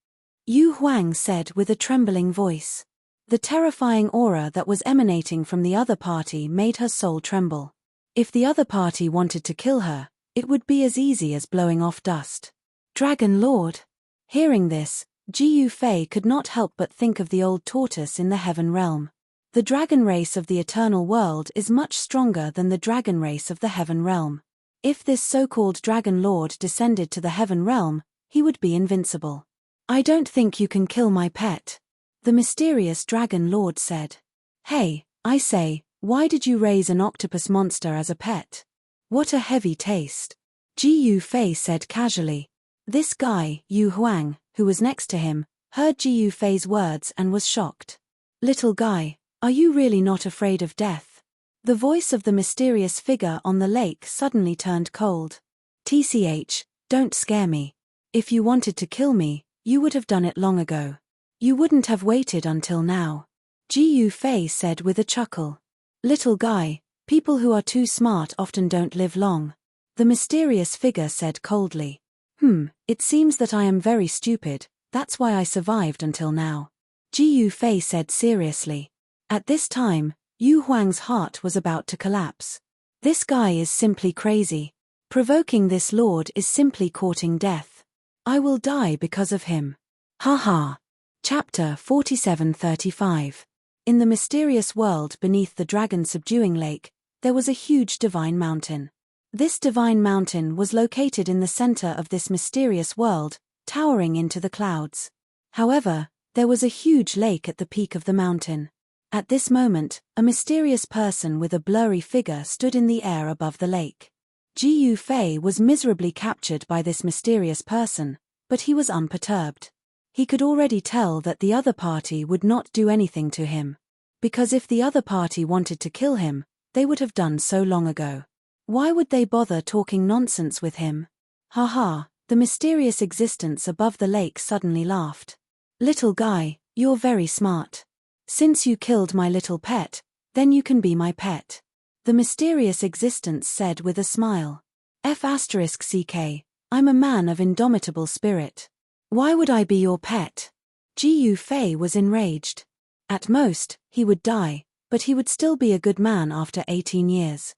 Yu Huang said with a trembling voice. The terrifying aura that was emanating from the other party made her soul tremble. If the other party wanted to kill her, it would be as easy as blowing off dust. Dragon Lord. Hearing this, Jiu Fei could not help but think of the old tortoise in the heaven realm. The dragon race of the eternal world is much stronger than the dragon race of the heaven realm. If this so-called dragon lord descended to the heaven realm, he would be invincible. I don't think you can kill my pet, the mysterious dragon lord said. Hey, I say, why did you raise an octopus monster as a pet? What a heavy taste. Jiu Fei said casually. This guy, Yu Huang, who was next to him, heard Jiu Fei's words and was shocked. Little guy, are you really not afraid of death? The voice of the mysterious figure on the lake suddenly turned cold. TCH, don't scare me. If you wanted to kill me, you would have done it long ago. You wouldn't have waited until now. Jiu Fei said with a chuckle. Little guy, people who are too smart often don't live long. The mysterious figure said coldly. It seems that I am very stupid, that's why I survived until now. Jiu Fei said seriously. At this time, Yu Huang's heart was about to collapse. This guy is simply crazy. Provoking this lord is simply courting death. I will die because of him. Haha. Chapter 47:35. In the mysterious world beneath the dragon-subduing lake, there was a huge divine mountain. This divine mountain was located in the center of this mysterious world, towering into the clouds. However, there was a huge lake at the peak of the mountain. At this moment, a mysterious person with a blurry figure stood in the air above the lake. Jiu Fei was miserably captured by this mysterious person, but he was unperturbed. He could already tell that the other party would not do anything to him. Because if the other party wanted to kill him, they would have done so long ago. Why would they bother talking nonsense with him? Haha, the mysterious existence above the lake suddenly laughed. Little guy, you're very smart. Since you killed my little pet, then you can be my pet. The mysterious existence said with a smile. F***ck, I'm a man of indomitable spirit. Why would I be your pet? Jiu Fei was enraged. At most, he would die, but he would still be a good man after 18 years.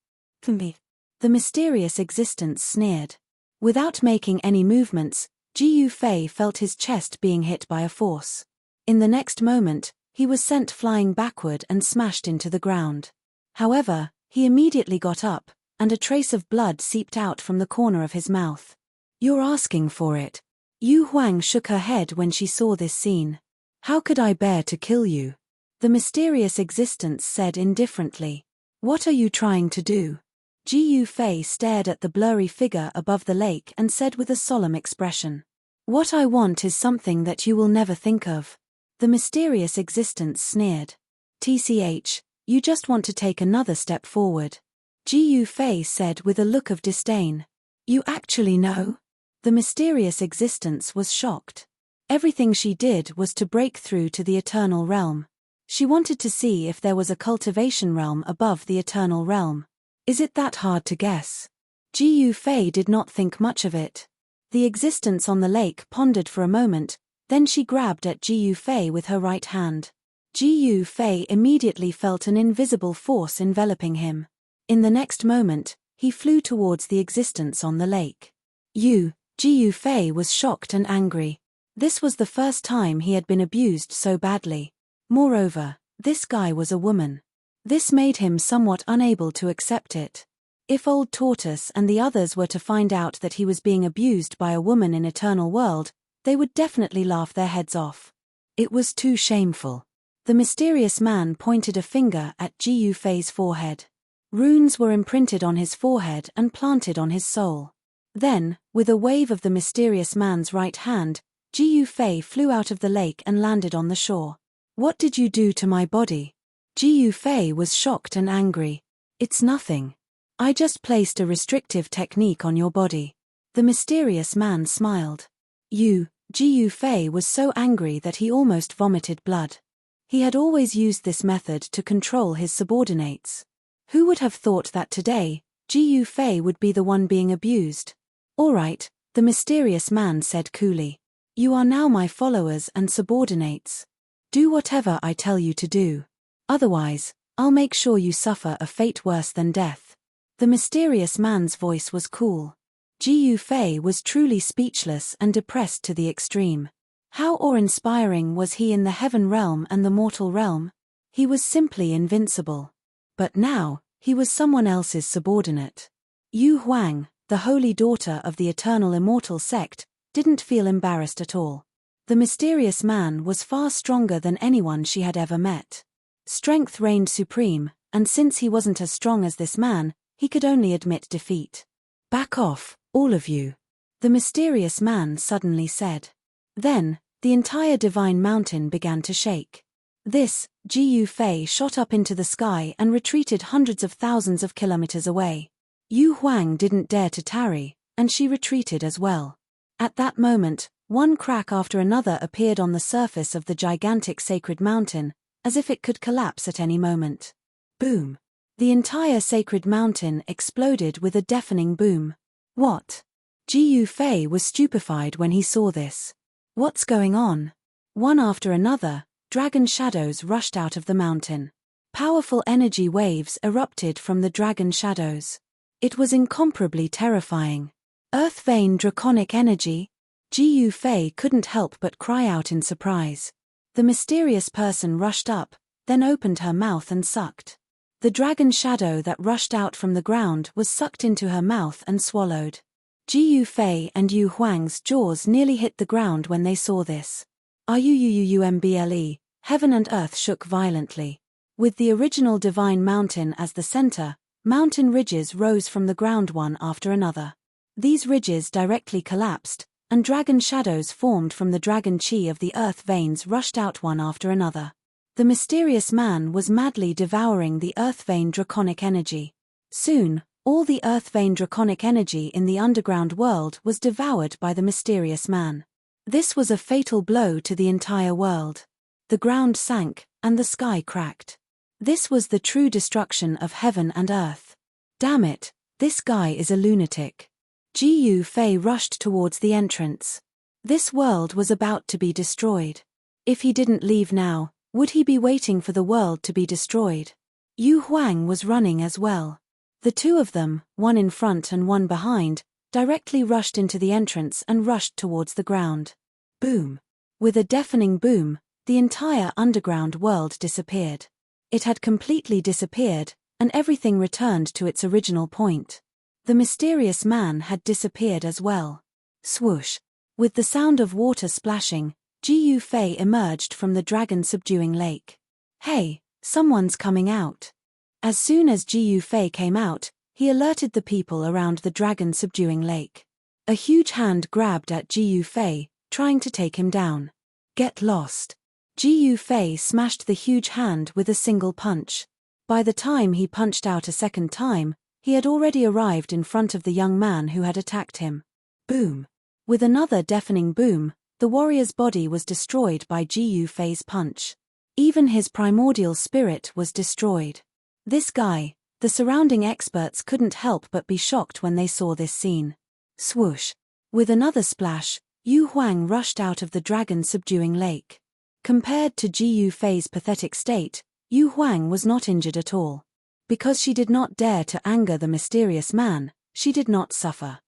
The mysterious existence sneered. Without making any movements, Jiu Fei felt his chest being hit by a force. In the next moment, he was sent flying backward and smashed into the ground. However, he immediately got up, and a trace of blood seeped out from the corner of his mouth. You're asking for it. Yu Huang shook her head when she saw this scene. How could I bear to kill you? The mysterious existence said indifferently. What are you trying to do? Jiu Fei stared at the blurry figure above the lake and said with a solemn expression. What I want is something that you will never think of. The mysterious existence sneered. TCH, you just want to take another step forward. Jiu Fei said with a look of disdain. You actually know? The mysterious existence was shocked. Everything she did was to break through to the eternal realm. She wanted to see if there was a cultivation realm above the eternal realm. Is it that hard to guess? Jiu Fei did not think much of it. The existence on the lake pondered for a moment, Then she grabbed at Ji Yufei with her right hand. Ji Yufei immediately felt an invisible force enveloping him. In the next moment, he flew towards the existence on the lake. Ji Yufei was shocked and angry. This was the first time he had been abused so badly. Moreover, this guy was a woman. This made him somewhat unable to accept it. If Old Tortoise and the others were to find out that he was being abused by a woman in Eternal World, they would definitely laugh their heads off. It was too shameful. The mysterious man pointed a finger at Ji Yufei's forehead. Runes were imprinted on his forehead and planted on his soul. Then, with a wave of the mysterious man's right hand, Ji Yufei flew out of the lake and landed on the shore. "What did you do to my body?" Ji Yufei was shocked and angry. "It's nothing. I just placed a restrictive technique on your body." The mysterious man smiled. Ji Yufei was so angry that he almost vomited blood. He had always used this method to control his subordinates. Who would have thought that today, Ji Yufei would be the one being abused? "All right," the mysterious man said coolly. "You are now my followers and subordinates. Do whatever I tell you to do. Otherwise, I'll make sure you suffer a fate worse than death." The mysterious man's voice was cool. Ji Yufei was truly speechless and depressed to the extreme. How awe-inspiring was he in the heaven realm and the mortal realm? He was simply invincible. But now, he was someone else's subordinate. Yu Huang, the holy daughter of the eternal immortal sect, didn't feel embarrassed at all. The mysterious man was far stronger than anyone she had ever met. Strength reigned supreme, and since he wasn't as strong as this man, he could only admit defeat. "Back off, all of you," the mysterious man suddenly said. Then, the entire divine mountain began to shake. Ji Yufei shot up into the sky and retreated hundreds of thousands of kilometers away. Yu Huang didn't dare to tarry, and she retreated as well. At that moment, one crack after another appeared on the surface of the gigantic sacred mountain, as if it could collapse at any moment. Boom! The entire sacred mountain exploded with a deafening boom. What? Ji Yufei was stupefied when he saw this. What's going on? One after another, dragon shadows rushed out of the mountain. Powerful energy waves erupted from the dragon shadows. It was incomparably terrifying. Earth vein draconic energy? Ji Yufei couldn't help but cry out in surprise. The mysterious person rushed up, then opened her mouth and sucked. The dragon shadow that rushed out from the ground was sucked into her mouth and swallowed. Ji Yufei and Yu Huang's jaws nearly hit the ground when they saw this. Rumble, heaven and earth shook violently. With the original divine mountain as the center, mountain ridges rose from the ground one after another. These ridges directly collapsed, and dragon shadows formed from the dragon chi of the earth veins rushed out one after another. The mysterious man was madly devouring the earth vein draconic energy. Soon, all the earth vein draconic energy in the underground world was devoured by the mysterious man. This was a fatal blow to the entire world. The ground sank, and the sky cracked. This was the true destruction of heaven and earth. Damn it, this guy is a lunatic. Ji Yufei rushed towards the entrance. This world was about to be destroyed. If he didn't leave now, would he be waiting for the world to be destroyed? Yu Huang was running as well. The two of them, one in front and one behind, directly rushed into the entrance and rushed towards the ground. Boom! With a deafening boom, the entire underground world disappeared. It had completely disappeared, and everything returned to its original point. The mysterious man had disappeared as well. Swoosh! With the sound of water splashing, Ji Yufei emerged from the dragon-subduing lake. "Hey, someone's coming out." As soon as Ji Yufei came out, he alerted the people around the dragon-subduing lake. A huge hand grabbed at Ji Yufei, trying to take him down. "Get lost." Ji Yufei smashed the huge hand with a single punch. By the time he punched out a second time, he had already arrived in front of the young man who had attacked him. Boom! With another deafening boom, the warrior's body was destroyed by Ji Yufei's punch. Even his primordial spirit was destroyed. This guy, the surrounding experts couldn't help but be shocked when they saw this scene. Swoosh! With another splash, Yu Huang rushed out of the dragon-subduing lake. Compared to Ji Yufei's pathetic state, Yu Huang was not injured at all. Because she did not dare to anger the mysterious man, she did not suffer.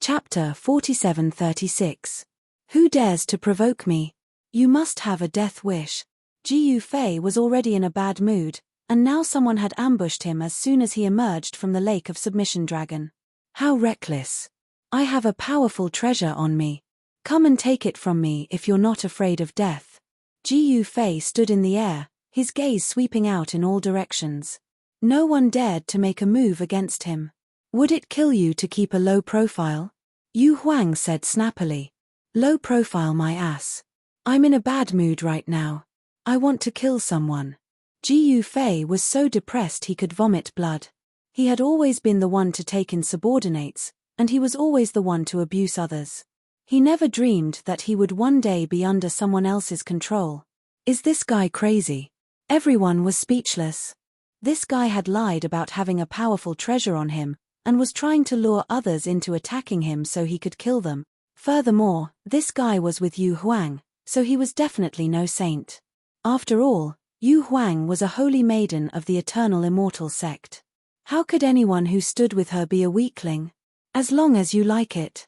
Chapter 47:36. Who dares to provoke me? You must have a death wish. Ji Yufei was already in a bad mood, and now someone had ambushed him as soon as he emerged from the lake of submission dragon. How reckless. I have a powerful treasure on me. Come and take it from me if you're not afraid of death. Ji Yufei stood in the air, his gaze sweeping out in all directions. No one dared to make a move against him. Would it kill you to keep a low profile? Yu Huang said snappily. Low profile my ass. I'm in a bad mood right now. I want to kill someone. Ji Yufei was so depressed he could vomit blood. He had always been the one to take in subordinates, and he was always the one to abuse others. He never dreamed that he would one day be under someone else's control. Is this guy crazy? Everyone was speechless. This guy had lied about having a powerful treasure on him, and was trying to lure others into attacking him so he could kill them. Furthermore, this guy was with Yu Huang, so he was definitely no saint. After all, Yu Huang was a holy maiden of the eternal immortal sect. How could anyone who stood with her be a weakling? As long as you like it.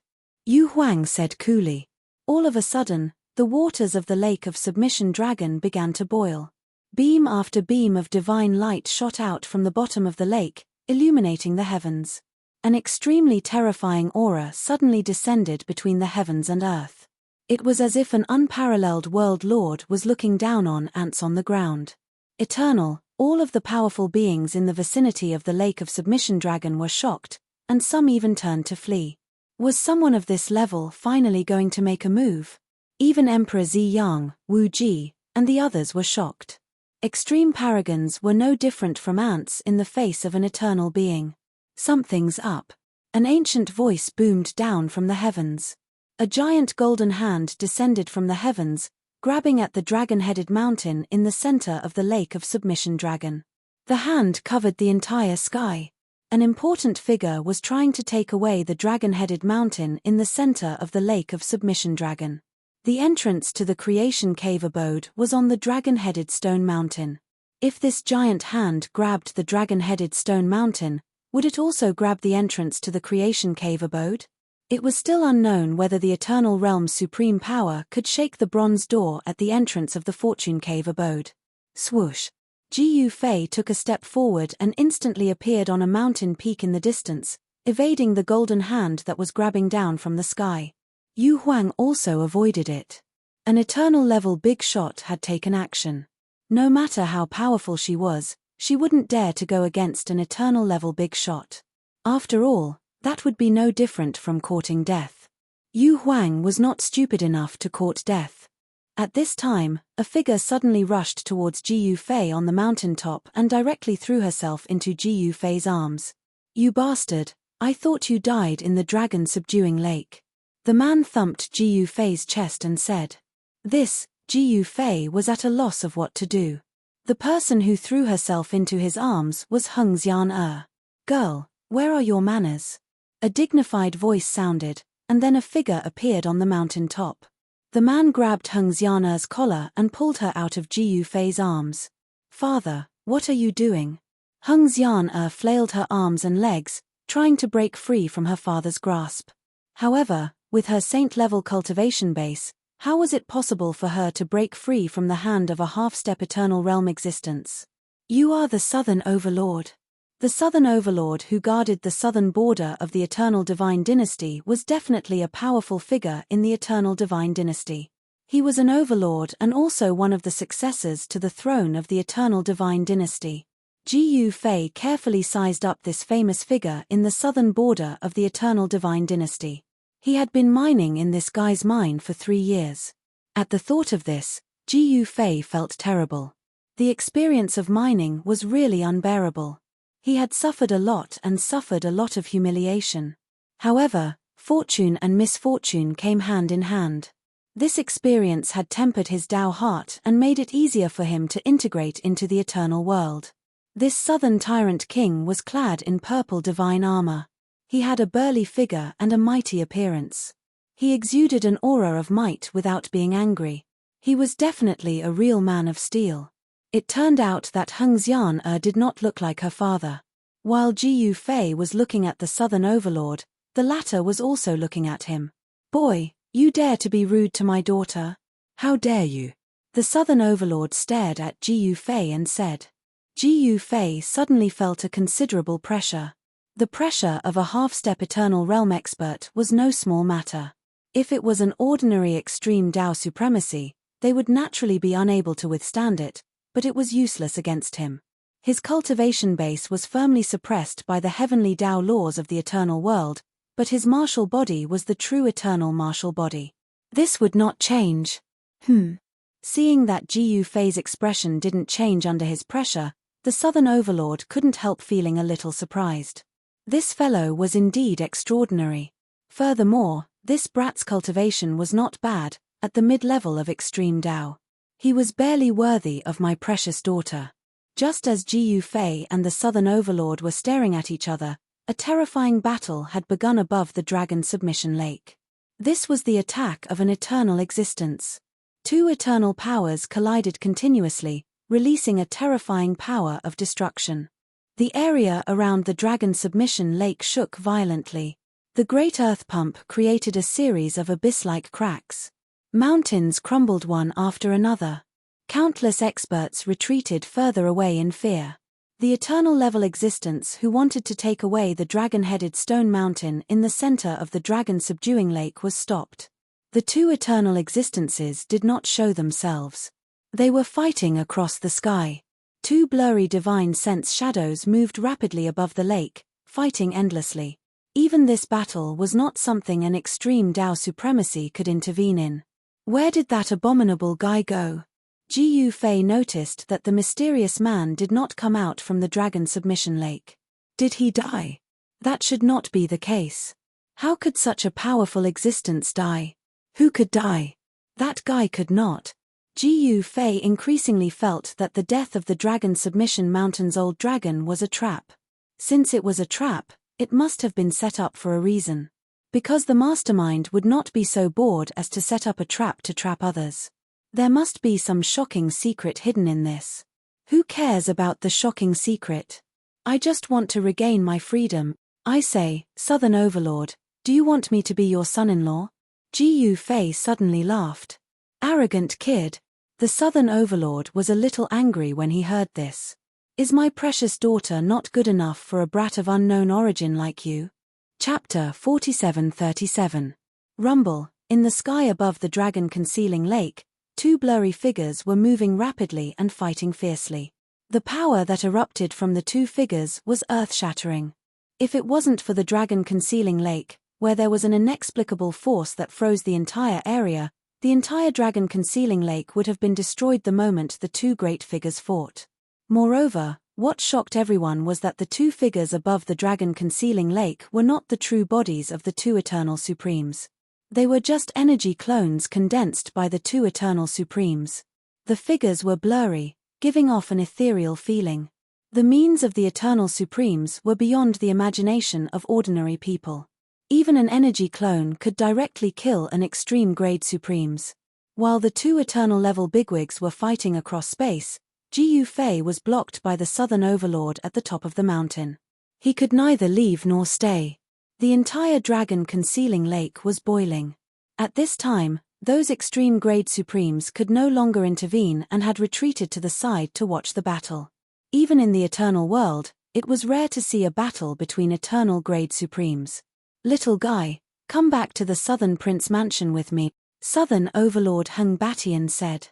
Yu Huang said coolly. All of a sudden, the waters of the lake of submission dragon began to boil. Beam after beam of divine light shot out from the bottom of the lake, illuminating the heavens. An extremely terrifying aura suddenly descended between the heavens and earth. It was as if an unparalleled world lord was looking down on ants on the ground. Eternal, all of the powerful beings in the vicinity of the lake of submission dragon were shocked, and some even turned to flee. Was someone of this level finally going to make a move? Even Emperor Ziyang, Wu Ji, and the others were shocked. Extreme paragons were no different from ants in the face of an eternal being. Something's up. An ancient voice boomed down from the heavens. A giant golden hand descended from the heavens, grabbing at the dragon-headed mountain in the center of the lake of submission dragon. The hand covered the entire sky. An important figure was trying to take away the dragon-headed mountain in the center of the lake of submission dragon. The entrance to the creation cave abode was on the dragon-headed stone mountain. If this giant hand grabbed the dragon-headed stone mountain, would it also grab the entrance to the creation cave abode? It was still unknown whether the Eternal Realm's supreme power could shake the bronze door at the entrance of the Fortune Cave abode. Swoosh! Ji Yufei took a step forward and instantly appeared on a mountain peak in the distance, evading the golden hand that was grabbing down from the sky. Yu Huang also avoided it. An eternal level big shot had taken action. No matter how powerful she was, she wouldn't dare to go against an eternal level big shot. After all, that would be no different from courting death. Yu Huang was not stupid enough to court death. At this time, a figure suddenly rushed towards Ji Yufei on the mountaintop and directly threw herself into Ji Yufei's arms. You bastard, I thought you died in the dragon-subduing lake. The man thumped Ji Yufei's chest and said. This, Ji Yufei was at a loss of what to do. The person who threw herself into his arms was Hung Xian. Girl, where are your manners? A dignified voice sounded, and then a figure appeared on the mountain top. The man grabbed Hung Xian's collar and pulled her out of Ji Yufei's arms. Father, what are you doing? Hung Xian flailed her arms and legs, trying to break free from her father's grasp. However, with her saint-level cultivation base, how was it possible for her to break free from the hand of a half-step eternal realm existence? You are the Southern Overlord. The Southern Overlord who guarded the southern border of the Eternal Divine Dynasty was definitely a powerful figure in the Eternal Divine Dynasty. He was an overlord and also one of the successors to the throne of the Eternal Divine Dynasty. Ji Yufei carefully sized up this famous figure in the southern border of the Eternal Divine Dynasty. He had been mining in this guy's mine for 3 years. At the thought of this, Ji Yufei felt terrible. The experience of mining was really unbearable. He had suffered a lot and suffered a lot of humiliation. However, fortune and misfortune came hand in hand. This experience had tempered his Tao heart and made it easier for him to integrate into the eternal world. This southern tyrant king was clad in purple divine armor. He had a burly figure and a mighty appearance. He exuded an aura of might without being angry. He was definitely a real man of steel. It turned out that Hung Xian did not look like her father. While Ji Yufei was looking at the Southern Overlord, the latter was also looking at him. "Boy, you dare to be rude to my daughter? How dare you?" The Southern Overlord stared at Ji Yufei and said. Ji Yufei suddenly felt a considerable pressure. The pressure of a half-step Eternal Realm expert was no small matter. If it was an ordinary extreme Dao supremacy, they would naturally be unable to withstand it, but it was useless against him. His cultivation base was firmly suppressed by the heavenly Dao laws of the eternal world, but his martial body was the true eternal martial body. This would not change. Seeing that Ji Yufei's expression didn't change under his pressure, the Southern Overlord couldn't help feeling a little surprised. This fellow was indeed extraordinary. Furthermore, this brat's cultivation was not bad, at the mid-level of extreme Dao. He was barely worthy of my precious daughter. Just as Ji Yufei and the Southern Overlord were staring at each other, a terrifying battle had begun above the Dragon Submission Lake. This was the attack of an eternal existence. Two eternal powers collided continuously, releasing a terrifying power of destruction. The area around the Dragon Submission Lake shook violently. The great earth pump created a series of abyss-like cracks. Mountains crumbled one after another. Countless experts retreated further away in fear. The eternal-level existence who wanted to take away the dragon-headed stone mountain in the center of the dragon-subduing lake was stopped. The two eternal existences did not show themselves. They were fighting across the sky. Two blurry divine sense shadows moved rapidly above the lake, fighting endlessly. Even this battle was not something an extreme Dao supremacy could intervene in. Where did that abominable guy go? Ji Yufei noticed that the mysterious man did not come out from the Dragon Submission Lake. Did he die? That should not be the case. How could such a powerful existence die? Who could die? That guy could not. Ji Yufei increasingly felt that the death of the Dragon Submission Mountain's old dragon was a trap. Since it was a trap, it must have been set up for a reason. Because the mastermind would not be so bored as to set up a trap to trap others. There must be some shocking secret hidden in this. Who cares about the shocking secret? I just want to regain my freedom. I say, Southern Overlord, do you want me to be your son-in-law? Ji Yufei suddenly laughed. Arrogant kid. The Southern Overlord was a little angry when he heard this. Is my precious daughter not good enough for a brat of unknown origin like you? Chapter 47:37. Rumble. In the sky above the dragon concealing lake, two blurry figures were moving rapidly and fighting fiercely. The power that erupted from the two figures was earth-shattering. If it wasn't for the dragon concealing lake, where there was an inexplicable force that froze the entire area, the entire dragon concealing lake would have been destroyed the moment the two great figures fought. Moreover, what shocked everyone was that the two figures above the dragon concealing lake were not the true bodies of the two eternal supremes. They were just energy clones condensed by the two eternal supremes. The figures were blurry, giving off an ethereal feeling. The means of the eternal supremes were beyond the imagination of ordinary people. Even an energy clone could directly kill an extreme-grade supremes. While the two eternal-level bigwigs were fighting across space, Ji Yufei was blocked by the Southern Overlord at the top of the mountain. He could neither leave nor stay. The entire dragon concealing lake was boiling. At this time, those extreme-grade supremes could no longer intervene and had retreated to the side to watch the battle. Even in the eternal world, it was rare to see a battle between eternal-grade supremes. Little guy, come back to the Southern Prince Mansion with me, Southern Overlord Hung Batian said.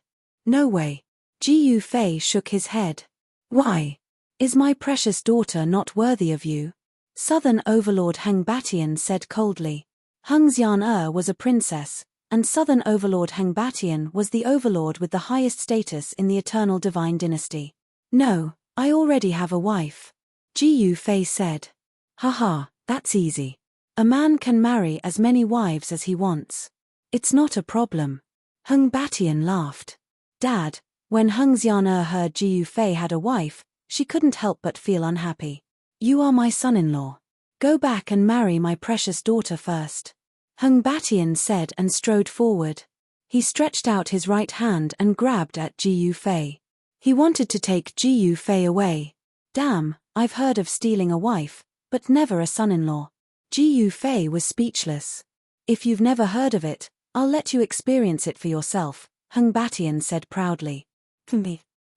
No way. Ji Yufei shook his head. Why? Is my precious daughter not worthy of you? Southern Overlord Hung Batian said coldly. Hung Xian was a princess, and Southern Overlord Hung Batian was the overlord with the highest status in the Eternal Divine Dynasty. No, I already have a wife. Ji Yufei said. Haha, that's easy. A man can marry as many wives as he wants. It's not a problem. Hung Batian laughed. Dad, when Hung Xian heard Ji Yufei had a wife, she couldn't help but feel unhappy. You are my son-in-law. Go back and marry my precious daughter first. Hung Batian said and strode forward. He stretched out his right hand and grabbed at Gu Fei. He wanted to take Gu Fei away. Damn, I've heard of stealing a wife, but never a son-in-law. Gu Fei was speechless. If you've never heard of it, I'll let you experience it for yourself, Hung Batian said proudly.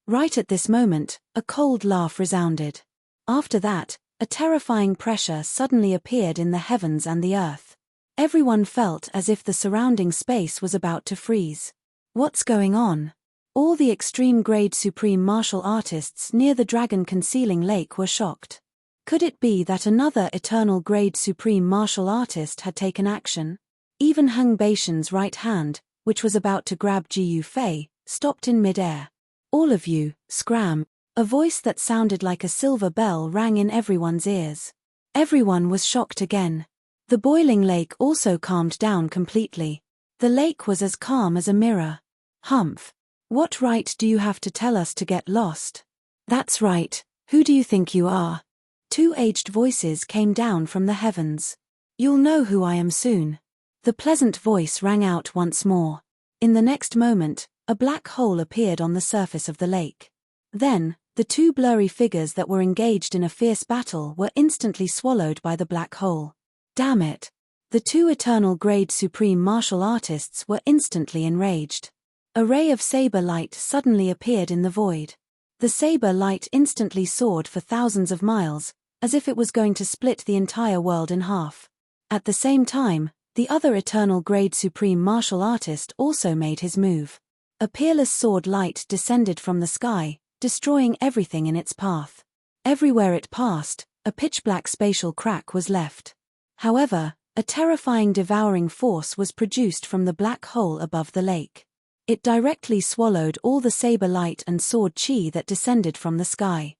Right at this moment, a cold laugh resounded. After that, a terrifying pressure suddenly appeared in the heavens and the earth. Everyone felt as if the surrounding space was about to freeze. What's going on? All the extreme-grade supreme martial artists near the dragon-concealing lake were shocked. Could it be that another eternal-grade supreme martial artist had taken action? Even Hung Batian's right hand, which was about to grab Gu Fei, stopped in mid-air. All of you, scram! A voice that sounded like a silver bell rang in everyone's ears. Everyone was shocked again. The boiling lake also calmed down completely. The lake was as calm as a mirror. Humph! What right do you have to tell us to get lost? That's right, who do you think you are? Two aged voices came down from the heavens. You'll know who I am soon. The pleasant voice rang out once more. In the next moment, a black hole appeared on the surface of the lake. Then, the two blurry figures that were engaged in a fierce battle were instantly swallowed by the black hole. Damn it! The two eternal-grade supreme martial artists were instantly enraged. A ray of saber light suddenly appeared in the void. The saber light instantly soared for thousands of miles, as if it was going to split the entire world in half. At the same time, the other eternal-grade supreme martial artist also made his move. A peerless sword light descended from the sky, destroying everything in its path. Everywhere it passed, a pitch-black spatial crack was left. However, a terrifying devouring force was produced from the black hole above the lake. It directly swallowed all the saber light and sword chi that descended from the sky.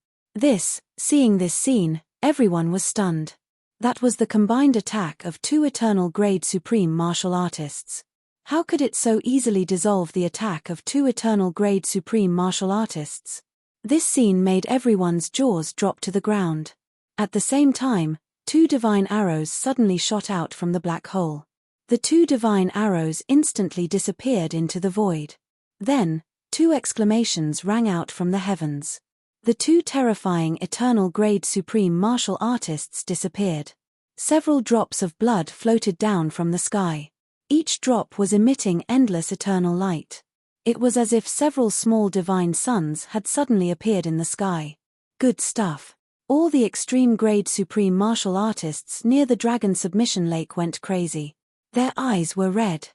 Seeing this scene, everyone was stunned. That was the combined attack of two eternal-grade supreme martial artists. How could it so easily dissolve the attack of two eternal-grade supreme martial artists? This scene made everyone's jaws drop to the ground. At the same time, two divine arrows suddenly shot out from the black hole. The two divine arrows instantly disappeared into the void. Then, two exclamations rang out from the heavens. The two terrifying eternal-grade supreme martial artists disappeared. Several drops of blood floated down from the sky. Each drop was emitting endless eternal light. It was as if several small divine suns had suddenly appeared in the sky. Good stuff. All the extreme-grade supreme martial artists near the dragon submission lake went crazy. Their eyes were red.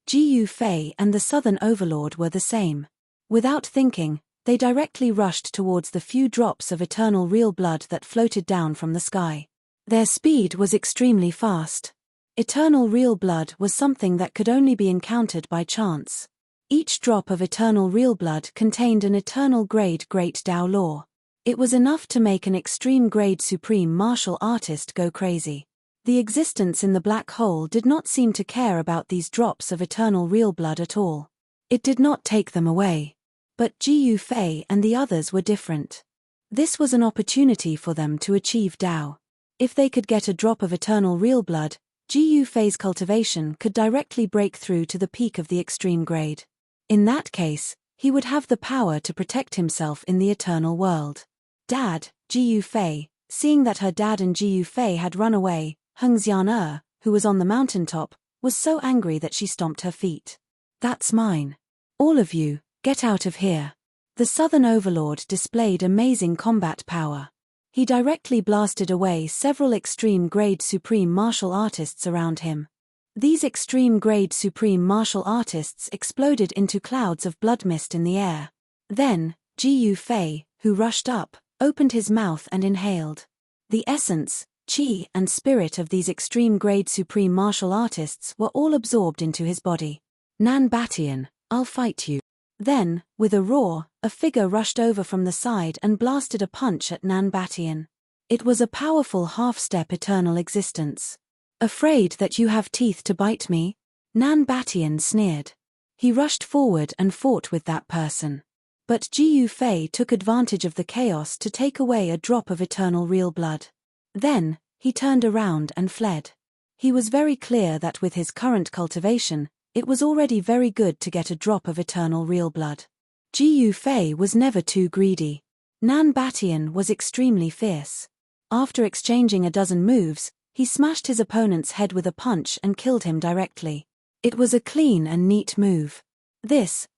Gu Fei and the southern overlord were the same. Without thinking, they directly rushed towards the few drops of eternal real blood that floated down from the sky. Their speed was extremely fast. Eternal real blood was something that could only be encountered by chance. Each drop of eternal real blood contained an eternal grade Great Tao law. It was enough to make an extreme-grade supreme martial artist go crazy. The existence in the black hole did not seem to care about these drops of eternal real blood at all. It did not take them away. But Gu Fei and the others were different. This was an opportunity for them to achieve Tao. If they could get a drop of eternal real blood, Gu Fei's cultivation could directly break through to the peak of the extreme grade. In that case, he would have the power to protect himself in the eternal world. Dad, Gu Fei, seeing that her dad and Gu Fei had run away, Hung Xian, who was on the mountaintop, was so angry that she stomped her feet. That's mine. All of you, get out of here. The Southern Overlord displayed amazing combat power. He directly blasted away several extreme-grade supreme martial artists around him. These extreme-grade supreme martial artists exploded into clouds of blood mist in the air. Then, Gu Fei, who rushed up, opened his mouth and inhaled. The essence, chi, and spirit of these extreme-grade supreme martial artists were all absorbed into his body. Nan Batian, I'll fight you. Then, with a roar, a figure rushed over from the side and blasted a punch at Nan Batian. It was a powerful half-step eternal existence. Afraid that you have teeth to bite me? Nan Batian sneered. He rushed forward and fought with that person. But Gu Fei took advantage of the chaos to take away a drop of eternal real blood. Then, he turned around and fled. He was very clear that with his current cultivation, it was already very good to get a drop of eternal real blood. Ji Yufei was never too greedy. Nan Batian was extremely fierce. After exchanging a dozen moves, he smashed his opponent's head with a punch and killed him directly. It was a clean and neat move.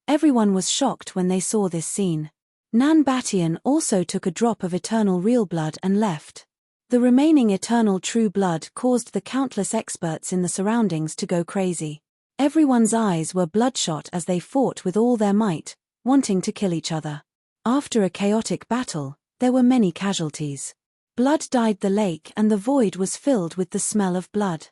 Everyone was shocked when they saw this scene. Nan Batian also took a drop of eternal real blood and left. The remaining eternal true blood caused the countless experts in the surroundings to go crazy. Everyone's eyes were bloodshot as they fought with all their might, wanting to kill each other. After a chaotic battle, there were many casualties. Blood dyed the lake and the void was filled with the smell of blood.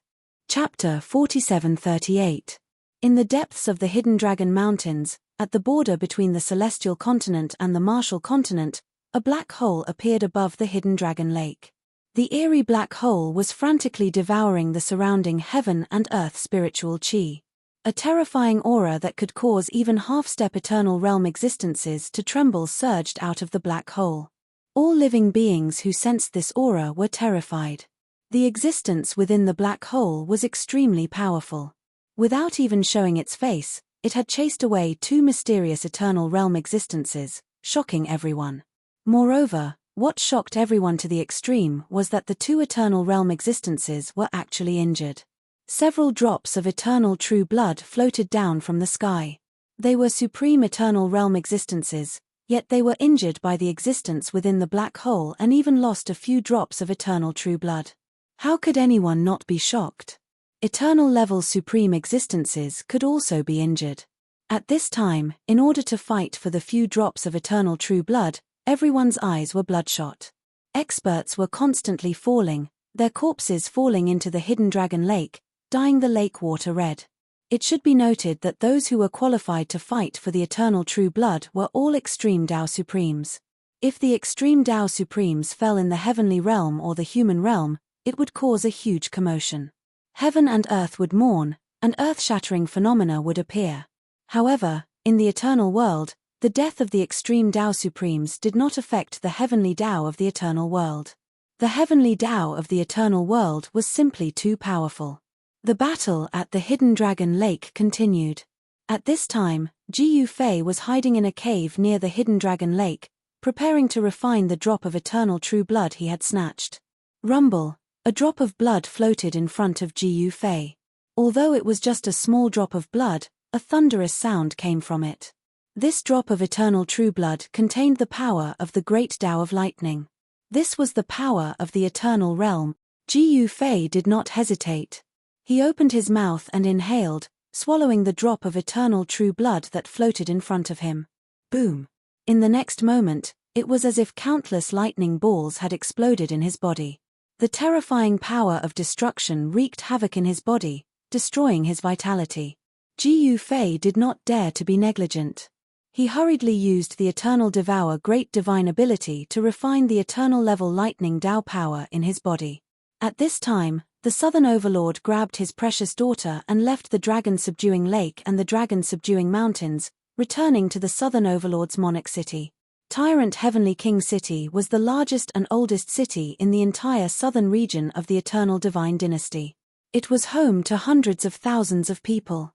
Chapter 47:38. In the depths of the Hidden Dragon Mountains, at the border between the Celestial Continent and the Martial Continent, a black hole appeared above the Hidden Dragon Lake. The eerie black hole was frantically devouring the surrounding heaven and earth spiritual chi. A terrifying aura that could cause even half-step eternal realm existences to tremble surged out of the black hole. All living beings who sensed this aura were terrified. The existence within the black hole was extremely powerful. Without even showing its face, it had chased away two mysterious eternal realm existences, shocking everyone. Moreover, what shocked everyone to the extreme was that the two eternal realm existences were actually injured. Several drops of eternal true blood floated down from the sky. They were supreme eternal realm existences, yet they were injured by the existence within the black hole and even lost a few drops of eternal true blood. How could anyone not be shocked? Eternal level supreme existences could also be injured. At this time, in order to fight for the few drops of eternal true blood, everyone's eyes were bloodshot. Experts were constantly falling, their corpses falling into the Hidden Dragon Lake, dyeing the lake water red. It should be noted that those who were qualified to fight for the eternal true blood were all extreme Tao Supremes. If the extreme Tao Supremes fell in the heavenly realm or the human realm, it would cause a huge commotion. Heaven and earth would mourn, and earth-shattering phenomena would appear. However, in the eternal world, the death of the extreme Tao Supremes did not affect the heavenly Tao of the eternal world. The heavenly Tao of the eternal world was simply too powerful. The battle at the Hidden Dragon Lake continued. At this time, Ji Yufei was hiding in a cave near the Hidden Dragon Lake, preparing to refine the drop of eternal true blood he had snatched. Rumble, a drop of blood floated in front of Ji Yufei. Although it was just a small drop of blood, a thunderous sound came from it. This drop of eternal true blood contained the power of the great Tao of lightning. This was the power of the eternal realm. Ji Yufei did not hesitate. He opened his mouth and inhaled, swallowing the drop of eternal true blood that floated in front of him. Boom! In the next moment, it was as if countless lightning balls had exploded in his body. The terrifying power of destruction wreaked havoc in his body, destroying his vitality. Ji Yufei did not dare to be negligent. He hurriedly used the Eternal Devour Great Divine ability to refine the eternal level lightning Tao power in his body. At this time, the Southern Overlord grabbed his precious daughter and left the dragon-subduing lake and the dragon-subduing mountains, returning to the Southern Overlord's monarch city. Tyrant Heavenly King City was the largest and oldest city in the entire southern region of the Eternal Divine Dynasty. It was home to hundreds of thousands of people.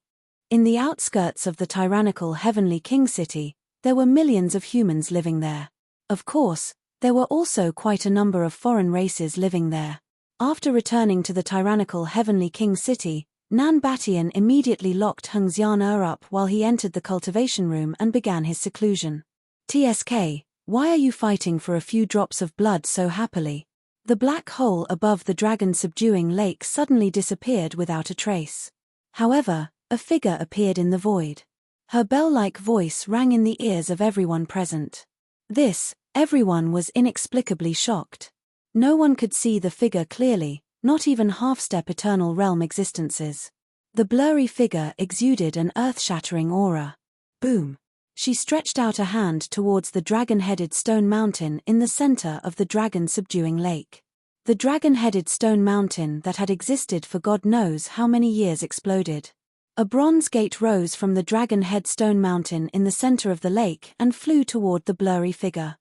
In the outskirts of the tyrannical Heavenly King City, there were millions of humans living there. Of course, there were also quite a number of foreign races living there. After returning to the tyrannical Heavenly King City, Nan Batian immediately locked Heng Xian up while he entered the cultivation room and began his seclusion. "TSK, why are you fighting for a few drops of blood so happily?" The black hole above the dragon-subduing lake suddenly disappeared without a trace. However, a figure appeared in the void. Her bell-like voice rang in the ears of everyone present. Everyone was inexplicably shocked. No one could see the figure clearly, not even half-step eternal realm existences. The blurry figure exuded an earth-shattering aura. Boom! She stretched out a hand towards the dragon-headed stone mountain in the center of the dragon-subduing lake. The dragon-headed stone mountain that had existed for God knows how many years exploded. A bronze gate rose from the dragon-head stone mountain in the center of the lake and flew toward the blurry figure.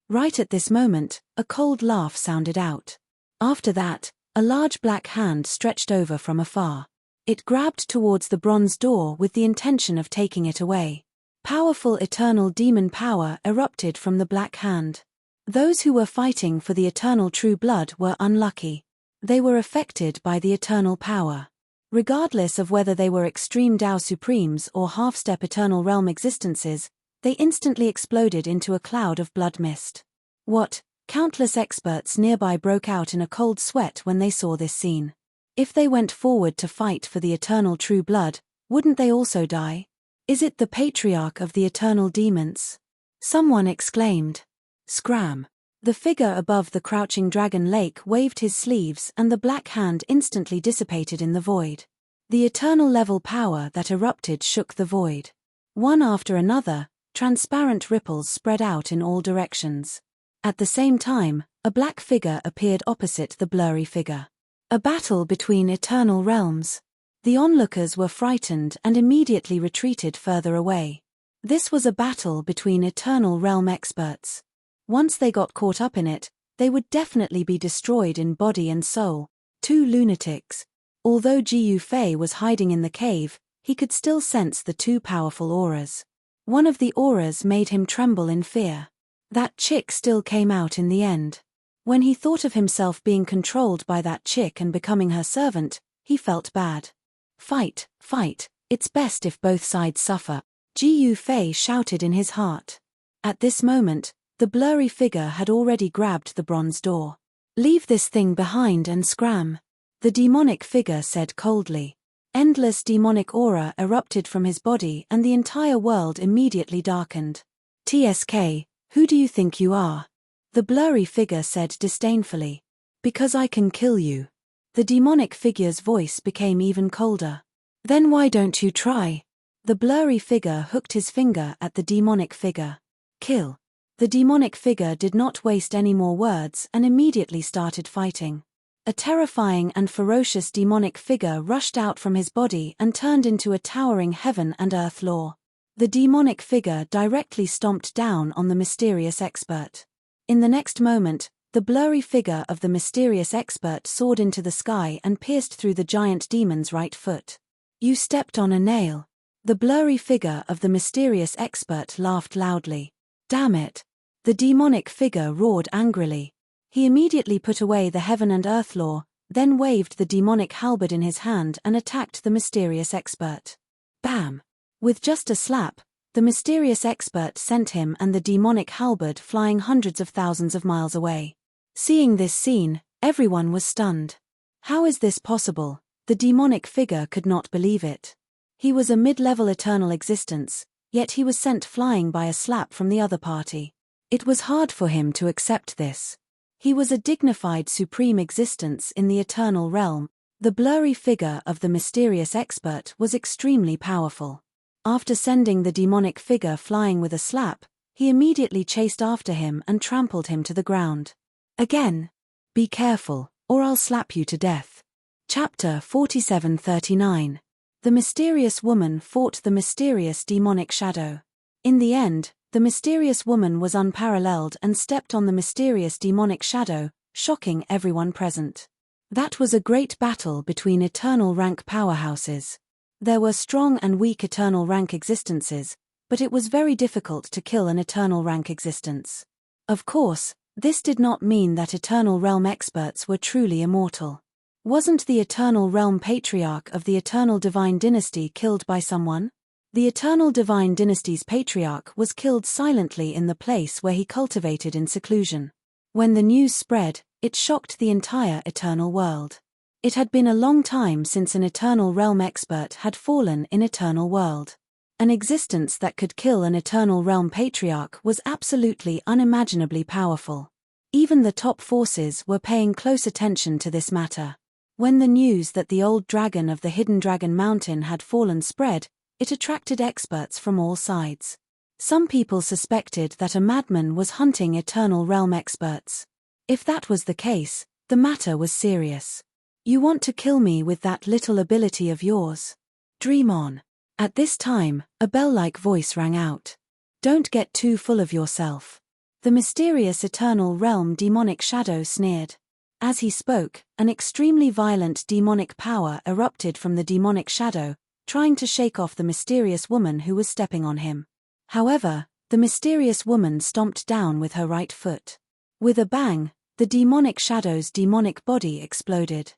Right at this moment, a cold laugh sounded out. After that, A large black hand stretched over from afar. It grabbed towards the bronze door with the intention of taking it away. Powerful eternal demon power erupted from the black hand. Those who were fighting for the eternal true blood were unlucky. They were affected by the eternal power. Regardless of whether they were extreme Tao Supremes or half-step eternal realm existences, they instantly exploded into a cloud of blood mist. What? Countless experts nearby broke out in a cold sweat when they saw this scene. If they went forward to fight for the eternal true blood, wouldn't they also die? Is it the patriarch of the eternal demons? Someone exclaimed. Scram! The figure above the crouching dragon lake waved his sleeves and the black hand instantly dissipated in the void. The eternal level power that erupted shook the void. One after another, transparent ripples spread out in all directions. At the same time, a black figure appeared opposite the blurry figure. A battle between eternal realms. The onlookers were frightened and immediately retreated further away. This was a battle between eternal realm experts. Once they got caught up in it, they would definitely be destroyed in body and soul. Two lunatics. Although Jiu Fei was hiding in the cave, he could still sense the two powerful auras. One of the auras made him tremble in fear. That chick still came out in the end. When he thought of himself being controlled by that chick and becoming her servant, he felt bad. Fight, fight, it's best if both sides suffer, Jiu Fei shouted in his heart. At this moment, the blurry figure had already grabbed the bronze door. Leave this thing behind and scram, the demonic figure said coldly. Endless demonic aura erupted from his body and the entire world immediately darkened. TSK, who do you think you are? The blurry figure said disdainfully. Because I can kill you. The demonic figure's voice became even colder. Then why don't you try? The blurry figure hooked his finger at the demonic figure. Kill. The demonic figure did not waste any more words and immediately started fighting. A terrifying and ferocious demonic figure rushed out from his body and turned into a towering heaven and earth law. The demonic figure directly stomped down on the mysterious expert. In the next moment, the blurry figure of the mysterious expert soared into the sky and pierced through the giant demon's right foot. You stepped on a nail. The blurry figure of the mysterious expert laughed loudly. Damn it! The demonic figure roared angrily. He immediately put away the heaven and earth law, then waved the demonic halberd in his hand and attacked the mysterious expert. Bam! With just a slap, the mysterious expert sent him and the demonic halberd flying hundreds of thousands of miles away. Seeing this scene, everyone was stunned. How is this possible? The demonic figure could not believe it. He was a mid-level eternal existence, yet he was sent flying by a slap from the other party. It was hard for him to accept this. He was a dignified supreme existence in the eternal realm. The blurry figure of the mysterious expert was extremely powerful. After sending the demonic figure flying with a slap, he immediately chased after him and trampled him to the ground. Again. Be careful, or I'll slap you to death. Chapter 4739. The mysterious woman fought the mysterious demonic shadow. In the end, the mysterious woman was unparalleled and stepped on the mysterious demonic shadow, shocking everyone present. That was a great battle between eternal rank powerhouses. There were strong and weak eternal rank existences, but it was very difficult to kill an eternal rank existence. Of course, this did not mean that eternal realm experts were truly immortal. Wasn't the eternal realm patriarch of the eternal divine dynasty killed by someone? The eternal divine dynasty's patriarch was killed silently in the place where he cultivated in seclusion. When the news spread, it shocked the entire eternal world. It had been a long time since an eternal realm expert had fallen in eternal world. An existence that could kill an eternal realm patriarch was absolutely unimaginably powerful. Even the top forces were paying close attention to this matter. When the news that the old dragon of the hidden dragon mountain had fallen spread, it attracted experts from all sides. Some people suspected that a madman was hunting eternal realm experts. If that was the case, the matter was serious. You want to kill me with that little ability of yours? Dream on. At this time, a bell-like voice rang out. Don't get too full of yourself. The mysterious eternal realm demonic shadow sneered. As he spoke, an extremely violent demonic power erupted from the demonic shadow, trying to shake off the mysterious woman who was stepping on him. However, the mysterious woman stomped down with her right foot. With a bang, the demonic shadow's demonic body exploded.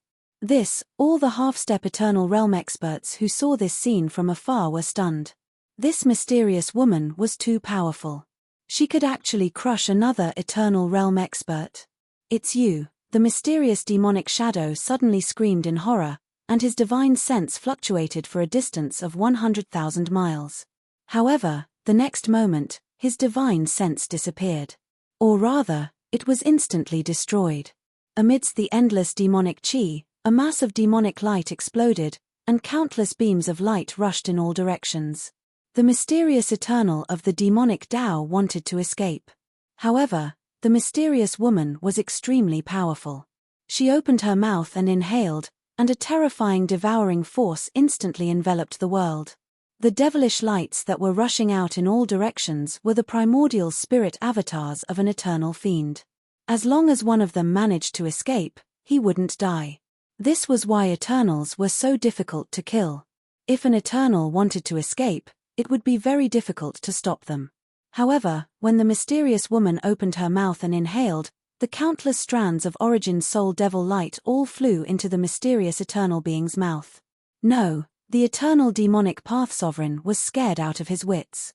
All the half-step Eternal Realm experts who saw this scene from afar were stunned. This mysterious woman was too powerful. She could actually crush another Eternal Realm expert. "It's you," the mysterious demonic shadow suddenly screamed in horror, and his divine sense fluctuated for a distance of 100,000 miles. However, the next moment, his divine sense disappeared. Or rather, it was instantly destroyed. Amidst the endless demonic chi, a mass of demonic light exploded, and countless beams of light rushed in all directions. The mysterious Eternal of the demonic Tao wanted to escape. However, the mysterious woman was extremely powerful. She opened her mouth and inhaled, and a terrifying devouring force instantly enveloped the world. The devilish lights that were rushing out in all directions were the primordial spirit avatars of an eternal fiend. As long as one of them managed to escape, he wouldn't die. This was why Eternals were so difficult to kill. If an Eternal wanted to escape, it would be very difficult to stop them. However, when the mysterious woman opened her mouth and inhaled, the countless strands of origin soul devil light all flew into the mysterious Eternal being's mouth. No, the Eternal demonic path sovereign was scared out of his wits.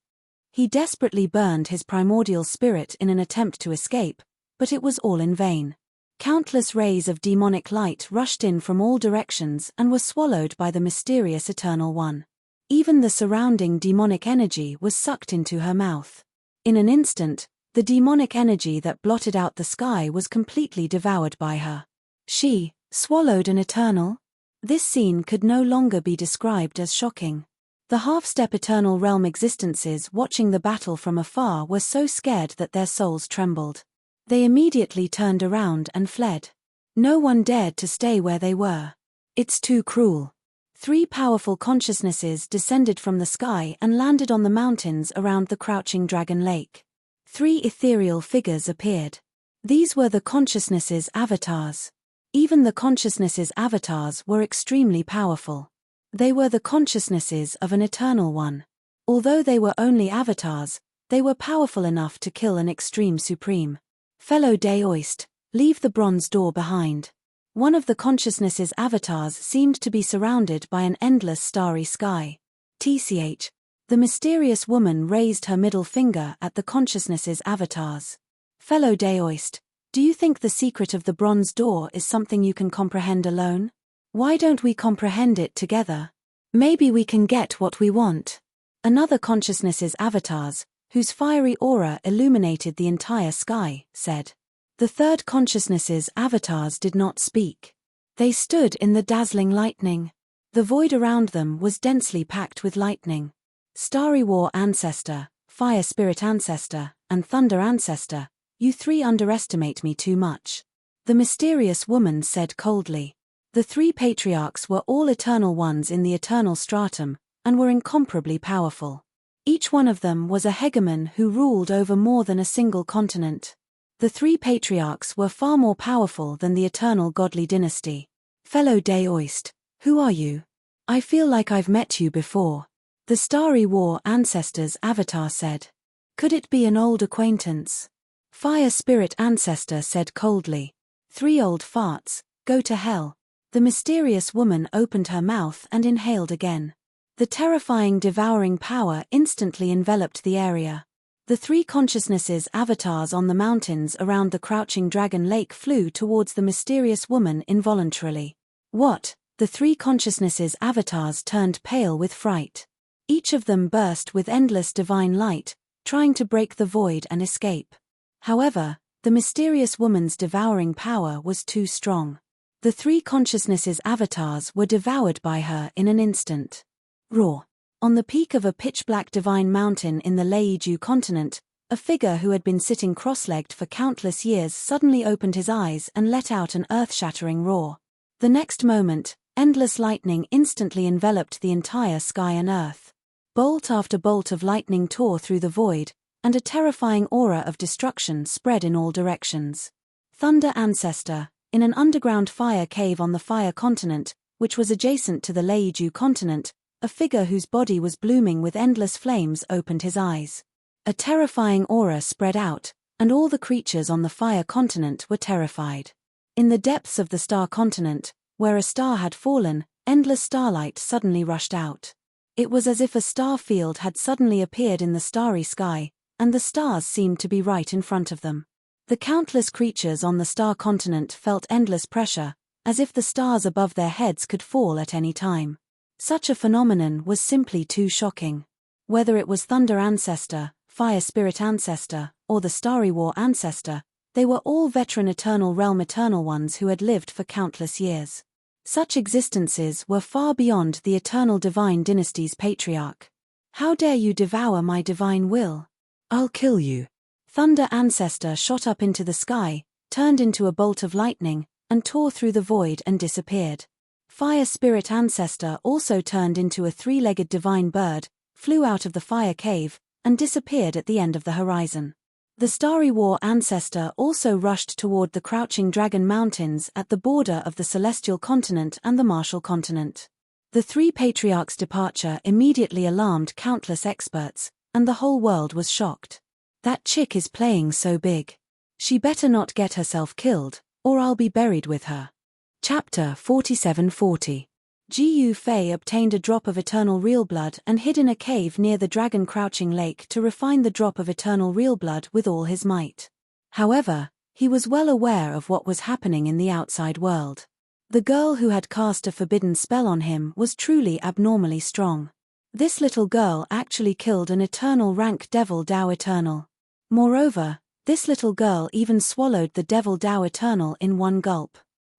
He desperately burned his primordial spirit in an attempt to escape, but it was all in vain. Countless rays of demonic light rushed in from all directions and were swallowed by the mysterious Eternal One. Even the surrounding demonic energy was sucked into her mouth. In an instant, the demonic energy that blotted out the sky was completely devoured by her. She swallowed an Eternal? This scene could no longer be described as shocking. The half-step Eternal Realm existences watching the battle from afar were so scared that their souls trembled. They immediately turned around and fled. No one dared to stay where they were. "It's too cruel." 3 powerful consciousnesses descended from the sky and landed on the mountains around the Crouching Dragon Lake. 3 ethereal figures appeared. These were the consciousnesses' avatars. Even the consciousnesses' avatars were extremely powerful. They were the consciousnesses of an Eternal One. Although they were only avatars, they were powerful enough to kill an extreme supreme. "Fellow Daoist, leave the bronze door behind." One of the consciousness's avatars seemed to be surrounded by an endless starry sky. TCH. The mysterious woman raised her middle finger at the consciousness's avatars. "Fellow Daoist, do you think the secret of the bronze door is something you can comprehend alone? Why don't we comprehend it together? Maybe we can get what we want." Another consciousness's avatars, whose fiery aura illuminated the entire sky, said. The third consciousness's avatars did not speak. They stood in the dazzling lightning. The void around them was densely packed with lightning. "Starry War Ancestor, Fire Spirit Ancestor, and Thunder Ancestor, you 3 underestimate me too much," the mysterious woman said coldly. The 3 patriarchs were all Eternal Ones in the Eternal Stratum, and were incomparably powerful. Each one of them was a hegemon who ruled over more than a single continent. The 3 patriarchs were far more powerful than the eternal godly dynasty. "Fellow Daoist, who are you? I feel like I've met you before," the Starry War Ancestor's avatar said. "Could it be an old acquaintance?" Fire Spirit Ancestor said coldly. "3 old farts, go to hell." The mysterious woman opened her mouth and inhaled again. The terrifying devouring power instantly enveloped the area. The 3 consciousnesses' avatars on the mountains around the Crouching Dragon Lake flew towards the mysterious woman involuntarily. "What?" The 3 consciousnesses' avatars turned pale with fright. Each of them burst with endless divine light, trying to break the void and escape. However, the mysterious woman's devouring power was too strong. The 3 consciousnesses' avatars were devoured by her in an instant. Roar. On the peak of a pitch-black divine mountain in the Leiju continent, a figure who had been sitting cross-legged for countless years suddenly opened his eyes and let out an earth-shattering roar. The next moment, endless lightning instantly enveloped the entire sky and earth. Bolt after bolt of lightning tore through the void, and a terrifying aura of destruction spread in all directions. "Thunder Ancestor, In an underground fire cave on the Fire continent, which was adjacent to the Leiju continent, a figure whose body was blooming with endless flames opened his eyes. A terrifying aura spread out, and all the creatures on the Fire continent were terrified. In the depths of the Star continent, where a star had fallen, endless starlight suddenly rushed out. It was as if a star field had suddenly appeared in the starry sky, and the stars seemed to be right in front of them. The countless creatures on the Star continent felt endless pressure, as if the stars above their heads could fall at any time. Such a phenomenon was simply too shocking. Whether it was Thunder Ancestor, Fire Spirit Ancestor, or the Starry War Ancestor, they were all veteran Eternal Realm Eternal Ones who had lived for countless years. Such existences were far beyond the Eternal Divine Dynasty's patriarch. "How dare you devour my divine will? I'll kill you." Thunder Ancestor shot up into the sky, turned into a bolt of lightning, and tore through the void and disappeared. Fire Spirit Ancestor also turned into a three-legged divine bird, flew out of the fire cave, and disappeared at the end of the horizon. The Starry War Ancestor also rushed toward the Crouching Dragon Mountains at the border of the Celestial Continent and the Martial Continent. The three patriarchs' departure immediately alarmed countless experts, and the whole world was shocked. "That chick is playing so big. She better not get herself killed, or I'll be buried with her." Chapter 4740. Gu Fei obtained a drop of eternal real blood and hid in a cave near the Dragon Crouching Lake to refine the drop of eternal real blood with all his might. However, he was well aware of what was happening in the outside world. The girl who had cast a forbidden spell on him was truly abnormally strong. This little girl actually killed an eternal rank Devil Dao Eternal. Moreover, this little girl even swallowed the Devil Dao Eternal in one gulp.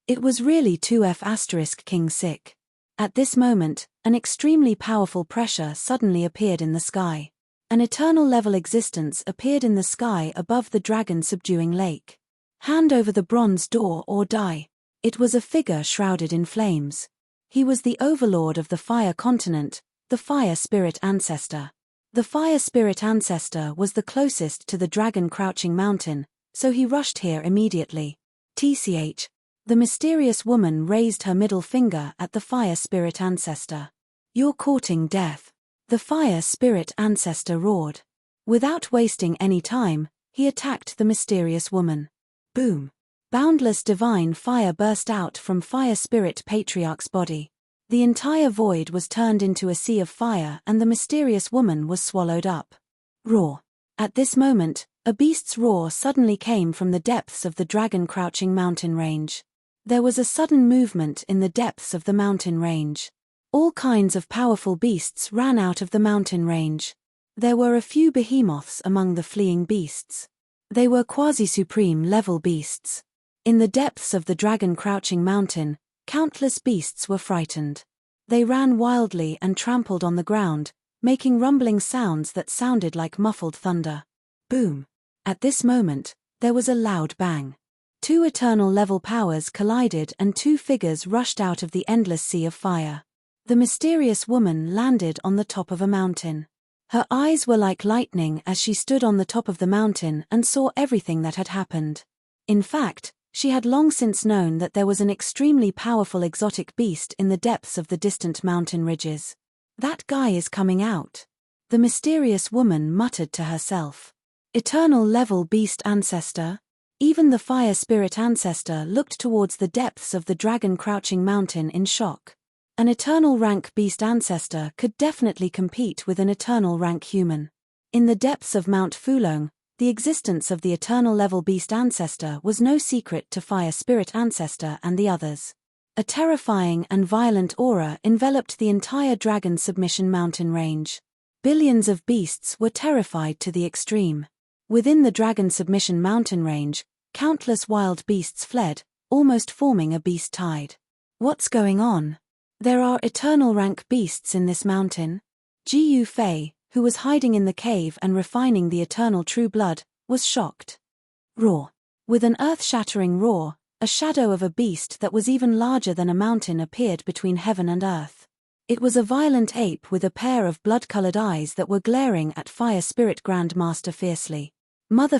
It was really 2F** King sick. At this moment, an extremely powerful pressure suddenly appeared in the sky. An eternal level existence appeared in the sky above the dragon subduing lake. "Hand over the bronze door or die." It was a figure shrouded in flames. He was the overlord of the Fire continent, the Fire Spirit Ancestor. The Fire Spirit Ancestor was the closest to the Dragon Crouching Mountain, so he rushed here immediately. TCH. The mysterious woman raised her middle finger at the Fire Spirit Ancestor. "You're courting death." The Fire Spirit Ancestor roared. Without wasting any time, he attacked the mysterious woman. Boom! Boundless divine fire burst out from Fire Spirit Patriarch's body. The entire void was turned into a sea of fire and the mysterious woman was swallowed up. Roar! At this moment, a beast's roar suddenly came from the depths of the Dragon Crouching Mountain range. There was a sudden movement in the depths of the mountain range. All kinds of powerful beasts ran out of the mountain range. There were a few behemoths among the fleeing beasts. They were quasi-supreme level beasts. In the depths of the Dragon Crouching Mountain, countless beasts were frightened. They ran wildly and trampled on the ground, making rumbling sounds that sounded like muffled thunder. Boom! At this moment, there was a loud bang. Two eternal level powers collided and two figures rushed out of the endless sea of fire. The mysterious woman landed on the top of a mountain. Her eyes were like lightning as she stood on the top of the mountain and saw everything that had happened. In fact, she had long since known that there was an extremely powerful exotic beast in the depths of the distant mountain ridges. "That guy is coming out," the mysterious woman muttered to herself. Eternal level beast ancestor? Even the Fire Spirit Ancestor looked towards the depths of the Dragon Crouching Mountain in shock. An eternal rank beast ancestor could definitely compete with an eternal rank human. In the depths of Mount Fulong, the existence of the eternal level beast ancestor was no secret to Fire Spirit Ancestor and the others. A terrifying and violent aura enveloped the entire Dragon Submission Mountain range. Billions of beasts were terrified to the extreme. Within the Dragon Submission Mountain range, countless wild beasts fled, almost forming a beast tide. "What's going on? There are eternal rank beasts in this mountain?" Gu Fei, who was hiding in the cave and refining the eternal true blood, was shocked. Roar! With an earth-shattering roar, a shadow of a beast that was even larger than a mountain appeared between heaven and earth. It was a violent ape with a pair of blood-colored eyes that were glaring at Fire Spirit Grandmaster fiercely. "Mother***,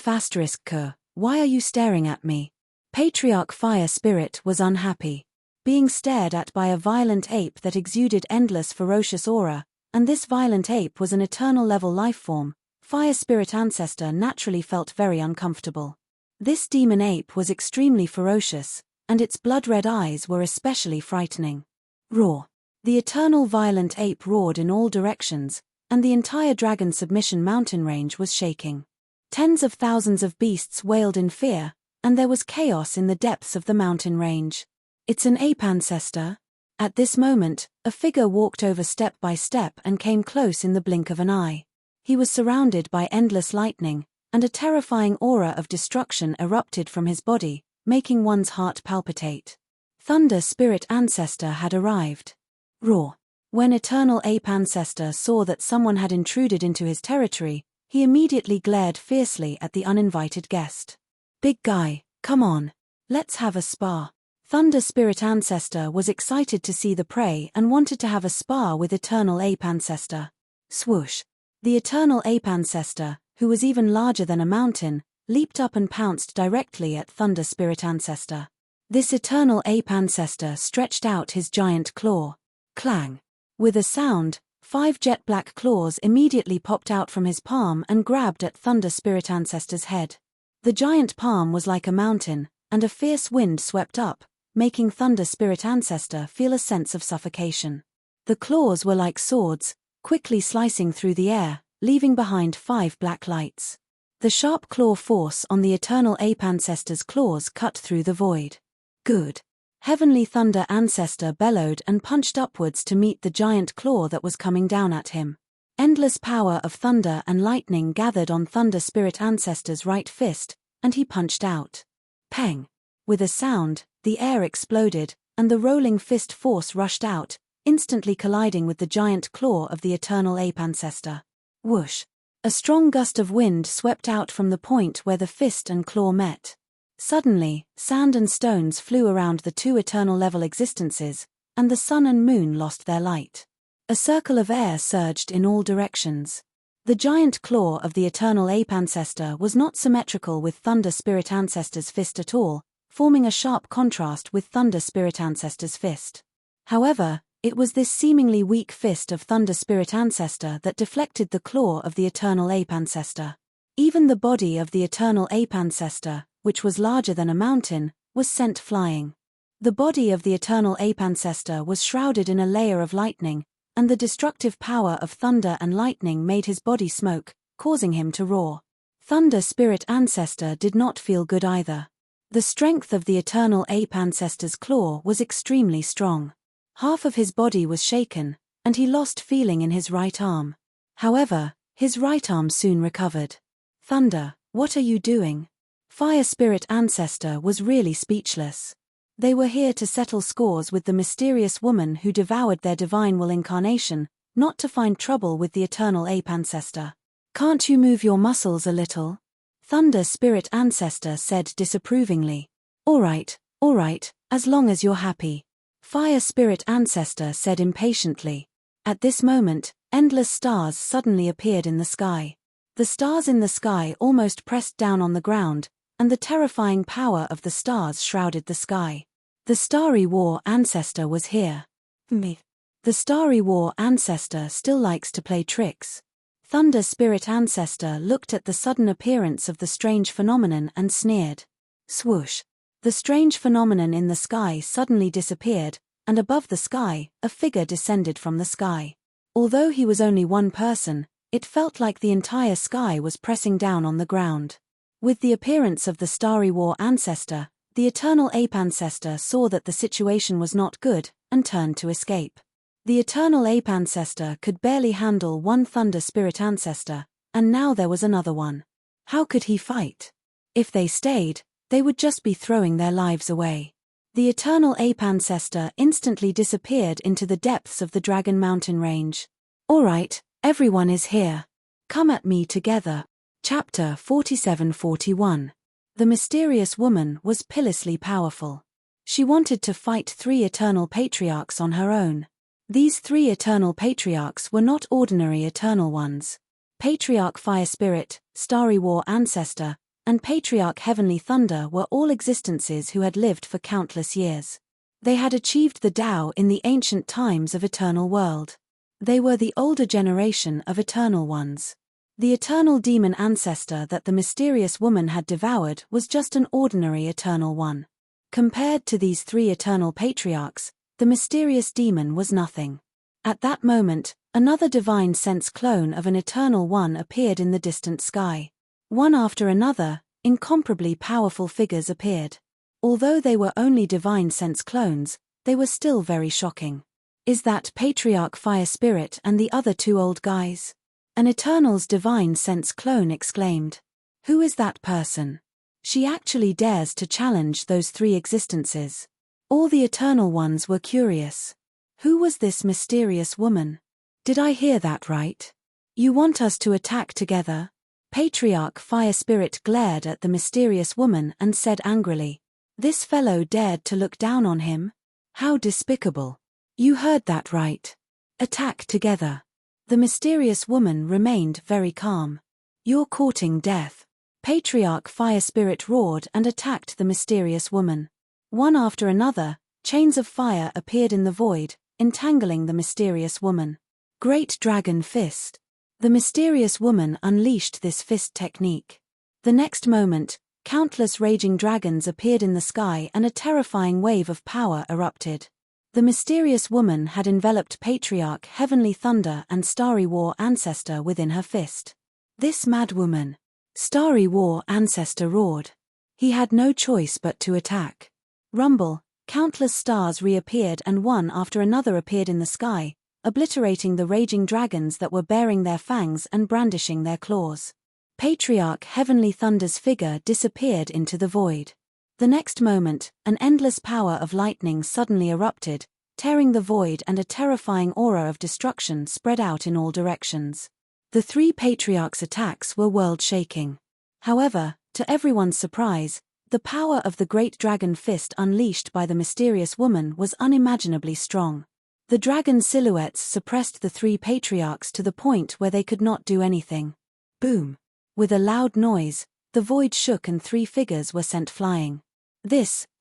why are you staring at me? Patriarch Fire Spirit was unhappy. Being stared at by a violent ape that exuded endless ferocious aura, and this violent ape was an eternal level lifeform, Fire Spirit Ancestor naturally felt very uncomfortable. This demon ape was extremely ferocious, and its blood-red eyes were especially frightening. Roar. The eternal violent ape roared in all directions, and the entire dragon submission mountain range was shaking. Tens of thousands of beasts wailed in fear, and there was chaos in the depths of the mountain range. It's an ape ancestor. At this moment, a figure walked over step by step and came close in the blink of an eye. He was surrounded by endless lightning, and a terrifying aura of destruction erupted from his body, making one's heart palpitate. Thunder Spirit Ancestor had arrived. Roar. When Eternal Ape Ancestor saw that someone had intruded into his territory, he immediately glared fiercely at the uninvited guest. Big guy, come on. Let's have a spar. Thunder Spirit Ancestor was excited to see the prey and wanted to have a spar with Eternal Ape Ancestor. Swoosh. The Eternal Ape Ancestor, who was even larger than a mountain, leaped up and pounced directly at Thunder Spirit Ancestor. This Eternal Ape Ancestor stretched out his giant claw. Clang. With a sound, 5 jet black claws immediately popped out from his palm and grabbed at Thunder Spirit Ancestor's head. The giant palm was like a mountain, and a fierce wind swept up, making Thunder Spirit Ancestor feel a sense of suffocation. The claws were like swords, quickly slicing through the air, leaving behind 5 black lights. The sharp claw force on the Eternal Ape Ancestor's claws cut through the void. Good. Heavenly Thunder Ancestor bellowed and punched upwards to meet the giant claw that was coming down at him. Endless power of thunder and lightning gathered on Thunder Spirit Ancestor's right fist, and he punched out. Peng. With a sound, the air exploded, and the rolling fist force rushed out, instantly colliding with the giant claw of the Eternal Ape Ancestor. Whoosh. A strong gust of wind swept out from the point where the fist and claw met. Suddenly, sand and stones flew around the 2 eternal level existences, and the sun and moon lost their light. A circle of air surged in all directions. The giant claw of the Eternal Ape Ancestor was not symmetrical with Thunder Spirit Ancestor's fist at all, forming a sharp contrast with Thunder Spirit Ancestor's fist. However, it was this seemingly weak fist of Thunder Spirit Ancestor that deflected the claw of the Eternal Ape Ancestor. Even the body of the Eternal Ape Ancestor, which was larger than a mountain, was sent flying. The body of the Eternal Ape Ancestor was shrouded in a layer of lightning, and the destructive power of thunder and lightning made his body smoke, causing him to roar. Thunder Spirit Ancestor did not feel good either. The strength of the Eternal Ape Ancestor's claw was extremely strong. Half of his body was shaken, and he lost feeling in his right arm. However, his right arm soon recovered. Thunder, what are you doing? Fire Spirit Ancestor was really speechless. They were here to settle scores with the mysterious woman who devoured their divine will incarnation, not to find trouble with the Eternal Ape Ancestor. Can't you move your muscles a little? Thunder Spirit Ancestor said disapprovingly. All right, as long as you're happy. Fire Spirit Ancestor said impatiently. At this moment, endless stars suddenly appeared in the sky. The stars in the sky almost pressed down on the ground, and the terrifying power of the stars shrouded the sky. The Starry War Ancestor was here. Me. The Starry War Ancestor still likes to play tricks. Thunder Spirit Ancestor looked at the sudden appearance of the strange phenomenon and sneered. Swoosh. The strange phenomenon in the sky suddenly disappeared, and above the sky, a figure descended from the sky. Although he was only one person, it felt like the entire sky was pressing down on the ground. With the appearance of the Starry War Ancestor, the Eternal Ape Ancestor saw that the situation was not good, and turned to escape. The Eternal Ape Ancestor could barely handle one Thunder Spirit Ancestor, and now there was another one. How could he fight? If they stayed, they would just be throwing their lives away. The Eternal Ape Ancestor instantly disappeared into the depths of the Dragon Mountain range. All right, everyone is here. Come at me together. Chapter 47-41. The mysterious woman was pitilessly powerful. She wanted to fight 3 Eternal Patriarchs on her own. These 3 Eternal Patriarchs were not ordinary Eternal ones. Patriarch Fire Spirit, Starry War Ancestor, and Patriarch Heavenly Thunder were all existences who had lived for countless years. They had achieved the Tao in the ancient times of Eternal World. They were the older generation of Eternal Ones. The eternal demon ancestor that the mysterious woman had devoured was just an ordinary Eternal One. Compared to these three Eternal Patriarchs, the mysterious demon was nothing. At that moment, another divine sense clone of an Eternal One appeared in the distant sky. One after another, incomparably powerful figures appeared. Although they were only divine sense clones, they were still very shocking. Is that Patriarch Fire Spirit and the other two old guys? An Eternal's divine sense clone exclaimed. Who is that person? She actually dares to challenge those three existences. All the Eternal Ones were curious. Who was this mysterious woman? Did I hear that right? You want us to attack together? Patriarch Fire Spirit glared at the mysterious woman and said angrily. This fellow dared to look down on him? How despicable. You heard that right. Attack together. The mysterious woman remained very calm. You're courting death. Patriarch Fire Spirit roared and attacked the mysterious woman. One after another, chains of fire appeared in the void, entangling the mysterious woman. Great Dragon Fist. The mysterious woman unleashed this fist technique. The next moment, countless raging dragons appeared in the sky and a terrifying wave of power erupted. The mysterious woman had enveloped Patriarch Heavenly Thunder and Starry War Ancestor within her fist. This mad woman. Starry War Ancestor roared. He had no choice but to attack. Rumble, countless stars reappeared and one after another appeared in the sky, obliterating the raging dragons that were baring their fangs and brandishing their claws. Patriarch Heavenly Thunder's figure disappeared into the void. The next moment, an endless power of lightning suddenly erupted, tearing the void, and a terrifying aura of destruction spread out in all directions. The three Patriarchs' attacks were world-shaking. However, to everyone's surprise, the power of the Great Dragon Fist unleashed by the mysterious woman was unimaginably strong. The dragon silhouettes suppressed the three Patriarchs to the point where they could not do anything. Boom! With a loud noise, the void shook and three figures were sent flying.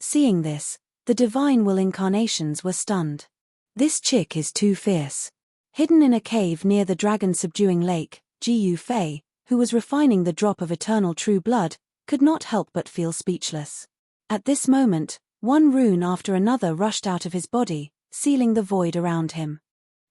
Seeing this, the Divine Will incarnations were stunned. This chick is too fierce. Hidden in a cave near the dragon-subduing lake, Gu Fei, who was refining the drop of eternal true blood, could not help but feel speechless. At this moment, one rune after another rushed out of his body, sealing the void around him.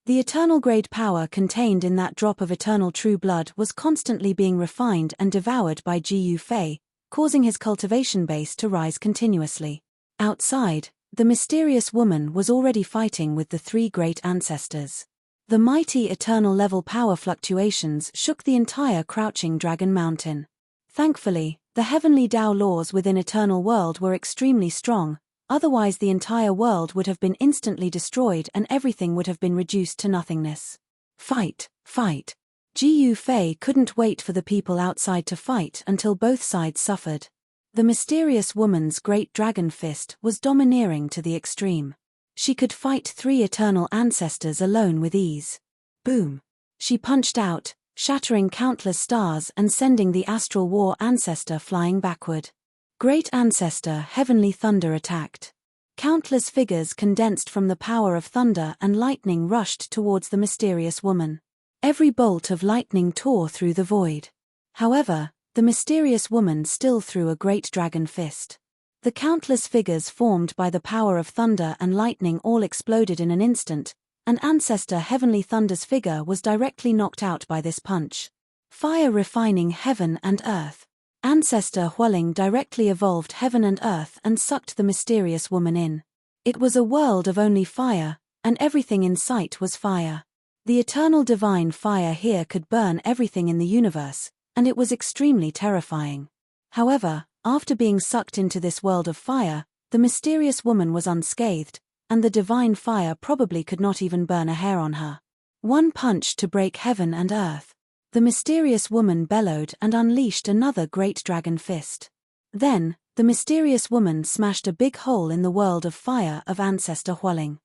The eternal grade power contained in that drop of eternal true blood was constantly being refined and devoured by Gu Fei, causing his cultivation base to rise continuously. Outside, the mysterious woman was already fighting with the three great ancestors. The mighty eternal level power fluctuations shook the entire crouching dragon mountain. Thankfully, the heavenly Tao laws within Eternal World were extremely strong, otherwise the entire world would have been instantly destroyed and everything would have been reduced to nothingness. Fight, fight. Gu Fei couldn't wait for the people outside to fight until both sides suffered. The mysterious woman's great dragon fist was domineering to the extreme. She could fight three eternal ancestors alone with ease. Boom! She punched out, shattering countless stars and sending the astral war ancestor flying backward. Great Ancestor Heavenly Thunder attacked. Countless figures condensed from the power of thunder and lightning rushed towards the mysterious woman. Every bolt of lightning tore through the void. However, the mysterious woman still threw a great dragon fist. The countless figures formed by the power of thunder and lightning all exploded in an instant, and Ancestor Heavenly Thunder's figure was directly knocked out by this punch. Fire refining heaven and earth. Ancestor Hualing directly evolved heaven and earth and sucked the mysterious woman in. It was a world of only fire, and everything in sight was fire. The eternal divine fire here could burn everything in the universe, and it was extremely terrifying. However, after being sucked into this world of fire, the mysterious woman was unscathed, and the divine fire probably could not even burn a hair on her. One punch to break heaven and earth. The mysterious woman bellowed and unleashed another great dragon fist. Then, the mysterious woman smashed a big hole in the world of fire of Ancestor Hualing.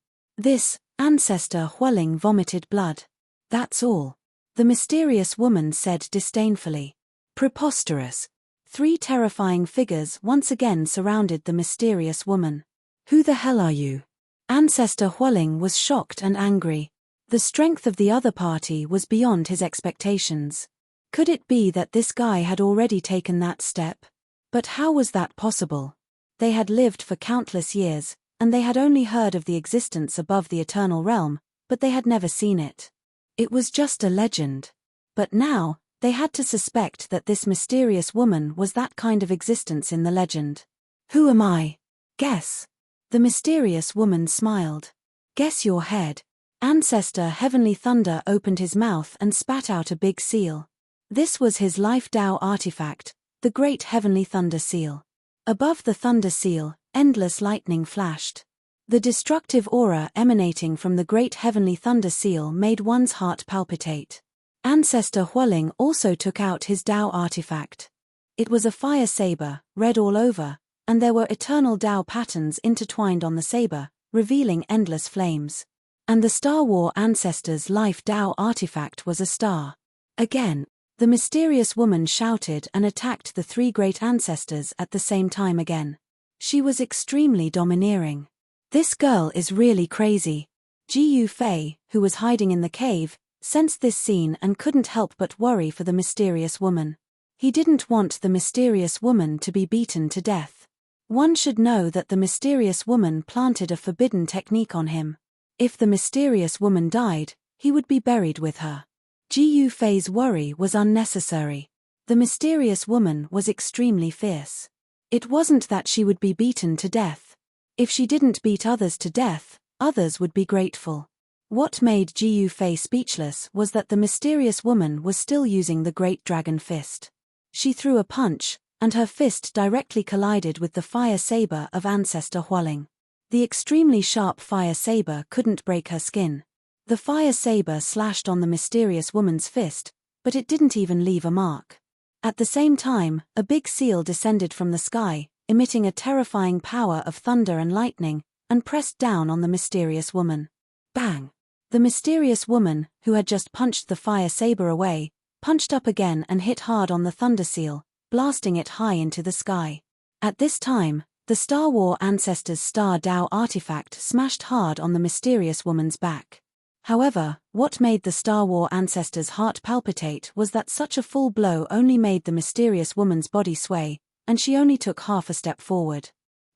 Ancestor Hualing vomited blood. That's all. The mysterious woman said disdainfully. Preposterous. Three terrifying figures once again surrounded the mysterious woman. "Who the hell are you?" Ancestor Hualing was shocked and angry. The strength of the other party was beyond his expectations. Could it be that this guy had already taken that step? But how was that possible? They had lived for countless years, and they had only heard of the existence above the eternal realm, but they had never seen it. It was just a legend. But now, they had to suspect that this mysterious woman was that kind of existence in the legend. "Who am I?" "Guess." The mysterious woman smiled. "Guess your head." Ancestor Heavenly Thunder opened his mouth and spat out a big seal. This was his life Tao artifact, the Great Heavenly Thunder Seal. Above the Thunder Seal, endless lightning flashed. The destructive aura emanating from the Great Heavenly Thunder Seal made one's heart palpitate. Ancestor Hualing also took out his Tao artifact. It was a fire saber, red all over, and there were eternal Tao patterns intertwined on the saber, revealing endless flames. And the Star War Ancestor's life Tao artifact was a star. Again, the mysterious woman shouted and attacked the three great ancestors at the same time again. She was extremely domineering. "This girl is really crazy." Jiu Fei, who was hiding in the cave, sensed this scene and couldn't help but worry for the mysterious woman. He didn't want the mysterious woman to be beaten to death. One should know that the mysterious woman planted a forbidden technique on him. If the mysterious woman died, he would be buried with her. Jiu Fei's worry was unnecessary. The mysterious woman was extremely fierce. It wasn't that she would be beaten to death. If she didn't beat others to death, others would be grateful. What made Jiu Fei speechless was that the mysterious woman was still using the Great Dragon Fist. She threw a punch, and her fist directly collided with the fire saber of Ancestor Hualing. The extremely sharp fire saber couldn't break her skin. The fire saber slashed on the mysterious woman's fist, but it didn't even leave a mark. At the same time, a big seal descended from the sky, emitting a terrifying power of thunder and lightning, and pressed down on the mysterious woman. Bang! The mysterious woman, who had just punched the fire saber away, punched up again and hit hard on the thunder seal, blasting it high into the sky. At this time, the Star War Ancestor's Star Tao artifact smashed hard on the mysterious woman's back. However, what made the Star War Ancestor's heart palpitate was that such a full blow only made the mysterious woman's body sway, and she only took half a step forward.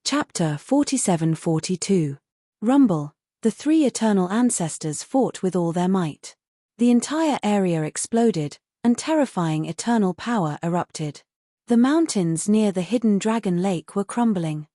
Chapter 47-42. Rumble. The three eternal ancestors fought with all their might. The entire area exploded, and terrifying eternal power erupted. The mountains near the hidden dragon lake were crumbling.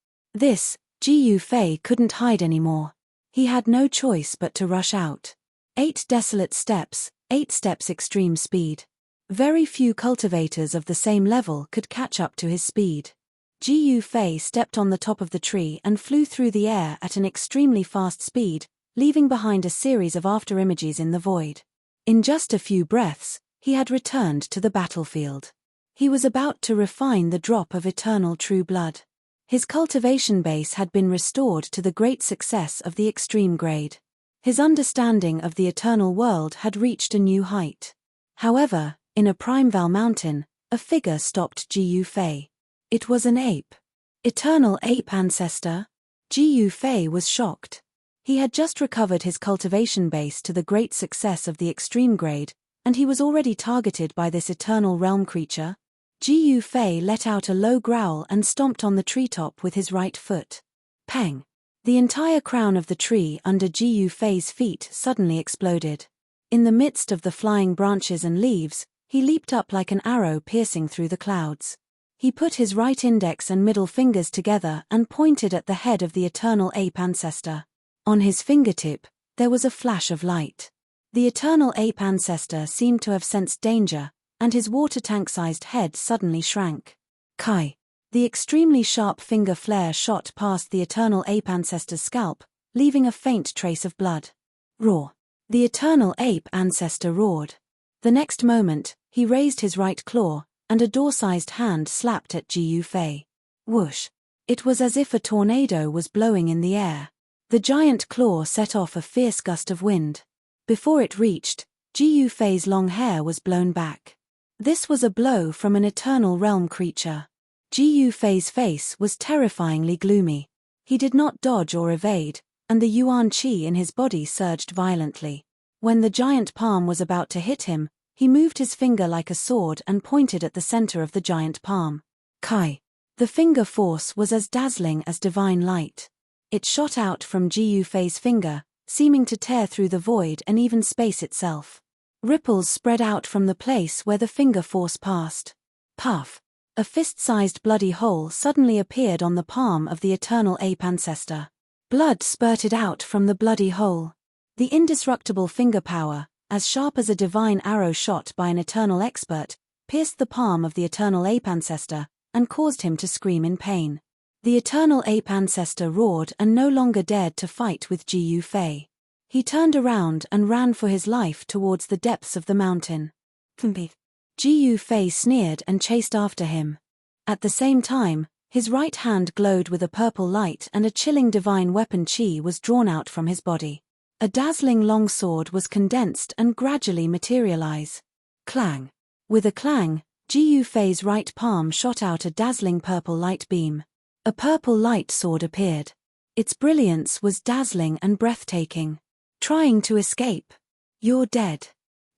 Jiu Fei couldn't hide anymore. He had no choice but to rush out. 8 desolate steps, 8 steps extreme speed. Very few cultivators of the same level could catch up to his speed. Jiu Fei stepped on the top of the tree and flew through the air at an extremely fast speed, leaving behind a series of afterimages in the void. In just a few breaths, he had returned to the battlefield. He was about to refine the drop of eternal true blood. His cultivation base had been restored to the great success of the extreme grade. His understanding of the eternal world had reached a new height. However, in a Primeval mountain, a figure stopped Jiu Fei. It was an ape. Eternal ape ancestor? Jiu Fei was shocked. He had just recovered his cultivation base to the great success of the extreme grade, and he was already targeted by this eternal realm creature. Jiu Fei let out a low growl and stomped on the treetop with his right foot. Peng! The entire crown of the tree under Jiu Fei's feet suddenly exploded. In the midst of the flying branches and leaves, he leaped up like an arrow piercing through the clouds. He put his right index and middle fingers together and pointed at the head of the eternal ape ancestor. On his fingertip, there was a flash of light. The eternal ape ancestor seemed to have sensed danger, and his water tank-sized head suddenly shrank. Kai! The extremely sharp finger flare shot past the eternal ape ancestor's scalp, leaving a faint trace of blood. Roar! The eternal ape ancestor roared. The next moment, he raised his right claw, and a door-sized hand slapped at Jiu Fei. Whoosh! It was as if a tornado was blowing in the air. The giant claw set off a fierce gust of wind. Before it reached, Jiu Fei's long hair was blown back. This was a blow from an eternal realm creature. Ji Yufei's face was terrifyingly gloomy. He did not dodge or evade, and the yuan qi in his body surged violently. When the giant palm was about to hit him, he moved his finger like a sword and pointed at the center of the giant palm. Kai. The finger force was as dazzling as divine light. It shot out from Ji Yufei's finger, seeming to tear through the void and even space itself. Ripples spread out from the place where the finger force passed. Puff! A fist-sized bloody hole suddenly appeared on the palm of the eternal ape ancestor. Blood spurted out from the bloody hole. The indestructible finger power, as sharp as a divine arrow shot by an eternal expert, pierced the palm of the eternal ape ancestor and caused him to scream in pain. The eternal ape ancestor roared and no longer dared to fight with Ji Yufei. He turned around and ran for his life towards the depths of the mountain. Ji Yufei sneered and chased after him. At the same time, his right hand glowed with a purple light and a chilling divine weapon qi was drawn out from his body. A dazzling long sword was condensed and gradually materialize. Clang! With a clang, Ji Yufei's right palm shot out a dazzling purple light beam. A purple light sword appeared. Its brilliance was dazzling and breathtaking. Trying to escape. You're dead.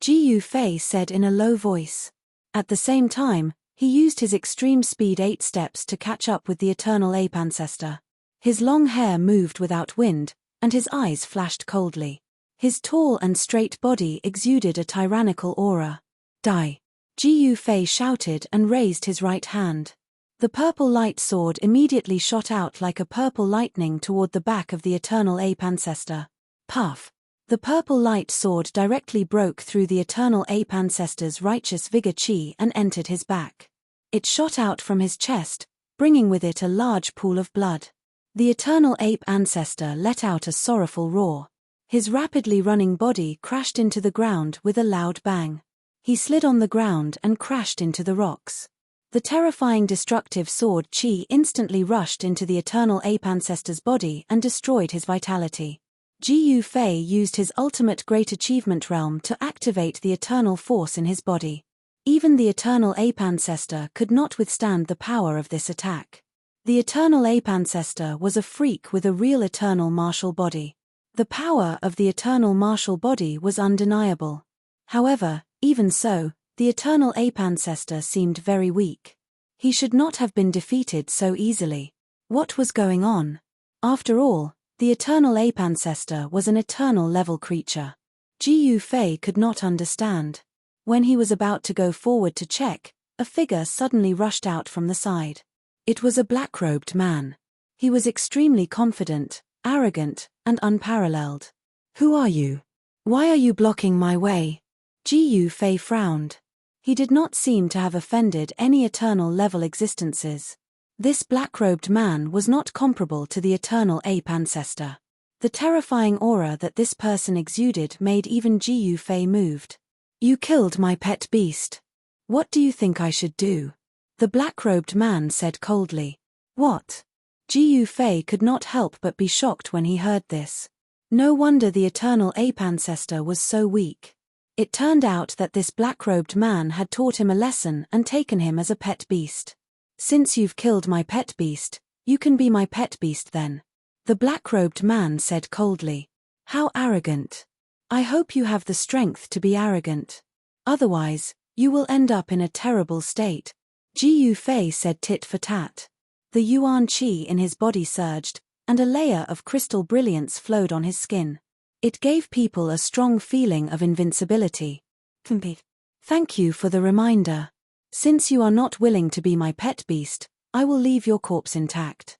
Ji Yufei said in a low voice. At the same time, he used his extreme speed 8 steps to catch up with the eternal ape ancestor. His long hair moved without wind, and his eyes flashed coldly. His tall and straight body exuded a tyrannical aura. Die! Ji Yufei shouted and raised his right hand. The purple light sword immediately shot out like a purple lightning toward the back of the eternal ape ancestor. Puff! The purple light sword directly broke through the eternal ape ancestor's righteous vigor qi and entered his back. It shot out from his chest, bringing with it a large pool of blood. The eternal ape ancestor let out a sorrowful roar. His rapidly running body crashed into the ground with a loud bang. He slid on the ground and crashed into the rocks. The terrifying destructive sword qi instantly rushed into the eternal ape ancestor's body and destroyed his vitality. Ji Yufei used his ultimate great achievement realm to activate the eternal force in his body. Even the eternal ape ancestor could not withstand the power of this attack. The eternal ape ancestor was a freak with a real eternal martial body. The power of the eternal martial body was undeniable. However, even so, the eternal ape ancestor seemed very weak. He should not have been defeated so easily. What was going on? After all, the eternal ape ancestor was an eternal level creature. Ji Yufei could not understand. When he was about to go forward to check, a figure suddenly rushed out from the side. It was a black-robed man. He was extremely confident, arrogant, and unparalleled. Who are you? Why are you blocking my way? Ji Yufei frowned. He did not seem to have offended any eternal level existences. This black-robed man was not comparable to the eternal ape ancestor. The terrifying aura that this person exuded made even Ji Yufei moved. You killed my pet beast. What do you think I should do? The black-robed man said coldly. What? Ji Yufei could not help but be shocked when he heard this. No wonder the eternal ape ancestor was so weak. It turned out that this black-robed man had taught him a lesson and taken him as a pet beast. Since you've killed my pet beast, you can be my pet beast then. The black-robed man said coldly. How arrogant. I hope you have the strength to be arrogant. Otherwise, you will end up in a terrible state. Ji Yufei said tit for tat. The yuan qi in his body surged, and a layer of crystal brilliance flowed on his skin. It gave people a strong feeling of invincibility. Thank you for the reminder. Since you are not willing to be my pet beast, I will leave your corpse intact.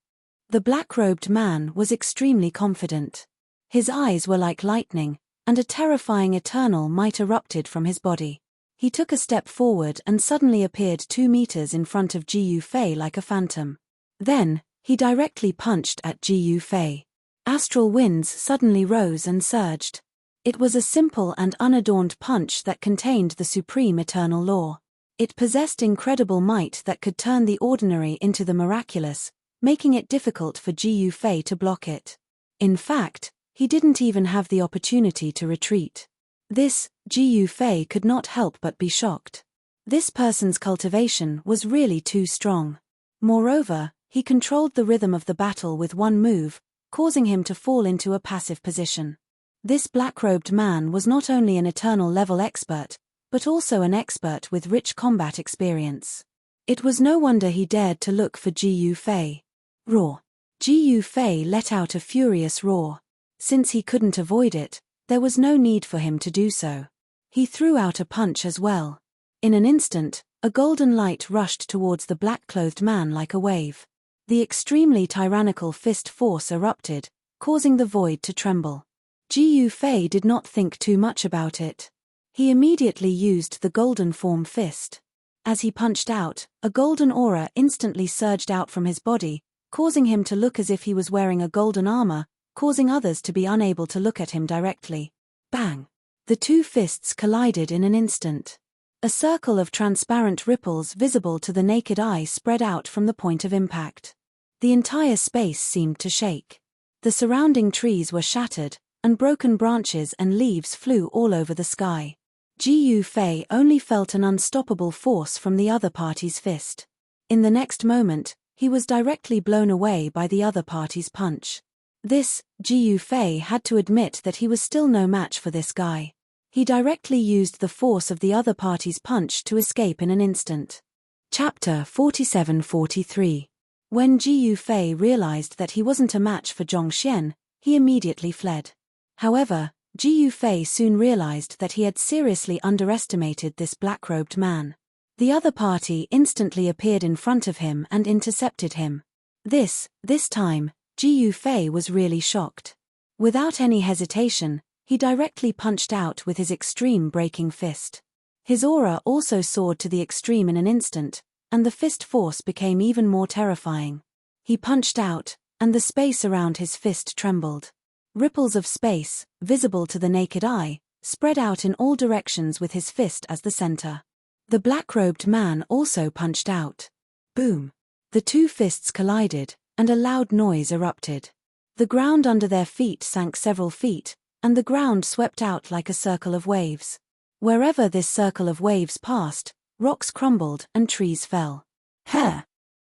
The black-robed man was extremely confident. His eyes were like lightning, and a terrifying eternal might erupted from his body. He took a step forward and suddenly appeared 2 meters in front of Ji Yufei like a phantom. Then, he directly punched at Ji Yufei. Astral winds suddenly rose and surged. It was a simple and unadorned punch that contained the supreme eternal law. It possessed incredible might that could turn the ordinary into the miraculous, making it difficult for Ji Yufei to block it. In fact, he didn't even have the opportunity to retreat. This, Ji Yufei could not help but be shocked. This person's cultivation was really too strong. Moreover, he controlled the rhythm of the battle with one move, causing him to fall into a passive position. This black-robed man was not only an eternal level expert, but also an expert with rich combat experience. It was no wonder he dared to look for Ji Yufei. Roar. Ji Yufei let out a furious roar. Since he couldn't avoid it, there was no need for him to do so. He threw out a punch as well. In an instant, a golden light rushed towards the black-clothed man like a wave. The extremely tyrannical fist force erupted, causing the void to tremble. Ji Yufei did not think too much about it. He immediately used the golden form fist. As he punched out, a golden aura instantly surged out from his body, causing him to look as if he was wearing a golden armor, causing others to be unable to look at him directly. Bang! The two fists collided in an instant. A circle of transparent ripples visible to the naked eye spread out from the point of impact. The entire space seemed to shake. The surrounding trees were shattered, and broken branches and leaves flew all over the sky. Ji Yufei only felt an unstoppable force from the other party's fist. In the next moment, he was directly blown away by the other party's punch. Ji Yufei had to admit that he was still no match for this guy. He directly used the force of the other party's punch to escape in an instant. Chapter 47-43. When Ji Yufei realized that he wasn't a match for Zhong Xian, he immediately fled. However, Ji Yufei soon realized that he had seriously underestimated this black-robed man. The other party instantly appeared in front of him and intercepted him. This time, Ji Yufei was really shocked. Without any hesitation, he directly punched out with his extreme breaking fist. His aura also soared to the extreme in an instant, and the fist force became even more terrifying. He punched out, and the space around his fist trembled. Ripples of space, visible to the naked eye, spread out in all directions with his fist as the center. The black-robed man also punched out. Boom! The two fists collided, and a loud noise erupted. The ground under their feet sank several feet, and the ground swept out like a circle of waves. Wherever this circle of waves passed, rocks crumbled and trees fell.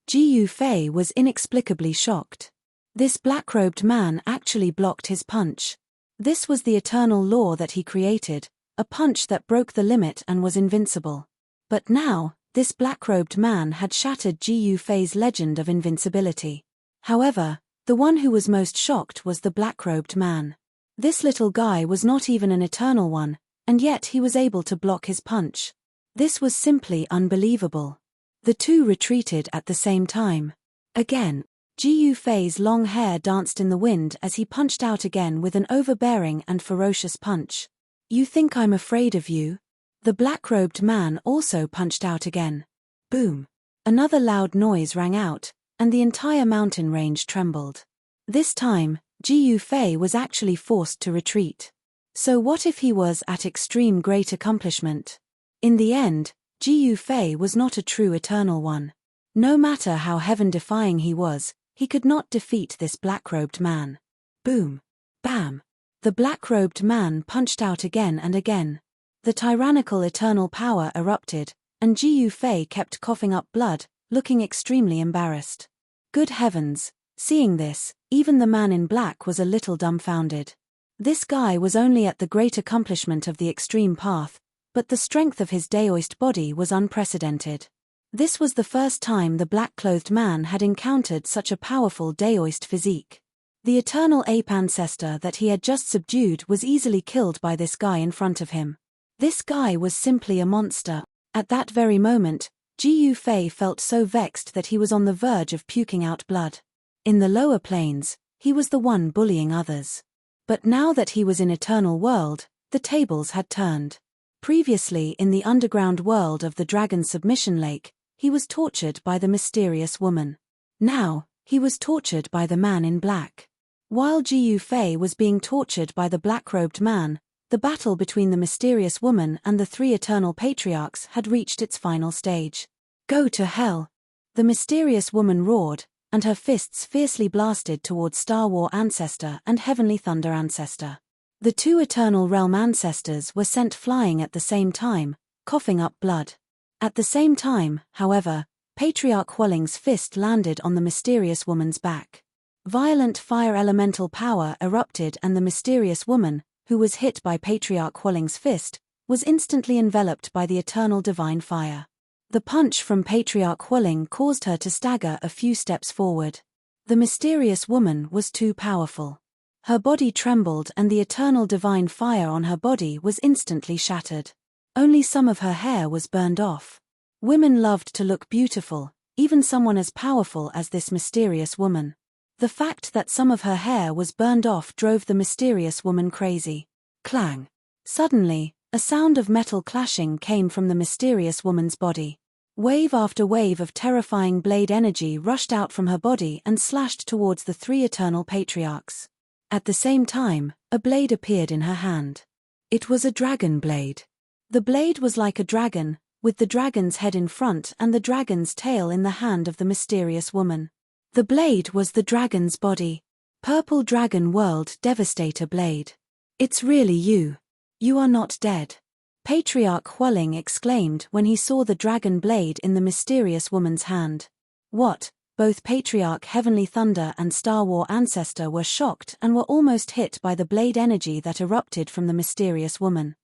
Ji Yufei was inexplicably shocked. This black-robed man actually blocked his punch. This was the eternal law that he created, a punch that broke the limit and was invincible. But now, this black-robed man had shattered Ji Yufei's legend of invincibility. However, the one who was most shocked was the black-robed man. This little guy was not even an eternal one, and yet he was able to block his punch. This was simply unbelievable. The two retreated at the same time. Again, Ji Yufei's long hair danced in the wind as he punched out again with an overbearing and ferocious punch. "You think I'm afraid of you?" The black-robed man also punched out again. Boom! Another loud noise rang out, and the entire mountain range trembled. This time, Ji Yufei was actually forced to retreat. So what if he was at extreme great accomplishment? In the end, Ji Yufei was not a true eternal one. No matter how heaven-defying he was, he could not defeat this black-robed man. Boom! Bam! The black-robed man punched out again and again. The tyrannical eternal power erupted, and Ji Yufei kept coughing up blood, looking extremely embarrassed. Good heavens! Seeing this, even the man in black was a little dumbfounded. This guy was only at the great accomplishment of the extreme path, but the strength of his Daoist body was unprecedented. This was the first time the black-clothed man had encountered such a powerful Daoist physique. The eternal ape ancestor that he had just subdued was easily killed by this guy in front of him. This guy was simply a monster. At that very moment, Ji Yufei felt so vexed that he was on the verge of puking out blood. In the lower planes, he was the one bullying others. But now that he was in Eternal World, the tables had turned. Previously in the underground world of the Dragon's Submission Lake, he was tortured by the mysterious woman. Now, he was tortured by the man in black. While Ji Yufei was being tortured by the black-robed man, the battle between the mysterious woman and the three eternal patriarchs had reached its final stage. "Go to hell!" The mysterious woman roared, and her fists fiercely blasted towards Star War Ancestor and Heavenly Thunder Ancestor. The two Eternal Realm Ancestors were sent flying at the same time, coughing up blood. At the same time, however, Patriarch Huoling's fist landed on the mysterious woman's back. Violent fire elemental power erupted and the mysterious woman, who was hit by Patriarch Huoling's fist, was instantly enveloped by the eternal divine fire. The punch from Patriarch Huoling caused her to stagger a few steps forward. The mysterious woman was too powerful. Her body trembled and the eternal divine fire on her body was instantly shattered. Only some of her hair was burned off. Women loved to look beautiful, even someone as powerful as this mysterious woman. The fact that some of her hair was burned off drove the mysterious woman crazy. Clang! Suddenly, a sound of metal clashing came from the mysterious woman's body. Wave after wave of terrifying blade energy rushed out from her body and slashed towards the three eternal patriarchs. At the same time, a blade appeared in her hand. It was a dragon blade. The blade was like a dragon, with the dragon's head in front and the dragon's tail in the hand of the mysterious woman. The blade was the dragon's body. Purple Dragon World Devastator Blade. It's really you. You are not dead. Patriarch Huoling exclaimed when he saw the dragon blade in the mysterious woman's hand. What? Both Patriarch Heavenly Thunder and Star War Ancestor were shocked and were almost hit by the blade energy that erupted from the mysterious woman.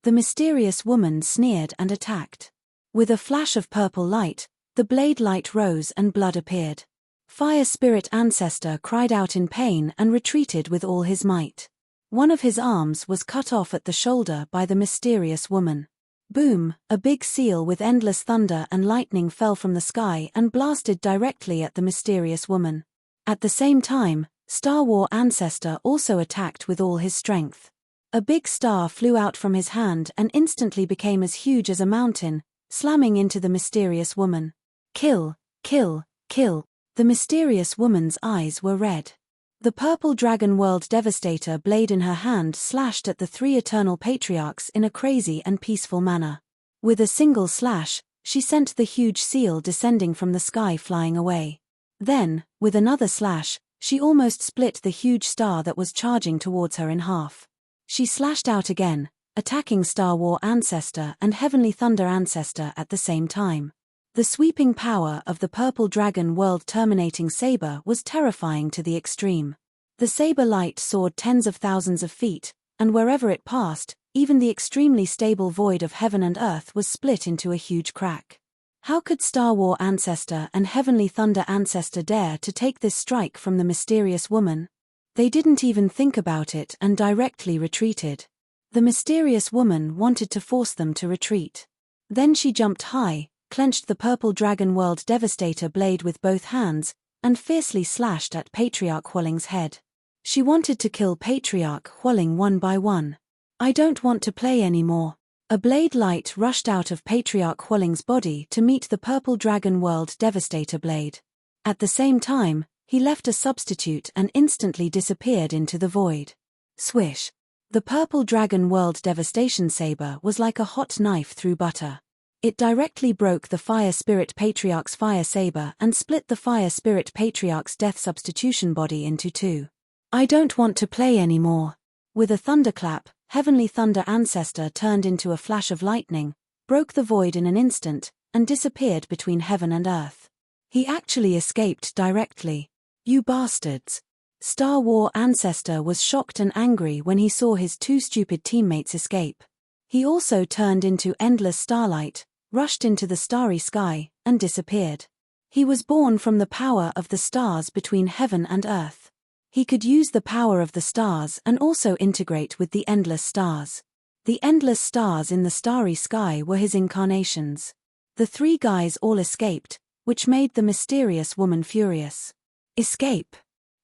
The mysterious woman sneered and attacked. With a flash of purple light, the blade light rose and blood appeared. Fire Spirit Ancestor cried out in pain and retreated with all his might. One of his arms was cut off at the shoulder by the mysterious woman. Boom! A big seal with endless thunder and lightning fell from the sky and blasted directly at the mysterious woman. At the same time, Star War Ancestor also attacked with all his strength. A big star flew out from his hand and instantly became as huge as a mountain, slamming into the mysterious woman. Kill, kill, kill. The mysterious woman's eyes were red. The Purple Dragon World Devastator blade in her hand slashed at the three eternal patriarchs in a crazy and peaceful manner. With a single slash, she sent the huge seal descending from the sky flying away. Then, with another slash, she almost split the huge star that was charging towards her in half. She slashed out again, attacking Star War Ancestor and Heavenly Thunder Ancestor at the same time. The sweeping power of the Purple Dragon World Terminating Saber was terrifying to the extreme. The saber light soared tens of thousands of feet, and wherever it passed, even the extremely stable void of heaven and earth was split into a huge crack. How could Star War Ancestor and Heavenly Thunder Ancestor dare to take this strike from the mysterious woman? They didn't even think about it and directly retreated. The mysterious woman wanted to force them to retreat. Then she jumped high, clenched the Purple Dragon World Devastator blade with both hands, and fiercely slashed at Patriarch Huoling's head. She wanted to kill Patriarch Huoling one by one. I don't want to play anymore. A blade light rushed out of Patriarch Huoling's body to meet the Purple Dragon World Devastator blade. At the same time, he left a substitute and instantly disappeared into the void. Swish! The Purple Dragon World Devastation Saber was like a hot knife through butter. It directly broke the Fire Spirit Patriarch's Fire Saber and split the Fire Spirit Patriarch's Death Substitution body into two. I don't want to play anymore. With a thunderclap, Heavenly Thunder Ancestor turned into a flash of lightning, broke the void in an instant, and disappeared between heaven and earth. He actually escaped directly. You bastards! Star War Ancestor was shocked and angry when he saw his two stupid teammates escape. He also turned into endless starlight, rushed into the starry sky, and disappeared. He was born from the power of the stars between heaven and earth. He could use the power of the stars and also integrate with the endless stars. The endless stars in the starry sky were his incarnations. The three guys all escaped, which made the mysterious woman furious. Escape!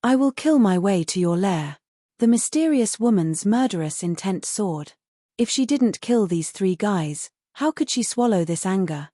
I will kill my way to your lair. The mysterious woman's murderous intent soared. If she didn't kill these three guys, how could she swallow this anger?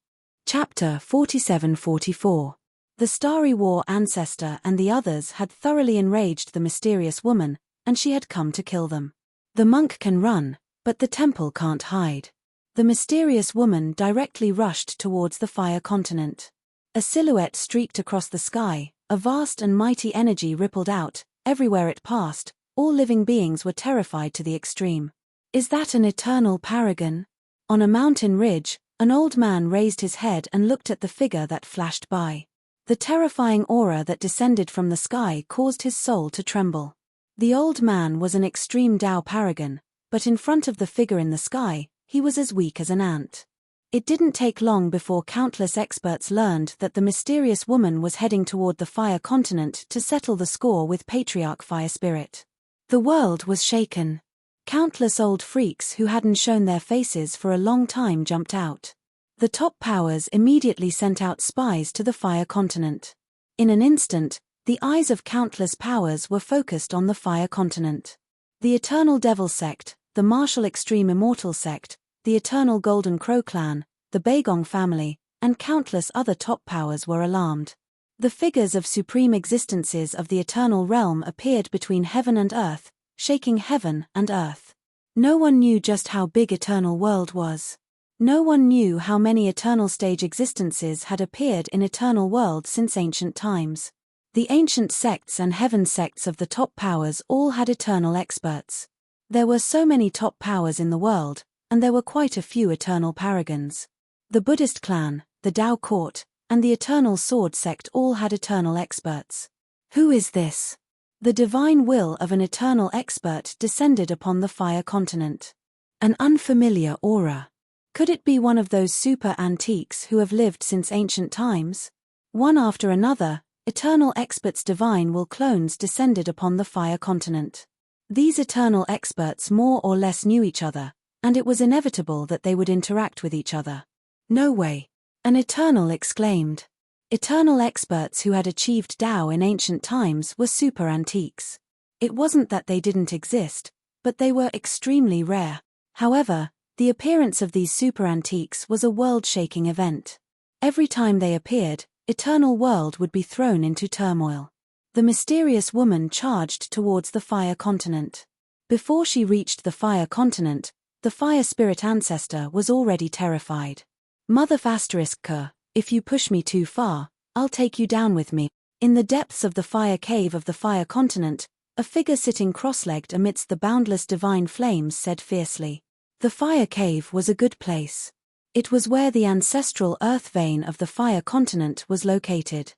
Chapter 47-44. The Starry War Ancestor and the others had thoroughly enraged the mysterious woman, and she had come to kill them. The monk can run, but the temple can't hide. The mysterious woman directly rushed towards the fire continent. A silhouette streaked across the sky, a vast and mighty energy rippled out, everywhere it passed, all living beings were terrified to the extreme. Is that an eternal paragon? On a mountain ridge, An old man raised his head and looked at the figure that flashed by. The terrifying aura that descended from the sky caused his soul to tremble. The old man was an extreme Tao paragon, but in front of the figure in the sky, he was as weak as an ant. It didn't take long before countless experts learned that the mysterious woman was heading toward the Fire Continent to settle the score with Patriarch Fire Spirit. The world was shaken. Countless old freaks who hadn't shown their faces for a long time jumped out. The top powers immediately sent out spies to the Fire Continent. In an instant, the eyes of countless powers were focused on the Fire Continent. The Eternal Devil Sect, the Martial Extreme Immortal Sect, the Eternal Golden Crow Clan, the Beigong family, and countless other top powers were alarmed. The figures of supreme existences of the Eternal Realm appeared between heaven and earth, shaking heaven and earth. No one knew just how big Eternal World was. No one knew how many Eternal Stage existences had appeared in Eternal World since ancient times. The ancient sects and heaven sects of the top powers all had eternal experts. There were so many top powers in the world, and there were quite a few eternal paragons. The Buddhist clan, the Tao court, and the Eternal Sword sect all had eternal experts. Who is this? The divine will of an eternal expert descended upon the Fire Continent. An unfamiliar aura. Could it be one of those super antiques who have lived since ancient times? One after another, eternal experts' divine will clones descended upon the Fire Continent. These eternal experts more or less knew each other, and it was inevitable that they would interact with each other. No way! An eternal exclaimed. Eternal experts who had achieved Tao in ancient times were super antiques. It wasn't that they didn't exist, but they were extremely rare. However, the appearance of these super antiques was a world-shaking event. Every time they appeared, Eternal World would be thrown into turmoil. The mysterious woman charged towards the Fire Continent. Before she reached the Fire Continent, the Fire Spirit Ancestor was already terrified. Mother **K, if you push me too far, I'll take you down with me. In the depths of the fire cave of the Fire Continent, a figure sitting cross-legged amidst the boundless divine flames said fiercely. The fire cave was a good place. It was where the ancestral earth vein of the Fire Continent was located.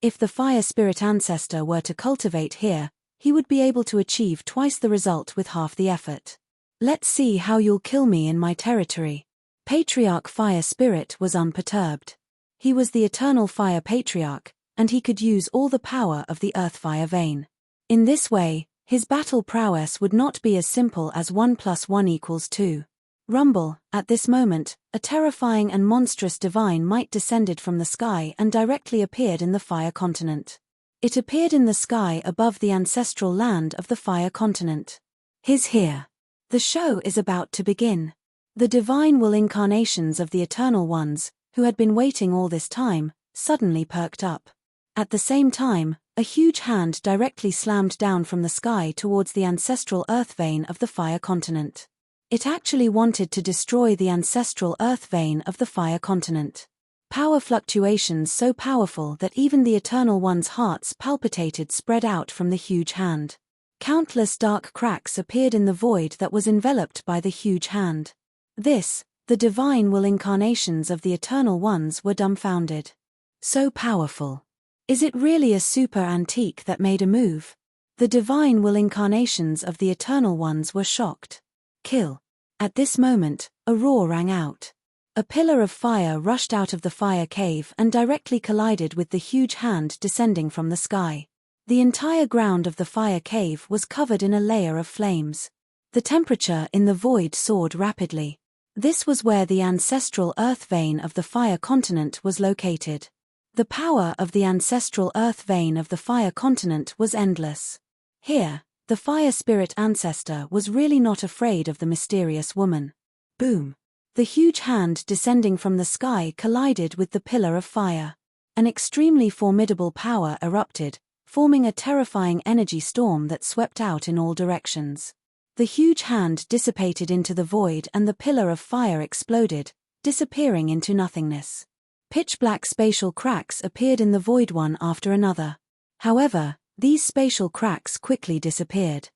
If the Fire Spirit Ancestor were to cultivate here, he would be able to achieve twice the result with half the effort. Let's see how you'll kill me in my territory. Patriarch Fire Spirit was unperturbed. He was the eternal Fire Patriarch, and he could use all the power of the Earth Fire vein. In this way, his battle prowess would not be as simple as 1 + 1 = 2. Rumble, at this moment, a terrifying and monstrous divine might descended from the sky and directly appeared in the Fire Continent. It appeared in the sky above the ancestral land of the Fire Continent. He's here. The show is about to begin. The divine will incarnations of the Eternal Ones, who had been waiting all this time, suddenly perked up. At the same time, a huge hand directly slammed down from the sky towards the ancestral earth vein of the Fire Continent. It actually wanted to destroy the ancestral earth vein of the Fire Continent. Power fluctuations so powerful that even the Eternal Ones' hearts palpitated spread out from the huge hand. Countless dark cracks appeared in the void that was enveloped by the huge hand. The divine will incarnations of the Eternal Ones were dumbfounded. So powerful. Is it really a super antique that made a move? The divine will incarnations of the Eternal Ones were shocked. Kill. At this moment, a roar rang out. A pillar of fire rushed out of the fire cave and directly collided with the huge hand descending from the sky. The entire ground of the fire cave was covered in a layer of flames. The temperature in the void soared rapidly. This was where the ancestral earth vein of the Fire Continent was located. The power of the ancestral earth vein of the Fire Continent was endless. Here, the Fire Spirit Ancestor was really not afraid of the mysterious woman. Boom! The huge hand descending from the sky collided with the pillar of fire. An extremely formidable power erupted, forming a terrifying energy storm that swept out in all directions. The huge hand dissipated into the void and the pillar of fire exploded, disappearing into nothingness. Pitch-black spatial cracks appeared in the void one after another. However, these spatial cracks quickly disappeared.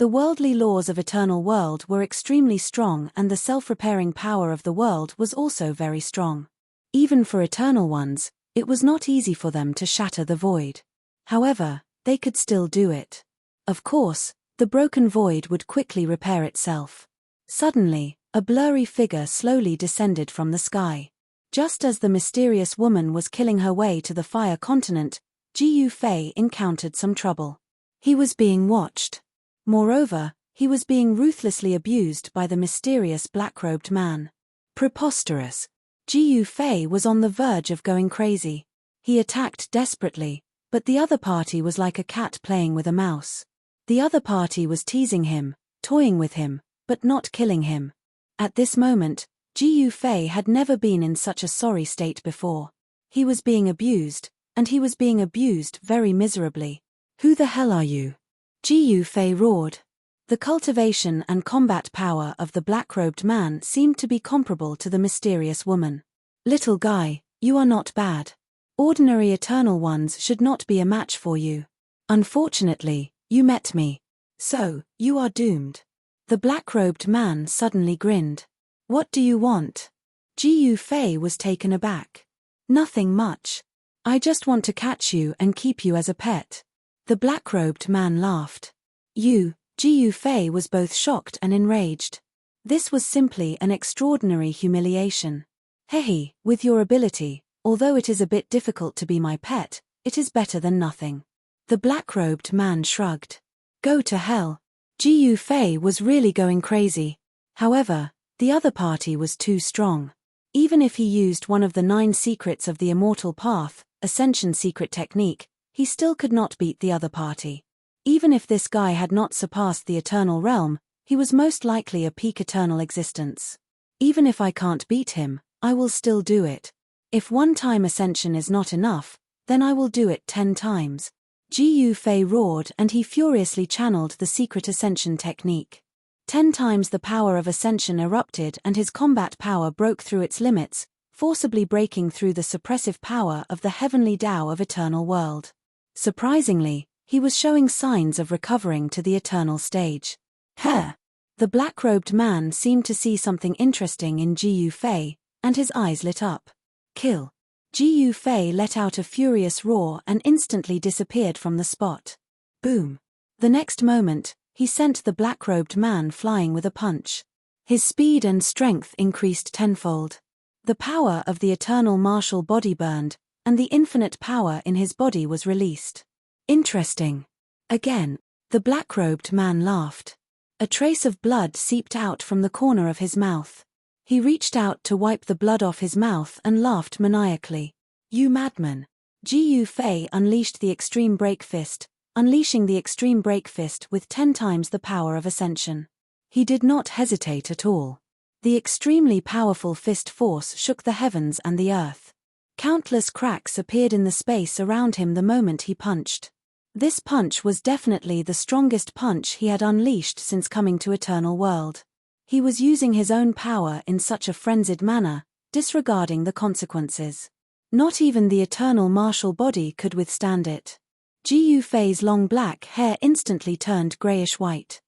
The worldly laws of eternal world were extremely strong, and the self-repairing power of the world was also very strong. Even for eternal ones, it was not easy for them to shatter the void. However, they could still do it. Of course, the broken void would quickly repair itself. Suddenly, a blurry figure slowly descended from the sky. Just as the mysterious woman was killing her way to the Fire Continent, Jiu Fei encountered some trouble. He was being watched. Moreover, he was being ruthlessly abused by the mysterious black-robed man. Preposterous. Jiu Fei was on the verge of going crazy. He attacked desperately, but the other party was like a cat playing with a mouse. The other party was teasing him, toying with him, but not killing him. At this moment, Jiu Fei had never been in such a sorry state before. He was being abused, and he was being abused very miserably. "Who the hell are you?" Jiu Fei roared. The cultivation and combat power of the black-robed man seemed to be comparable to the mysterious woman. "Little guy, you are not bad. Ordinary eternal ones should not be a match for you. Unfortunately, you met me. So, you are doomed." The black-robed man suddenly grinned. "What do you want?" Jiu Fei was taken aback. "Nothing much. I just want to catch you and keep you as a pet." The black-robed man laughed. Jiu Fei was both shocked and enraged. This was simply an extraordinary humiliation. "Hehe, with your ability, although it is a bit difficult to be my pet, it is better than nothing." The black-robed man shrugged. "Go to hell." Jiu Fei was really going crazy. However, the other party was too strong. Even if he used one of the 9 secrets of the Immortal Path, Ascension secret technique, he still could not beat the other party. Even if this guy had not surpassed the Eternal Realm, he was most likely a peak eternal existence. Even if I can't beat him, I will still do it. If one-time ascension is not enough, then I will do it 10 times. Jiu Fei roared, and he furiously channeled the secret ascension technique. 10 times the power of ascension erupted, and his combat power broke through its limits, forcibly breaking through the suppressive power of the heavenly Tao of eternal world. Surprisingly, he was showing signs of recovering to the eternal stage. "Huh!" The black-robed man seemed to see something interesting in Jiu Fei, and his eyes lit up. "Kill." Jiu Fei let out a furious roar and instantly disappeared from the spot. Boom. The next moment, he sent the black-robed man flying with a punch. His speed and strength increased tenfold. The power of the eternal martial body burned, and the infinite power in his body was released. "Interesting." Again, the black-robed man laughed. A trace of blood seeped out from the corner of his mouth. He reached out to wipe the blood off his mouth and laughed maniacally. "You madman." Jiu Fei unleashed the extreme break fist, unleashing the extreme break fist with 10 times the power of ascension. He did not hesitate at all. The extremely powerful fist force shook the heavens and the earth. Countless cracks appeared in the space around him the moment he punched. This punch was definitely the strongest punch he had unleashed since coming to Eternal World. He was using his own power in such a frenzied manner, disregarding the consequences. Not even the eternal martial body could withstand it. Jiu Fei's long black hair instantly turned grayish-white.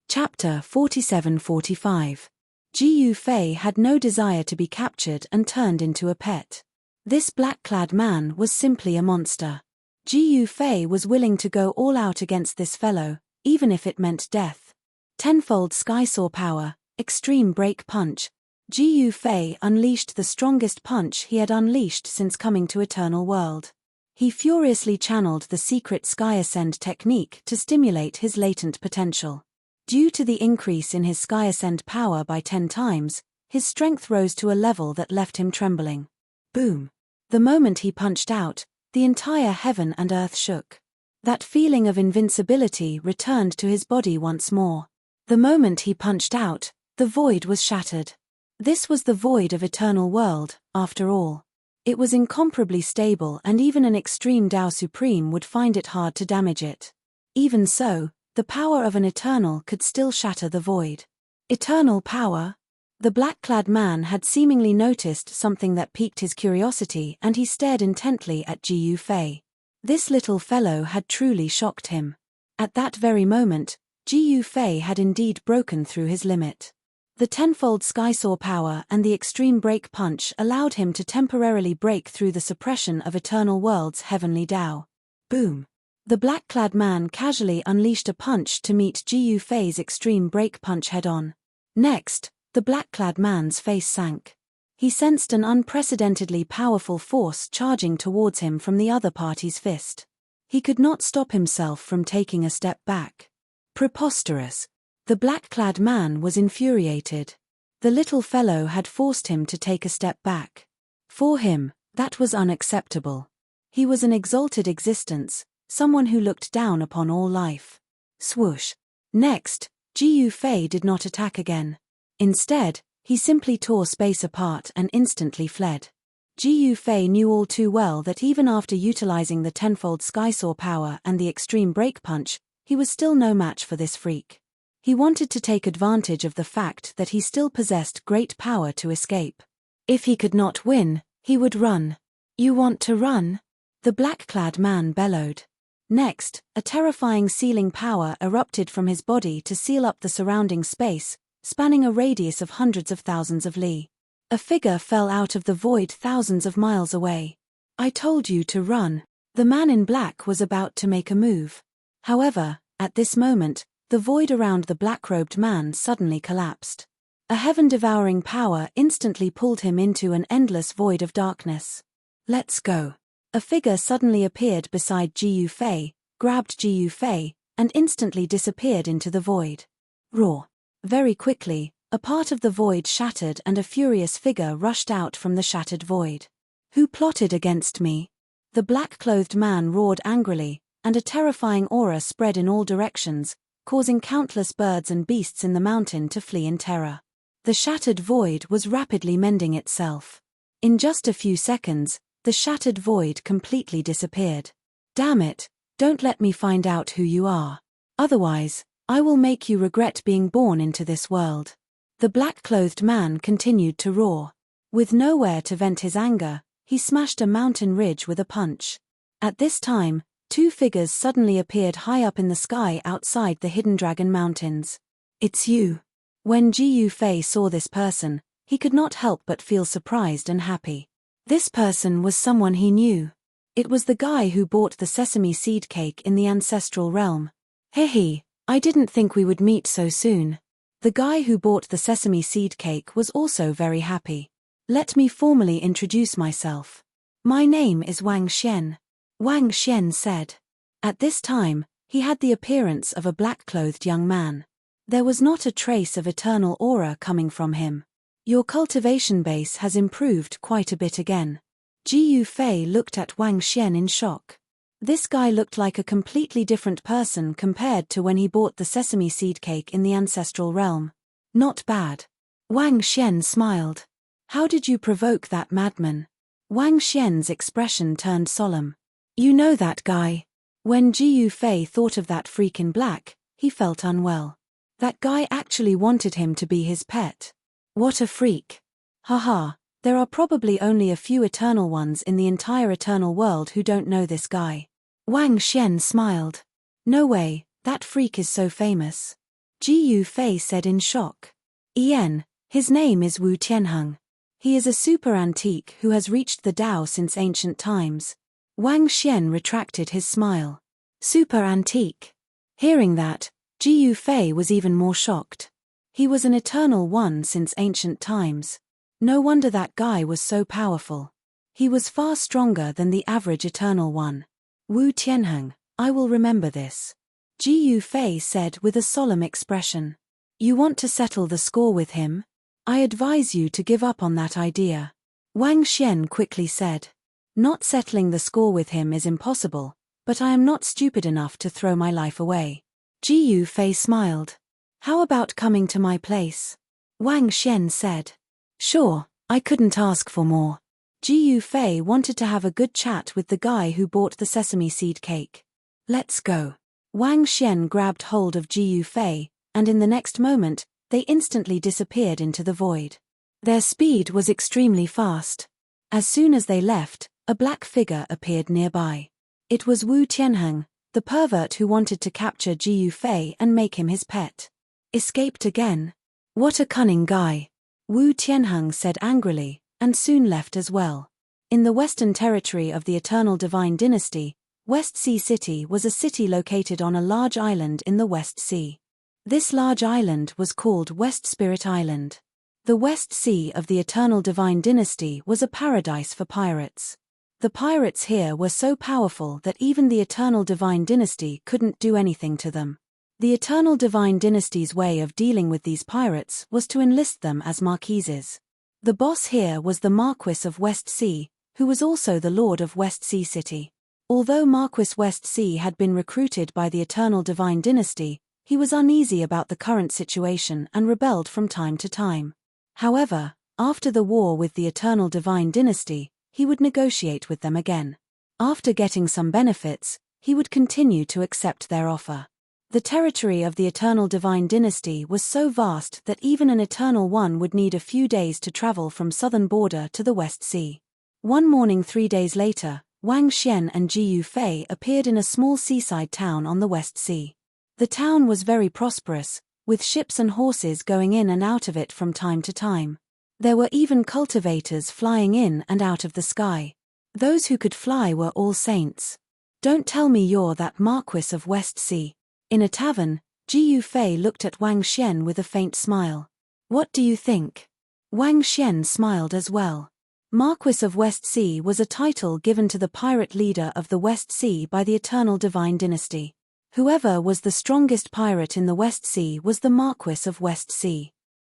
Chapter 47-45. Jiu Fei had no desire to be captured and turned into a pet. This black-clad man was simply a monster. Jiu Fei was willing to go all out against this fellow, even if it meant death. Tenfold Skysaw power, extreme break punch. Jiu Fei unleashed the strongest punch he had unleashed since coming to Eternal World. He furiously channeled the secret Sky Ascend technique to stimulate his latent potential. Due to the increase in his Sky Ascend power by 10 times, his strength rose to a level that left him trembling. Boom. The moment he punched out, the entire heaven and earth shook. That feeling of invincibility returned to his body once more. The moment he punched out, the void was shattered. This was the void of Eternal World, after all. It was incomparably stable, and even an extreme Tao Supreme would find it hard to damage it. Even so, the power of an Eternal could still shatter the void. Eternal power? The black-clad man had seemingly noticed something that piqued his curiosity, and he stared intently at Jiu Fei. This little fellow had truly shocked him. At that very moment, Ji Yufei had indeed broken through his limit. The tenfold skysaw power and the extreme break punch allowed him to temporarily break through the suppression of Eternal World's heavenly Tao. Boom! The black-clad man casually unleashed a punch to meet Ji Yufei's extreme break punch head-on. Next, the black-clad man's face sank. He sensed an unprecedentedly powerful force charging towards him from the other party's fist. He could not stop himself from taking a step back. Preposterous! The black-clad man was infuriated. The little fellow had forced him to take a step back. For him, that was unacceptable. He was an exalted existence, someone who looked down upon all life. Swoosh! Next, Ji Yufei did not attack again. Instead, he simply tore space apart and instantly fled. Ji Yufei knew all too well that even after utilizing the tenfold skysaw power and the extreme break punch, he was still no match for this freak. He wanted to take advantage of the fact that he still possessed great power to escape. If he could not win, he would run. "You want to run?" the black-clad man bellowed. Next, a terrifying sealing power erupted from his body to seal up the surrounding space, spanning a radius of hundreds of thousands of li. A figure fell out of the void thousands of miles away. "I told you to run." The man in black was about to make a move. However, at this moment, the void around the black-robed man suddenly collapsed. A heaven-devouring power instantly pulled him into an endless void of darkness. "Let's go." A figure suddenly appeared beside Ji Yufei, grabbed Ji Yufei, and instantly disappeared into the void. Roar! Very quickly, a part of the void shattered and a furious figure rushed out from the shattered void. "Who plotted against me?" The black-clothed man roared angrily, and a terrifying aura spread in all directions, causing countless birds and beasts in the mountain to flee in terror. The shattered void was rapidly mending itself. In just a few seconds, the shattered void completely disappeared. "Damn it, don't let me find out who you are. Otherwise, I will make you regret being born into this world." The black-clothed man continued to roar. With nowhere to vent his anger, he smashed a mountain ridge with a punch. At this time, two figures suddenly appeared high up in the sky outside the Hidden Dragon Mountains. "It's you." When Ji Yufei saw this person, he could not help but feel surprised and happy. This person was someone he knew. It was the guy who bought the sesame seed cake in the ancestral realm. "Hehe, I didn't think we would meet so soon." The guy who bought the sesame seed cake was also very happy. "Let me formally introduce myself. My name is Wang Xian," Wang Xian said. At this time, he had the appearance of a black-clothed young man. There was not a trace of eternal aura coming from him. "Your cultivation base has improved quite a bit again." Ji Yufei looked at Wang Xian in shock. This guy looked like a completely different person compared to when he bought the sesame seed cake in the ancestral realm. "Not bad." Wang Xian smiled. "How did you provoke that madman?" Wang Xian's expression turned solemn. "You know that guy." When Ji Yufei thought of that freak in black, he felt unwell. That guy actually wanted him to be his pet. What a freak. Haha, there are probably only a few eternal ones in the entire eternal world who don't know this guy. Wang Xian smiled. "No way, that freak is so famous." Ji Yufei said in shock. His name is Wu Tianheng. He is a super antique who has reached the Tao since ancient times. Wang Xian retracted his smile. Super antique. Hearing that, Ji Yufei was even more shocked. He was an eternal one since ancient times. No wonder that guy was so powerful. He was far stronger than the average eternal one. "Wu Tianheng, I will remember this," Ji Yufei said with a solemn expression. "You want to settle the score with him? I advise you to give up on that idea." Wang Xian quickly said. "Not settling the score with him is impossible, but I am not stupid enough to throw my life away." Ji Yufei smiled. "How about coming to my place?" Wang Xian said. "Sure, I couldn't ask for more." Ji Yufei wanted to have a good chat with the guy who bought the sesame seed cake. "Let's go." Wang Xian grabbed hold of Ji Yufei, and in the next moment, they instantly disappeared into the void. Their speed was extremely fast. As soon as they left, a black figure appeared nearby. It was Wu Tianheng, The pervert who wanted to capture Jiu Fei and make him his pet. Escaped again. What a cunning guy. Wu Tianheng said angrily, and soon left as well. In the western territory of the Eternal Divine Dynasty, West Sea City was a city located on a large island in the West Sea. This large island was called West Spirit Island. The West Sea of the Eternal Divine Dynasty was a paradise for pirates. The pirates here were so powerful that even the Eternal Divine Dynasty couldn't do anything to them. The Eternal Divine Dynasty's way of dealing with these pirates was to enlist them as marquises. The boss here was the Marquis of West Sea, who was also the Lord of West Sea City. Although Marquis West Sea had been recruited by the Eternal Divine Dynasty, he was uneasy about the current situation and rebelled from time to time. However, after the war with the Eternal Divine Dynasty, he would negotiate with them again. After getting some benefits, he would continue to accept their offer. The territory of the Eternal Divine Dynasty was so vast that even an Eternal One would need a few days to travel from southern border to the West Sea. One morning 3 days later, Wang Xian and Jiu Fei appeared in a small seaside town on the West Sea. The town was very prosperous, with ships and horses going in and out of it from time to time. There were even cultivators flying in and out of the sky. Those who could fly were all saints. Don't tell me you're that Marquis of West Sea. In a tavern, Jiu Fei looked at Wang Xian with a faint smile. What do you think? Wang Xian smiled as well. Marquis of West Sea was a title given to the pirate leader of the West Sea by the Eternal Divine Dynasty. Whoever was the strongest pirate in the West Sea was the Marquis of West Sea.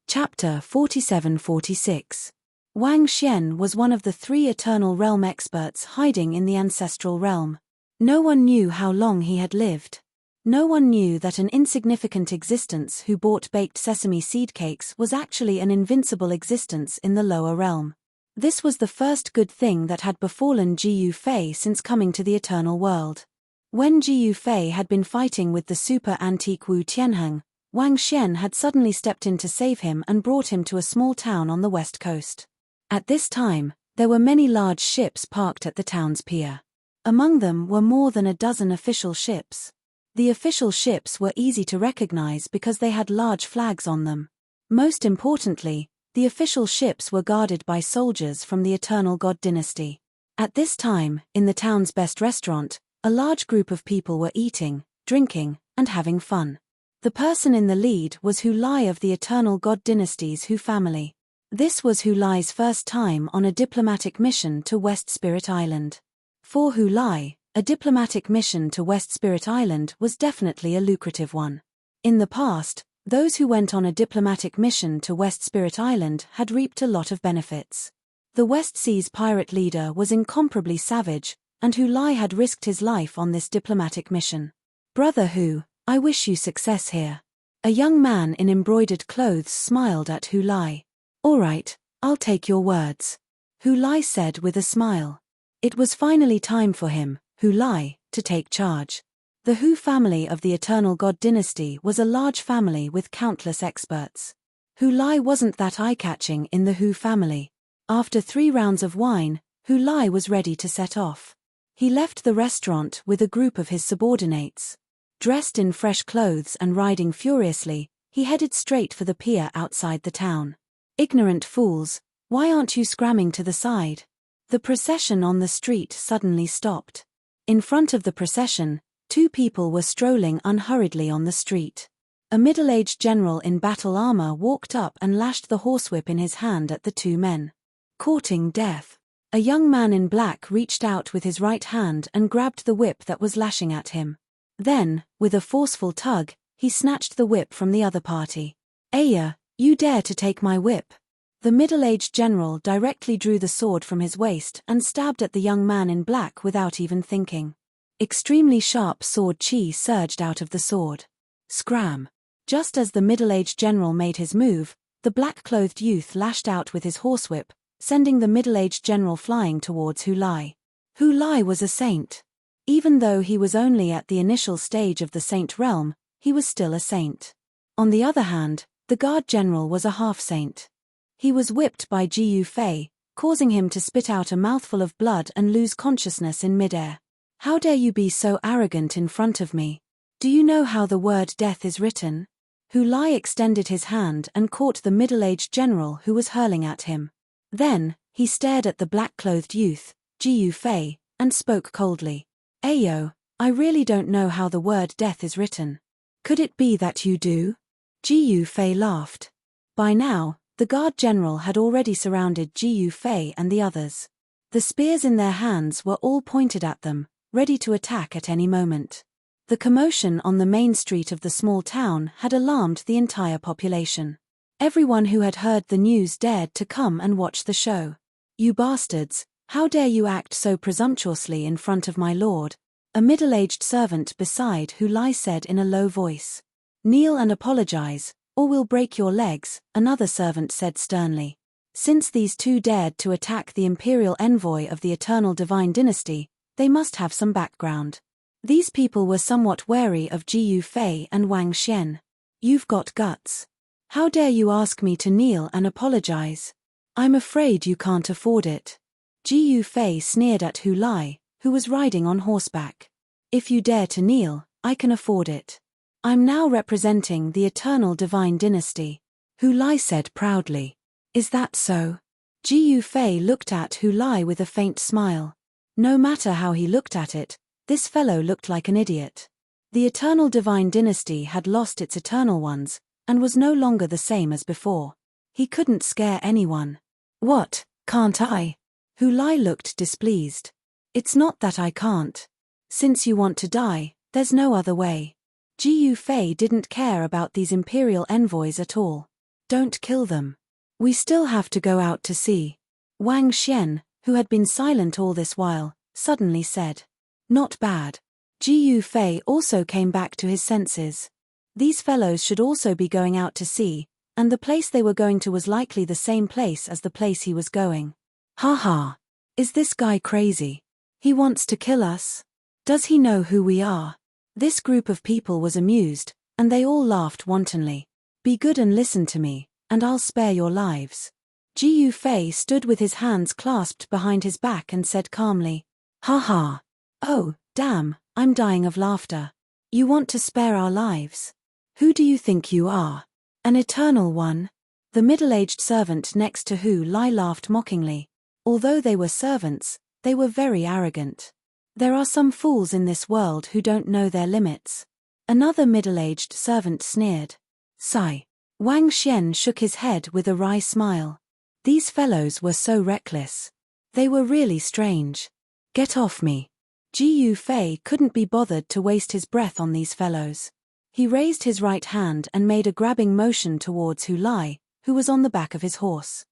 Chapter 47-46. Wang Xian was one of the 3 Eternal Realm experts hiding in the Ancestral Realm. No one knew how long he had lived. No one knew that an insignificant existence who bought baked sesame seed cakes was actually an invincible existence in the lower realm. This was the first good thing that had befallen Jiu Fei since coming to the Eternal World. When Jiu Fei had been fighting with the super antique Wu Tianheng, Wang Xian had suddenly stepped in to save him and brought him to a small town on the west coast. At this time, there were many large ships parked at the town's pier. Among them were more than a dozen official ships. The official ships were easy to recognize because they had large flags on them. Most importantly, the official ships were guarded by soldiers from the Eternal God Dynasty. At this time, in the town's best restaurant, a large group of people were eating, drinking, and having fun. The person in the lead was Hu Lai of the Eternal God Dynasty's Hu family. This was Hu Lai's first time on a diplomatic mission to West Spirit Island. For Hu Lai, a diplomatic mission to West Spirit Island was definitely a lucrative one. In the past, those who went on a diplomatic mission to West Spirit Island had reaped a lot of benefits. The West Sea's pirate leader was incomparably savage, and Hu Lai had risked his life on this diplomatic mission. Brother Hu, I wish you success here. A young man in embroidered clothes smiled at Hu Lai. All right, I'll take your words. Hu Lai said with a smile. It was finally time for him, Hu Lai, to take charge. The Hu family of the Eternal God Dynasty was a large family with countless experts. Hu Lai wasn't that eye-catching in the Hu family. After 3 rounds of wine, Hu Lai was ready to set off. He left the restaurant with a group of his subordinates. Dressed in fresh clothes and riding furiously, he headed straight for the pier outside the town. Ignorant fools, why aren't you scramming to the side? The procession on the street suddenly stopped. In front of the procession, 2 people were strolling unhurriedly on the street. A middle-aged general in battle armor walked up and lashed the horsewhip in his hand at the 2 men. Courting death. A young man in black reached out with his right hand and grabbed the whip that was lashing at him. Then, with a forceful tug, he snatched the whip from the other party. Aya, you dare to take my whip? The middle-aged general directly drew the sword from his waist and stabbed at the young man in black without even thinking. Extremely sharp sword chi surged out of the sword. Scram! Just as the middle-aged general made his move, the black-clothed youth lashed out with his horsewhip, sending the middle-aged general flying towards Hu Lai. Hu Lai was a saint. Even though he was only at the initial stage of the saint realm, he was still a saint. On the other hand, the guard general was a half-saint. He was whipped by Jiu Fei, causing him to spit out a mouthful of blood and lose consciousness in midair. How dare you be so arrogant in front of me? Do you know how the word death is written? Hu Lai extended his hand and caught the middle-aged general who was hurling at him. Then, he stared at the black-clothed youth, Jiyu Fei, and spoke coldly. Ayo, I really don't know how the word death is written. Could it be that you do? Jiyu Fei laughed. By now, the guard general had already surrounded Jiyu Fei and the others. The spears in their hands were all pointed at them, ready to attack at any moment. The commotion on the main street of the small town had alarmed the entire population. Everyone who had heard the news dared to come and watch the show. You bastards, how dare you act so presumptuously in front of my lord? A middle-aged servant beside Hu Lai said in a low voice. Kneel and apologize, or we'll break your legs, another servant said sternly. Since these two dared to attack the imperial envoy of the eternal divine dynasty, they must have some background. These people were somewhat wary of Jiyu Fei and Wang Xian. You've got guts. How dare you ask me to kneel and apologize? I'm afraid you can't afford it. Jiyu Fei sneered at Hu Lai, who was riding on horseback. If you dare to kneel, I can afford it. I'm now representing the eternal divine dynasty, Hu Lai said proudly. Is that so? Jiyu Fei looked at Hu Lai with a faint smile. No matter how he looked at it, this fellow looked like an idiot. The eternal divine dynasty had lost its eternal ones, and was no longer the same as before. He couldn't scare anyone. What, can't I? Hu Lai looked displeased. It's not that I can't. Since you want to die, there's no other way. Jiyu Fei didn't care about these imperial envoys at all. Don't kill them. We still have to go out to sea. Wang Xian, who had been silent all this while, suddenly said. Not bad. Jiyu Fei also came back to his senses. These fellows should also be going out to sea, and the place they were going to was likely the same place as the place he was going. Ha ha. Is this guy crazy? He wants to kill us? Does he know who we are? This group of people was amused, and they all laughed wantonly. Be good and listen to me, and I'll spare your lives. Jiyu Fei stood with his hands clasped behind his back and said calmly. Ha ha. Oh, damn, I'm dying of laughter. You want to spare our lives? Who do you think you are? An eternal one? The middle-aged servant next to Hu Lai laughed mockingly. Although they were servants, they were very arrogant. There are some fools in this world who don't know their limits. Another middle-aged servant sneered. Sigh. Wang Xian shook his head with a wry smile. These fellows were so reckless. They were really strange. Get off me. Jiyu Fei couldn't be bothered to waste his breath on these fellows. He raised his right hand and made a grabbing motion towards Hu Lai, who was on the back of his horse.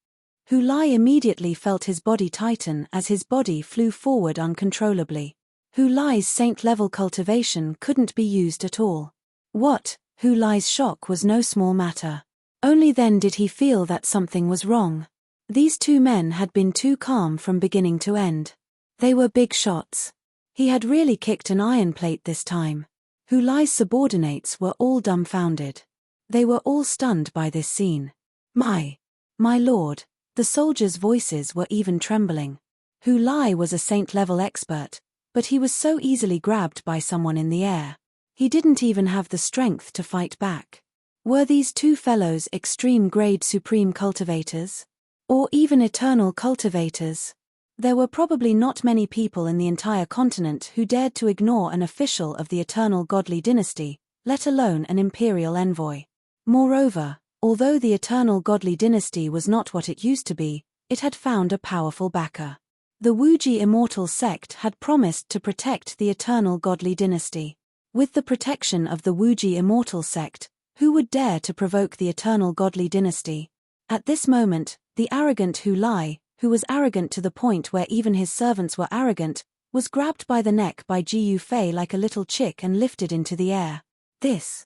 Hu Lai immediately felt his body tighten as his body flew forward uncontrollably. Hu Lai's saint-level cultivation couldn't be used at all. What? Hu Lai's shock was no small matter. Only then did he feel that something was wrong. These two men had been too calm from beginning to end. They were big shots. He had really kicked an iron plate this time. Hu Lai's subordinates were all dumbfounded. They were all stunned by this scene. My lord. The soldiers' voices were even trembling. Hu Lai was a saint-level expert, but he was so easily grabbed by someone in the air. He didn't even have the strength to fight back. Were these two fellows extreme-grade supreme cultivators? Or even eternal cultivators? There were probably not many people in the entire continent who dared to ignore an official of the eternal godly dynasty, let alone an imperial envoy. Moreover, although the eternal godly dynasty was not what it used to be, it had found a powerful backer. The Wuji immortal sect had promised to protect the eternal godly dynasty. With the protection of the Wuji immortal sect, who would dare to provoke the eternal godly dynasty? At this moment, the arrogant Hu Lai, who was arrogant to the point where even his servants were arrogant, was grabbed by the neck by Jiyu Fei like a little chick and lifted into the air. This